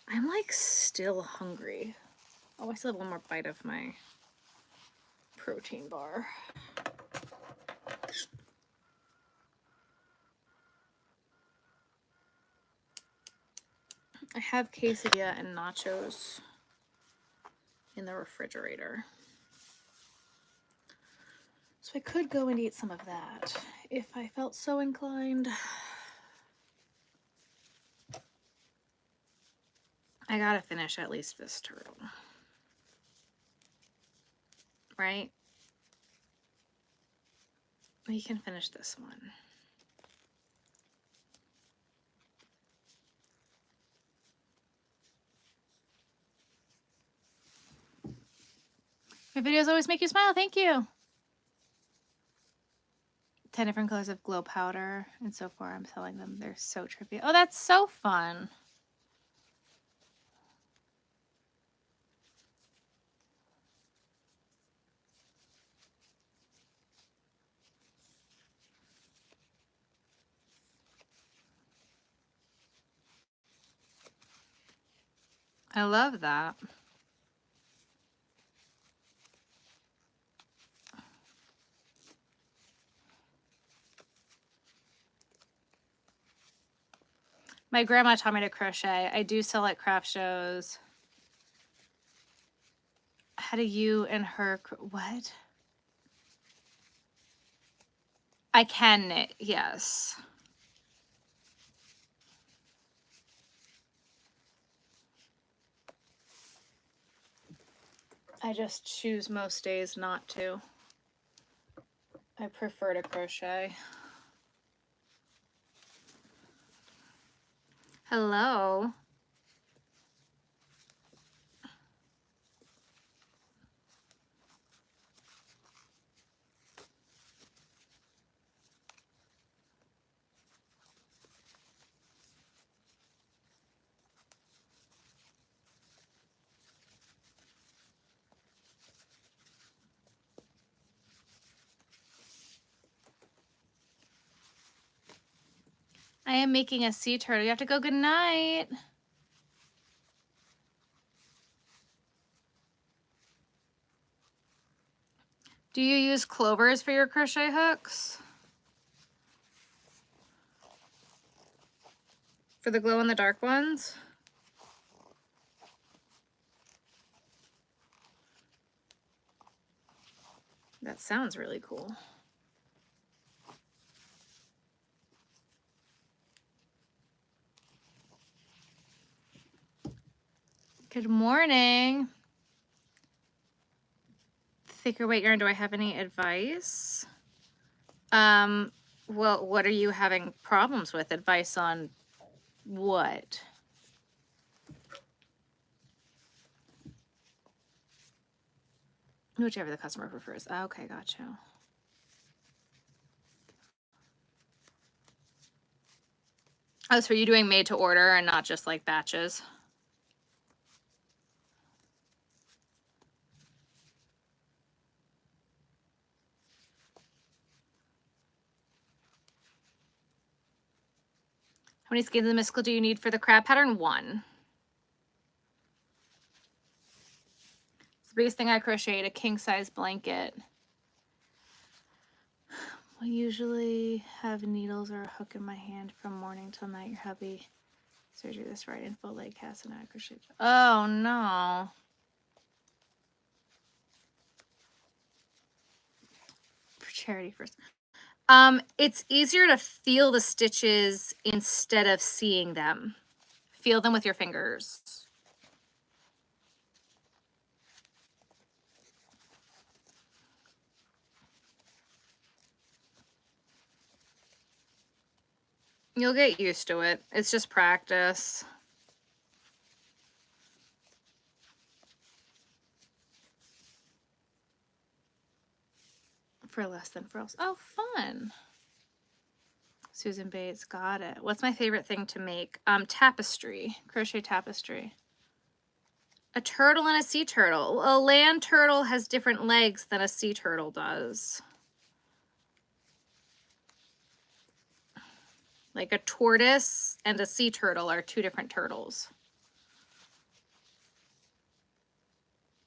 Speaker 1: I'm like still hungry. Oh, I still have one more bite of my protein bar. I have quesadilla and nachos in the refrigerator. So I could go and eat some of that if I felt so inclined. I gotta finish at least this turtle. Right? We can finish this one. My videos always make you smile. Thank you. 10 different colors of glow powder. And so far I'm selling them. They're so trippy. Oh, that's so fun. I love that. My grandma taught me to crochet. I do sell at craft shows. How do you and her, what? I can knit, yes. I just choose most days not to. I prefer to crochet. Hello. I am making a sea turtle. You have to go good night. Do you use clovers for your crochet hooks? For the glow in the dark ones? That sounds really cool. Good morning. Thicker weight yarn, do I have any advice? Well, what are you having problems with? Advice on what? Whichever the customer prefers. Okay, gotcha. Oh, so are you doing made to order and not just like batches? How many skeins of the mystical do you need for the crab pattern? 1. Biggest thing I crocheted, a king size blanket. I usually have needles or a hook in my hand from morning till night. Your hubby surgery this right in full leg cast and I crochet. Oh no. For charity first. It's easier to feel the stitches instead of seeing them. Feel them with your fingers. You'll get used to it. It's just practice. For less than frills. Oh, fun. Susan Bates, got it. What's my favorite thing to make? Tapestry, crochet tapestry. A turtle and a sea turtle. A land turtle has different legs than a sea turtle does. Like a tortoise and a sea turtle are two different turtles.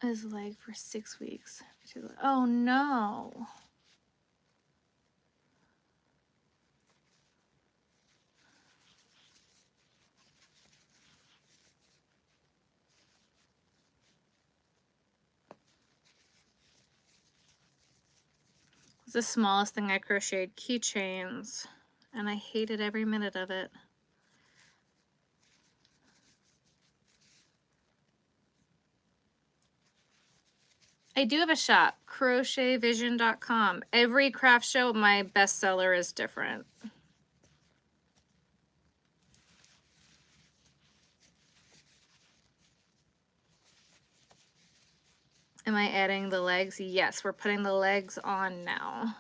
Speaker 1: His leg for 6 weeks. Oh no. It's the smallest thing I crocheted, keychains, and I hated every minute of it. I do have a shop, crochetvision.com. Every craft show, my bestseller is different. Am I adding the legs? Yes, we're putting the legs on now.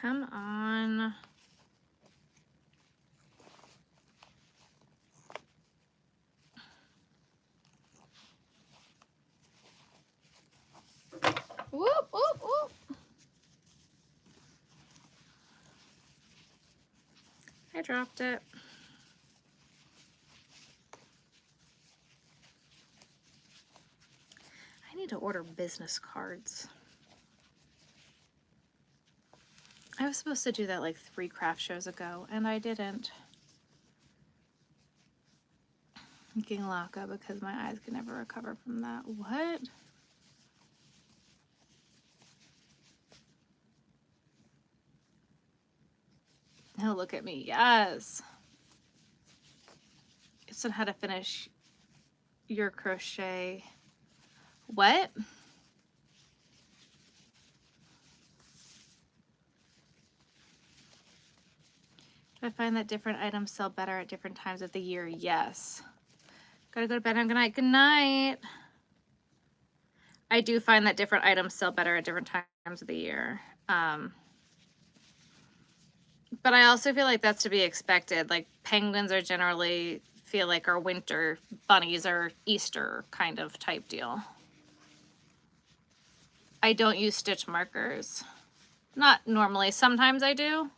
Speaker 1: Come on. Whoop, whoop, whoop. I dropped it. I need to order business cards. I was supposed to do that like 3 craft shows ago, and I didn't. I'm getting Laka because my eyes can never recover from that. What? Oh, look at me. Yes. It's on how to finish your crochet. What? Do I find that different items sell better at different times of the year? Yes. Gotta go to bed. Good night. Good night. I do find that different items sell better at different times of the year. But I also feel like that's to be expected. Like penguins are generally feel like are winter, bunnies are Easter kind of type deal. I don't use stitch markers. Not normally. Sometimes I do.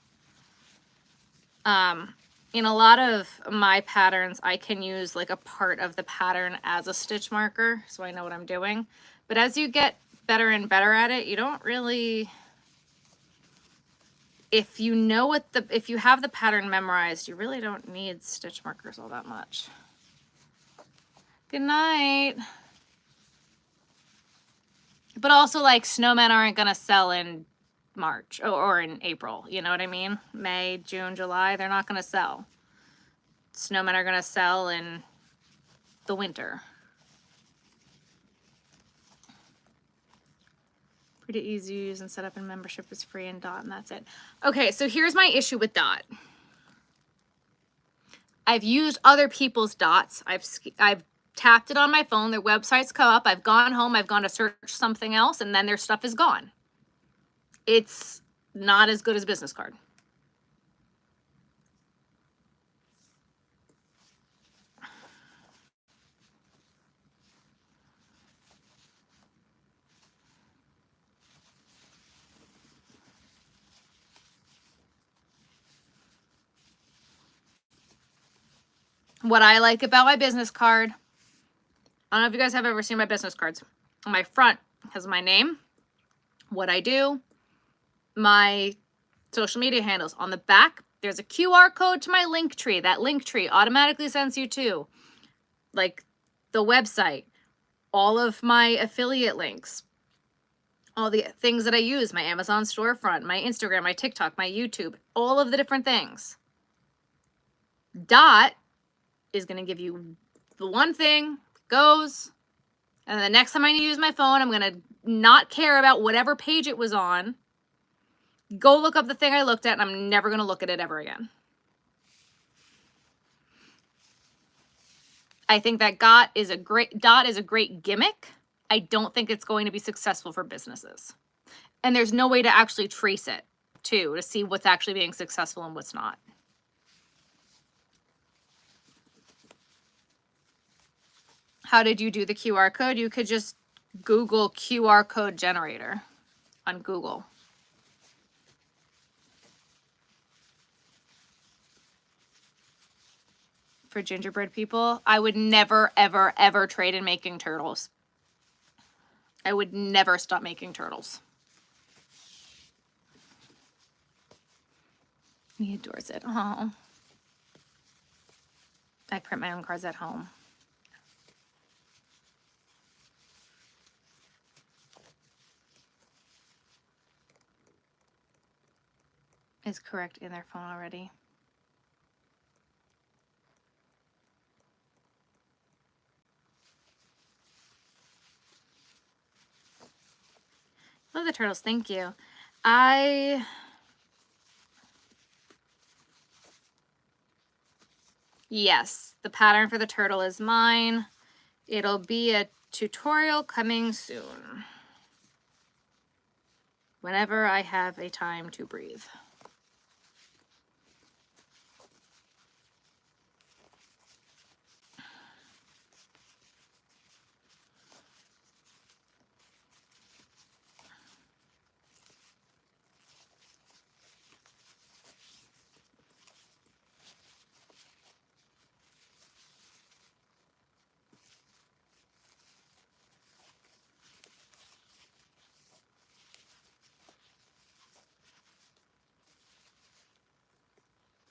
Speaker 1: In a lot of my patterns, I can use like a part of the pattern as a stitch marker, so I know what I'm doing. But as you get better and better at it, you don't really, if you know what if you have the pattern memorized, you really don't need stitch markers all that much. Good night. But also like snowmen aren't gonna sell in March or in April, you know what I mean? May, June, July, they're not gonna sell. Snowmen are gonna sell in the winter. Pretty easy to use and set up, and membership is free, and Dot, and that's it. Okay, so here's my issue with Dot. I've used other people's dots. I've tapped it on my phone. Their websites come up. I've gone home. I've gone to search something else, and then their stuff is gone. It's not as good as business card. What I like about my business card, I don't know if you guys have ever seen my business cards. On my front has my name, what I do, my social media handles. On the back, there's a QR code to my link tree. That link tree automatically sends you to like the website, all of my affiliate links, all the things that I use, my Amazon storefront, my Instagram, my TikTok, my YouTube, all of the different things. Dot is going to give you the one thing, goes, and the next time I use my phone, I'm going to not care about whatever page it was on, go look up the thing I looked at, and I'm never going to look at it ever again. I think that dot is a great gimmick. I don't think it's going to be successful for businesses. And there's no way to actually trace it, too, to see what's actually being successful and what's not. How did you do the QR code? You could just Google QR code generator on Google. For gingerbread people, I would never, ever, ever trade in making turtles. I would never stop making turtles. He adores it. Oh. I print my own cards at home. Is correct in their phone already. Love the turtles. Thank you. Yes, the pattern for the turtle is mine. It'll be a tutorial coming soon. Whenever I have a time to breathe.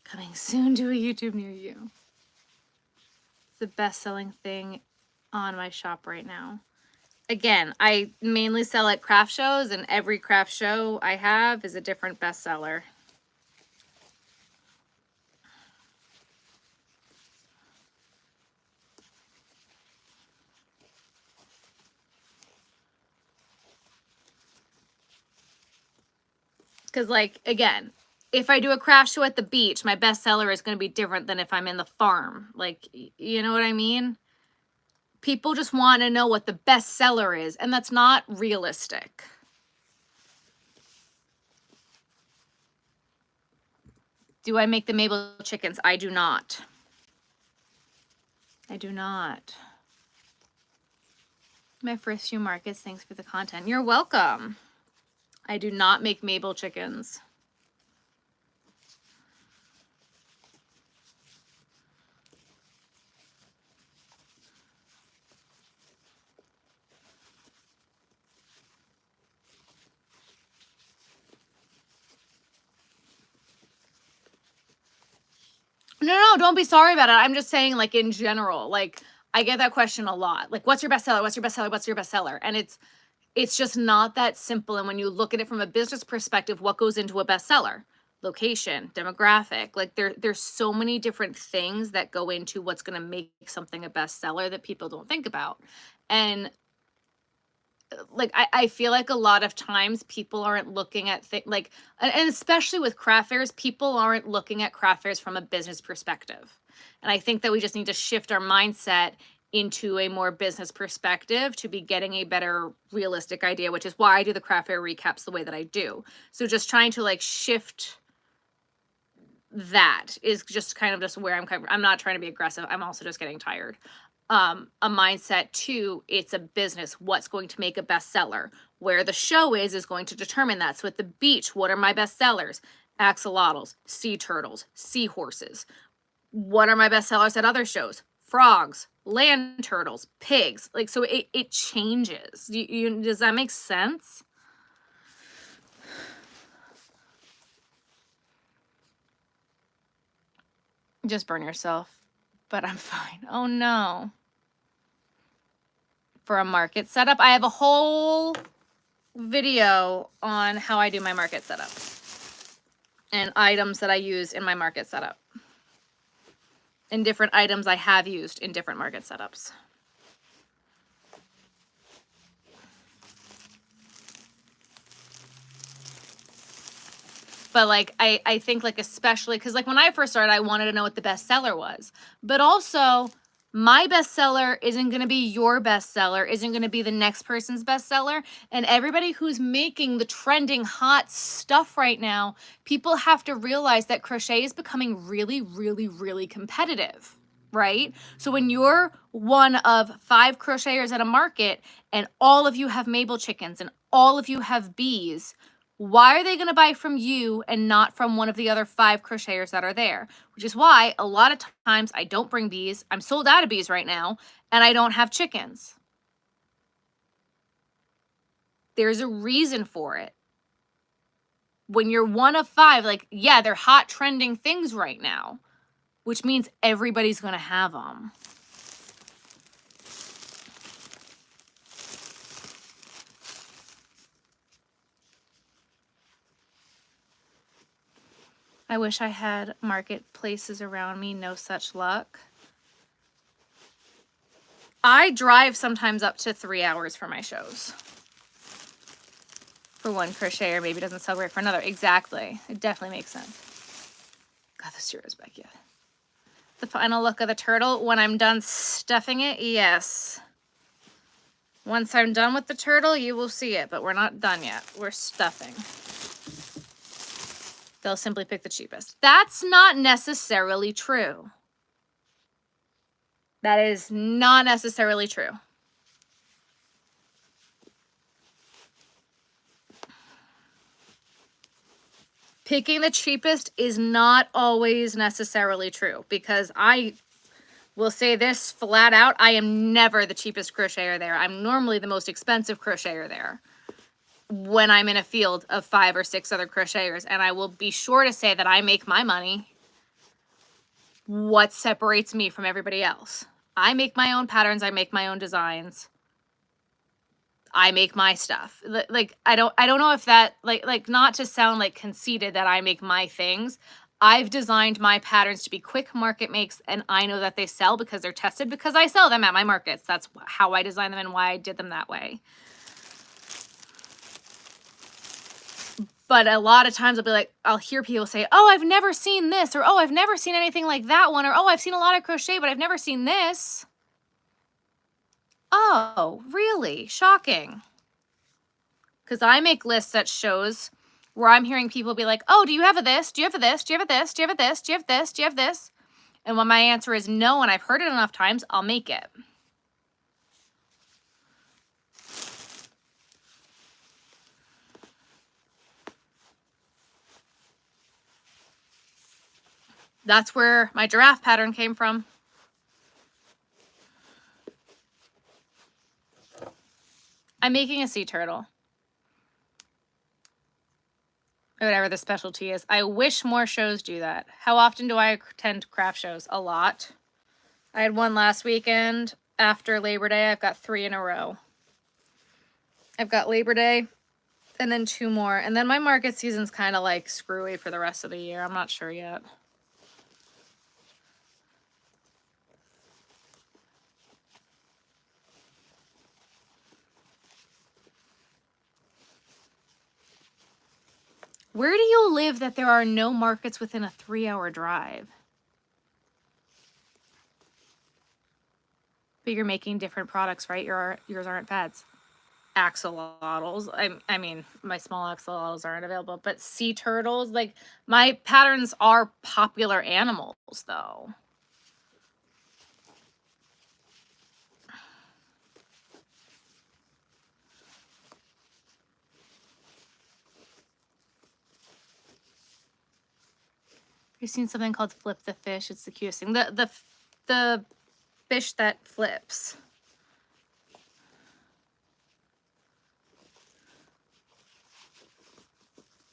Speaker 1: Coming soon to a YouTube near you. It's the best-selling thing on my shop right now. Again, I mainly sell at craft shows, and every craft show I have is a different bestseller. Because, like, again, if I do a craft show at the beach, my bestseller is going to be different than if I'm in the farm. Like, you know what I mean? People just want to know what the bestseller is, and that's not realistic. Do I make the Mabel chickens? I do not. I do not. My first few markets. Thanks for the content. You're welcome. I do not make Mabel chickens. No, don't be sorry about it. I'm just saying, like, in general, like, I get that question a lot. Like, what's your bestseller? What's your bestseller? What's your bestseller? And it's just not that simple. And when you look at it from a business perspective, what goes into a bestseller? Location, demographic. Like, there's so many different things that go into what's going to make something a bestseller that people don't think about. And like I feel like a lot of times people aren't looking at like, and especially with craft fairs, people aren't looking at craft fairs from a business perspective. And I think that we just need to shift our mindset into a more business perspective to be getting a better realistic idea, which is why I do the craft fair recaps the way that I do. So just trying to like shift that is just kind of just where I'm not trying to be aggressive. I'm also just getting tired. A mindset to it's a business. What's going to make a bestseller? Where the show is going to determine that. So at the beach, what are my bestsellers? Axolotls, sea turtles, seahorses. What are my bestsellers at other shows? Frogs, land turtles, pigs. Like, so it changes. Does that make sense? Just burn yourself, but I'm fine. Oh no. For a market setup, I have a whole video on how I do my market setup and items that I use in my market setup and different items I have used in different market setups. But like, I think like, especially because like when I first started, I wanted to know what the bestseller was, but also my bestseller isn't going to be your bestseller, isn't going to be the next person's bestseller. And everybody who's making the trending hot stuff right now, people have to realize that crochet is becoming really, really, really competitive, right? So when you're one of 5 crocheters at a market and all of you have Mabel chickens and all of you have bees, why are they going to buy from you and not from one of the other 5 crocheters that are there? Which is why a lot of times I don't bring bees. I'm sold out of bees right now, and I don't have chickens. There's a reason for it. When you're one of 5, like, yeah, they're hot trending things right now, which means everybody's going to have them. I wish I had marketplaces around me. No such luck. I drive sometimes up to 3 hours for my shows. For one crocheter, maybe doesn't sell great for another. Exactly. It definitely makes sense. God, the cereal's back yet. The final look of the turtle when I'm done stuffing it, yes. Once I'm done with the turtle, you will see it, but we're not done yet. We're stuffing. They'll simply pick the cheapest. That's not necessarily true. That is not necessarily true. Picking the cheapest is not always necessarily true, because I will say this flat out, I am never the cheapest crocheter there. I'm normally the most expensive crocheter there when I'm in a field of 5 or 6 other crocheters, and I will be sure to say that I make my money. What separates me from everybody else? I make my own patterns, I make my own designs. I make my stuff. Like I don't know if that like not to sound like conceited that I make my things. I've designed my patterns to be quick market makes, and I know that they sell because they're tested, because I sell them at my markets. That's how I design them and why I did them that way. But a lot of times I'll be like, I'll hear people say, oh, I've never seen this, or oh, I've never seen anything like that one, or oh, I've seen a lot of crochet, but I've never seen this. Oh, really? Shocking. Because I make lists at shows where I'm hearing people be like, oh, do you have a this? Do you have a this? Do you have a this? Do you have a this? Do you have this? Do you have this? And when my answer is no, and I've heard it enough times, I'll make it. That's where my giraffe pattern came from. I'm making a sea turtle. Or whatever the specialty is. I wish more shows do that. How often do I attend craft shows? A lot. I had one last weekend after Labor Day. I've got 3 in a row. I've got Labor Day and then 2 more. And then my market season's kind of like screwy for the rest of the year. I'm not sure yet. Where do you live that there are no markets within a 3-hour drive? But you're making different products, right? Yours aren't pads. Axolotls. I mean, my small axolotls aren't available, but sea turtles, like my patterns are popular animals though. You've seen something called Flip the Fish. It's the cutest thing. The fish that flips.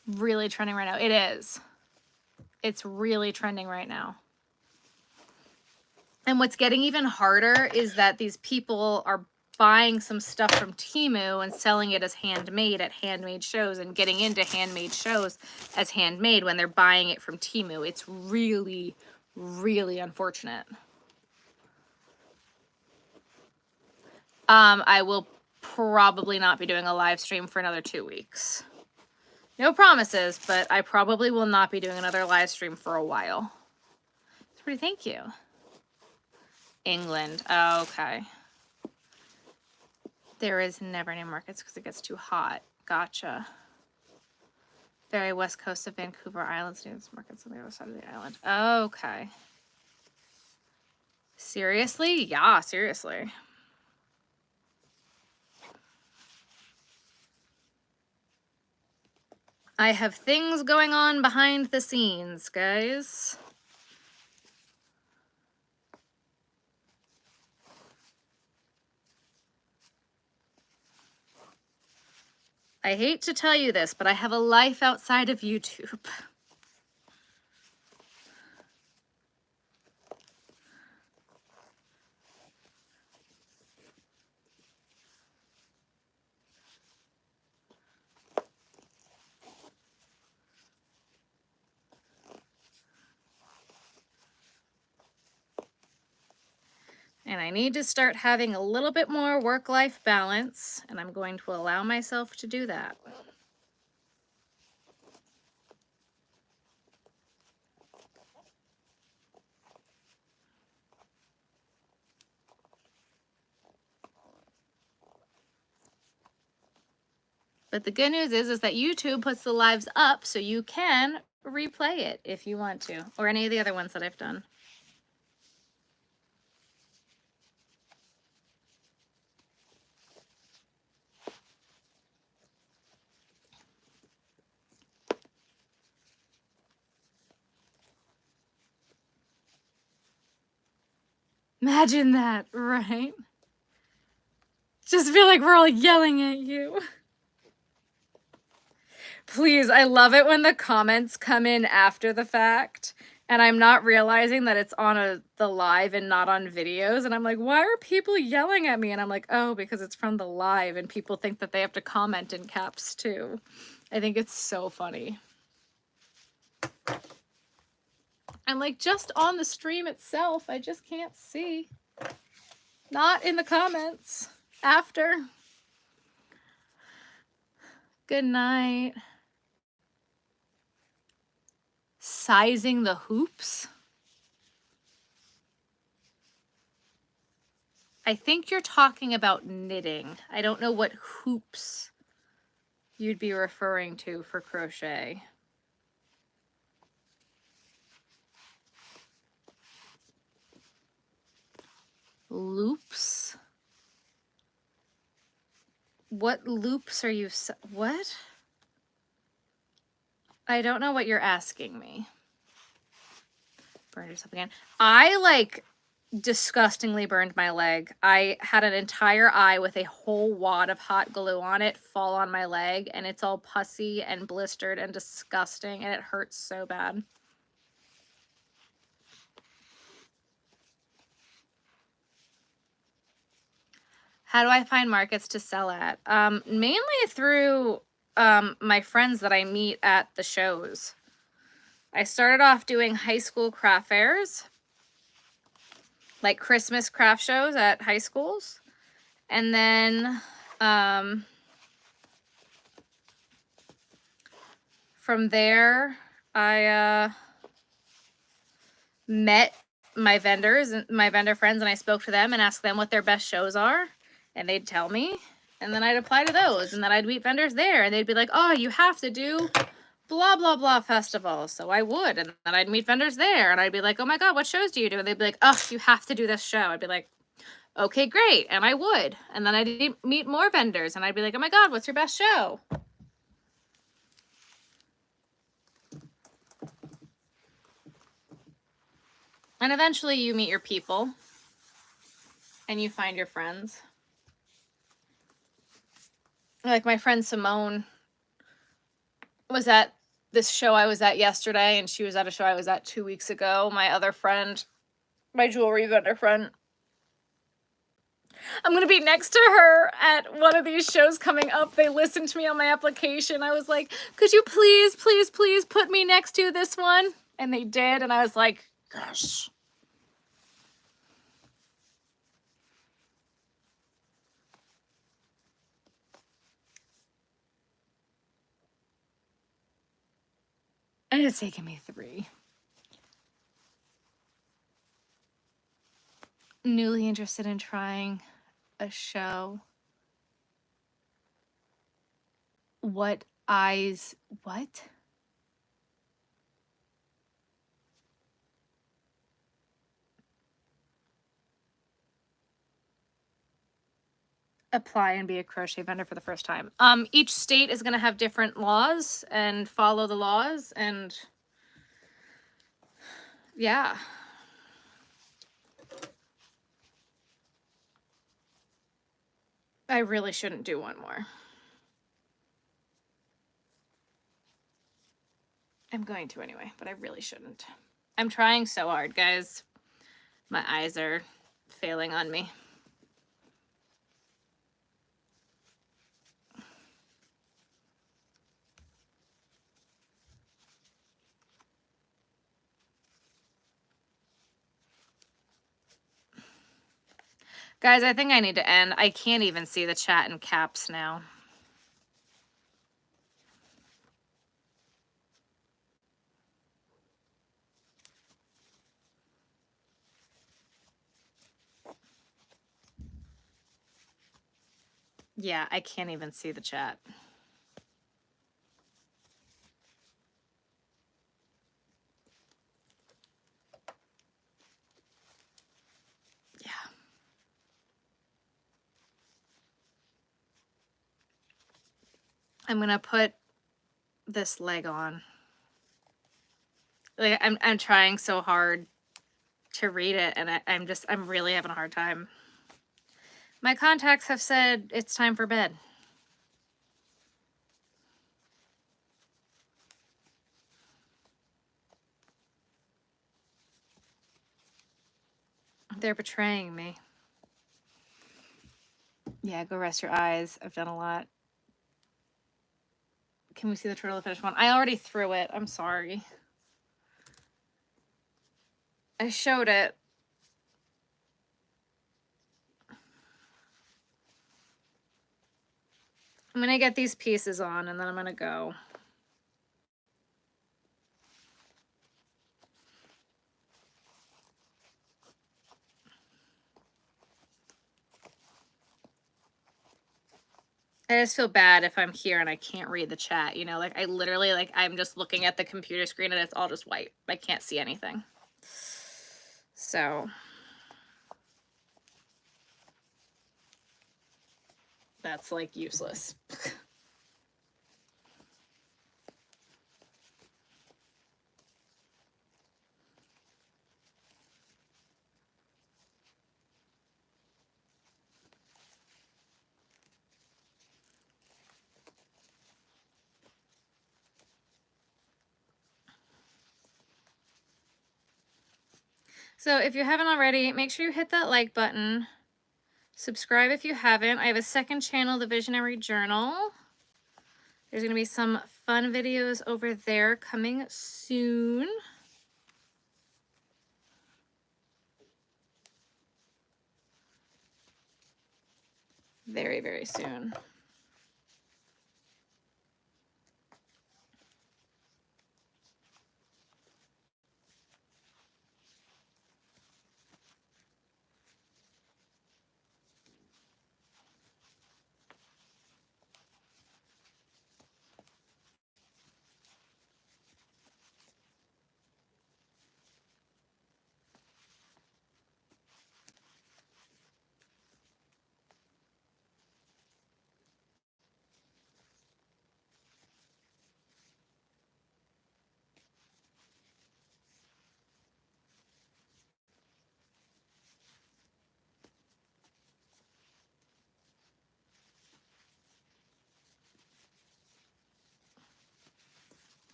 Speaker 1: Really trending right now. It is. It's really trending right now. And what's getting even harder is that these people are buying some stuff from Temu and selling it as handmade at handmade shows and getting into handmade shows as handmade when they're buying it from Temu. It's really, really unfortunate. I will probably not be doing a live stream for another 2 weeks. No promises, but I probably will not be doing another live stream for a while. Pretty, thank you. England. Oh, okay. There is never any markets because it gets too hot. Gotcha. Very west coast of Vancouver Island. There's markets on the other side of the island. Okay. Seriously? Yeah, seriously. I have things going on behind the scenes, guys. I hate to tell you this, but I have a life outside of YouTube. And I need to start having a little bit more work-life balance, and I'm going to allow myself to do that. But the good news is that YouTube puts the lives up so you can replay it if you want to, or any of the other ones that I've done. Imagine that, right? Just feel like we're all yelling at you. Please, I love it when the comments come in after the fact and I'm not realizing that it's on the live and not on videos. And I'm like, why are people yelling at me? And I'm like, oh, because it's from the live and people think that they have to comment in caps too. I think it's so funny. I'm like, just on the stream itself, I just can't see. Not in the comments. After. Good night. Sizing the hoops? I think you're talking about knitting. I don't know what hoops you'd be referring to for crochet. Loops? What loops are you, what? I don't know what you're asking me. Burn yourself again. I like disgustingly burned my leg. I had an entire eye with a whole wad of hot glue on it fall on my leg, and it's all pussy and blistered and disgusting, and it hurts so bad. How do I find markets to sell at? Mainly through my friends that I meet at the shows. I started off doing high school craft fairs, like Christmas craft shows at high schools. And then from from there, I met my vendors and my vendor friends, and I spoke to them and asked them what their best shows are, and they'd tell me, and then I'd apply to those, and then I'd meet vendors there, and they'd be like, oh, you have to do blah blah blah festival. So I would, and then I'd meet vendors there, and I'd be like, oh my god, what shows do you do? And they'd be like, oh, you have to do this show. I'd be like, okay, great. And I would, and then I'd meet more vendors, and I'd be like, oh my god, what's your best show? And eventually you meet your people and you find your friends. Like my friend Simone was at this show I was at yesterday, and she was at a show I was at 2 weeks ago. My other friend, my jewelry vendor friend, I'm going to be next to her at one of these shows coming up. They listened to me on my application. I was like, could you please, please, please put me next to this one? And they did, and I was like, gosh. And it's taken me 3. Newly interested in trying a show. What? Apply and be a crochet vendor for the first time. Each state is going to have different laws, and follow the laws, and yeah. I really shouldn't do one more. I'm going to anyway, but I really shouldn't. I'm trying so hard, guys. My eyes are failing on me. Guys, I think I need to end. I can't even see the chat in caps now. Yeah, I can't even see the chat. Yeah. I'm going to put this leg on. Like I'm trying so hard to read it, and I'm really having a hard time. My contacts have said it's time for bed. They're betraying me. Yeah, go rest your eyes. I've done a lot. Can we see the turtle to finish one? I already threw it. I'm sorry. I showed it. I'm going to get these pieces on, and then I'm going to go. I just feel bad if I'm here and I can't read the chat, you know, like I literally, like I'm just looking at the computer screen and it's all just white. I can't see anything. So that's like useless. So if you haven't already, make sure you hit that like button. Subscribe if you haven't. I have a second channel, The Visionary Journal. There's going to be some fun videos over there coming soon. Very, very soon.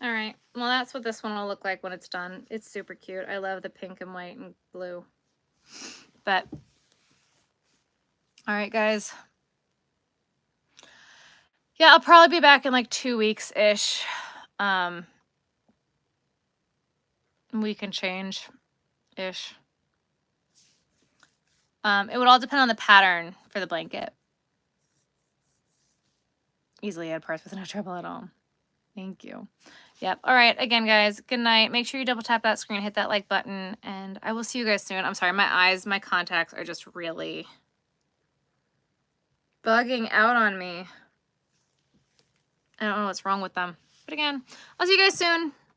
Speaker 1: All right. Well, that's what this one will look like when it's done. It's super cute. I love the pink and white and blue. But, all right, guys. Yeah, I'll probably be back in like 2 weeks-ish. Week and change-ish. It would all depend on the pattern for the blanket. Easily add parts with no trouble at all. Thank you. Yep. All right. Again, guys, good night. Make sure you double tap that screen, hit that like button, and I will see you guys soon. I'm sorry, my eyes, my contacts are just really bugging out on me. I don't know what's wrong with them. But again, I'll see you guys soon.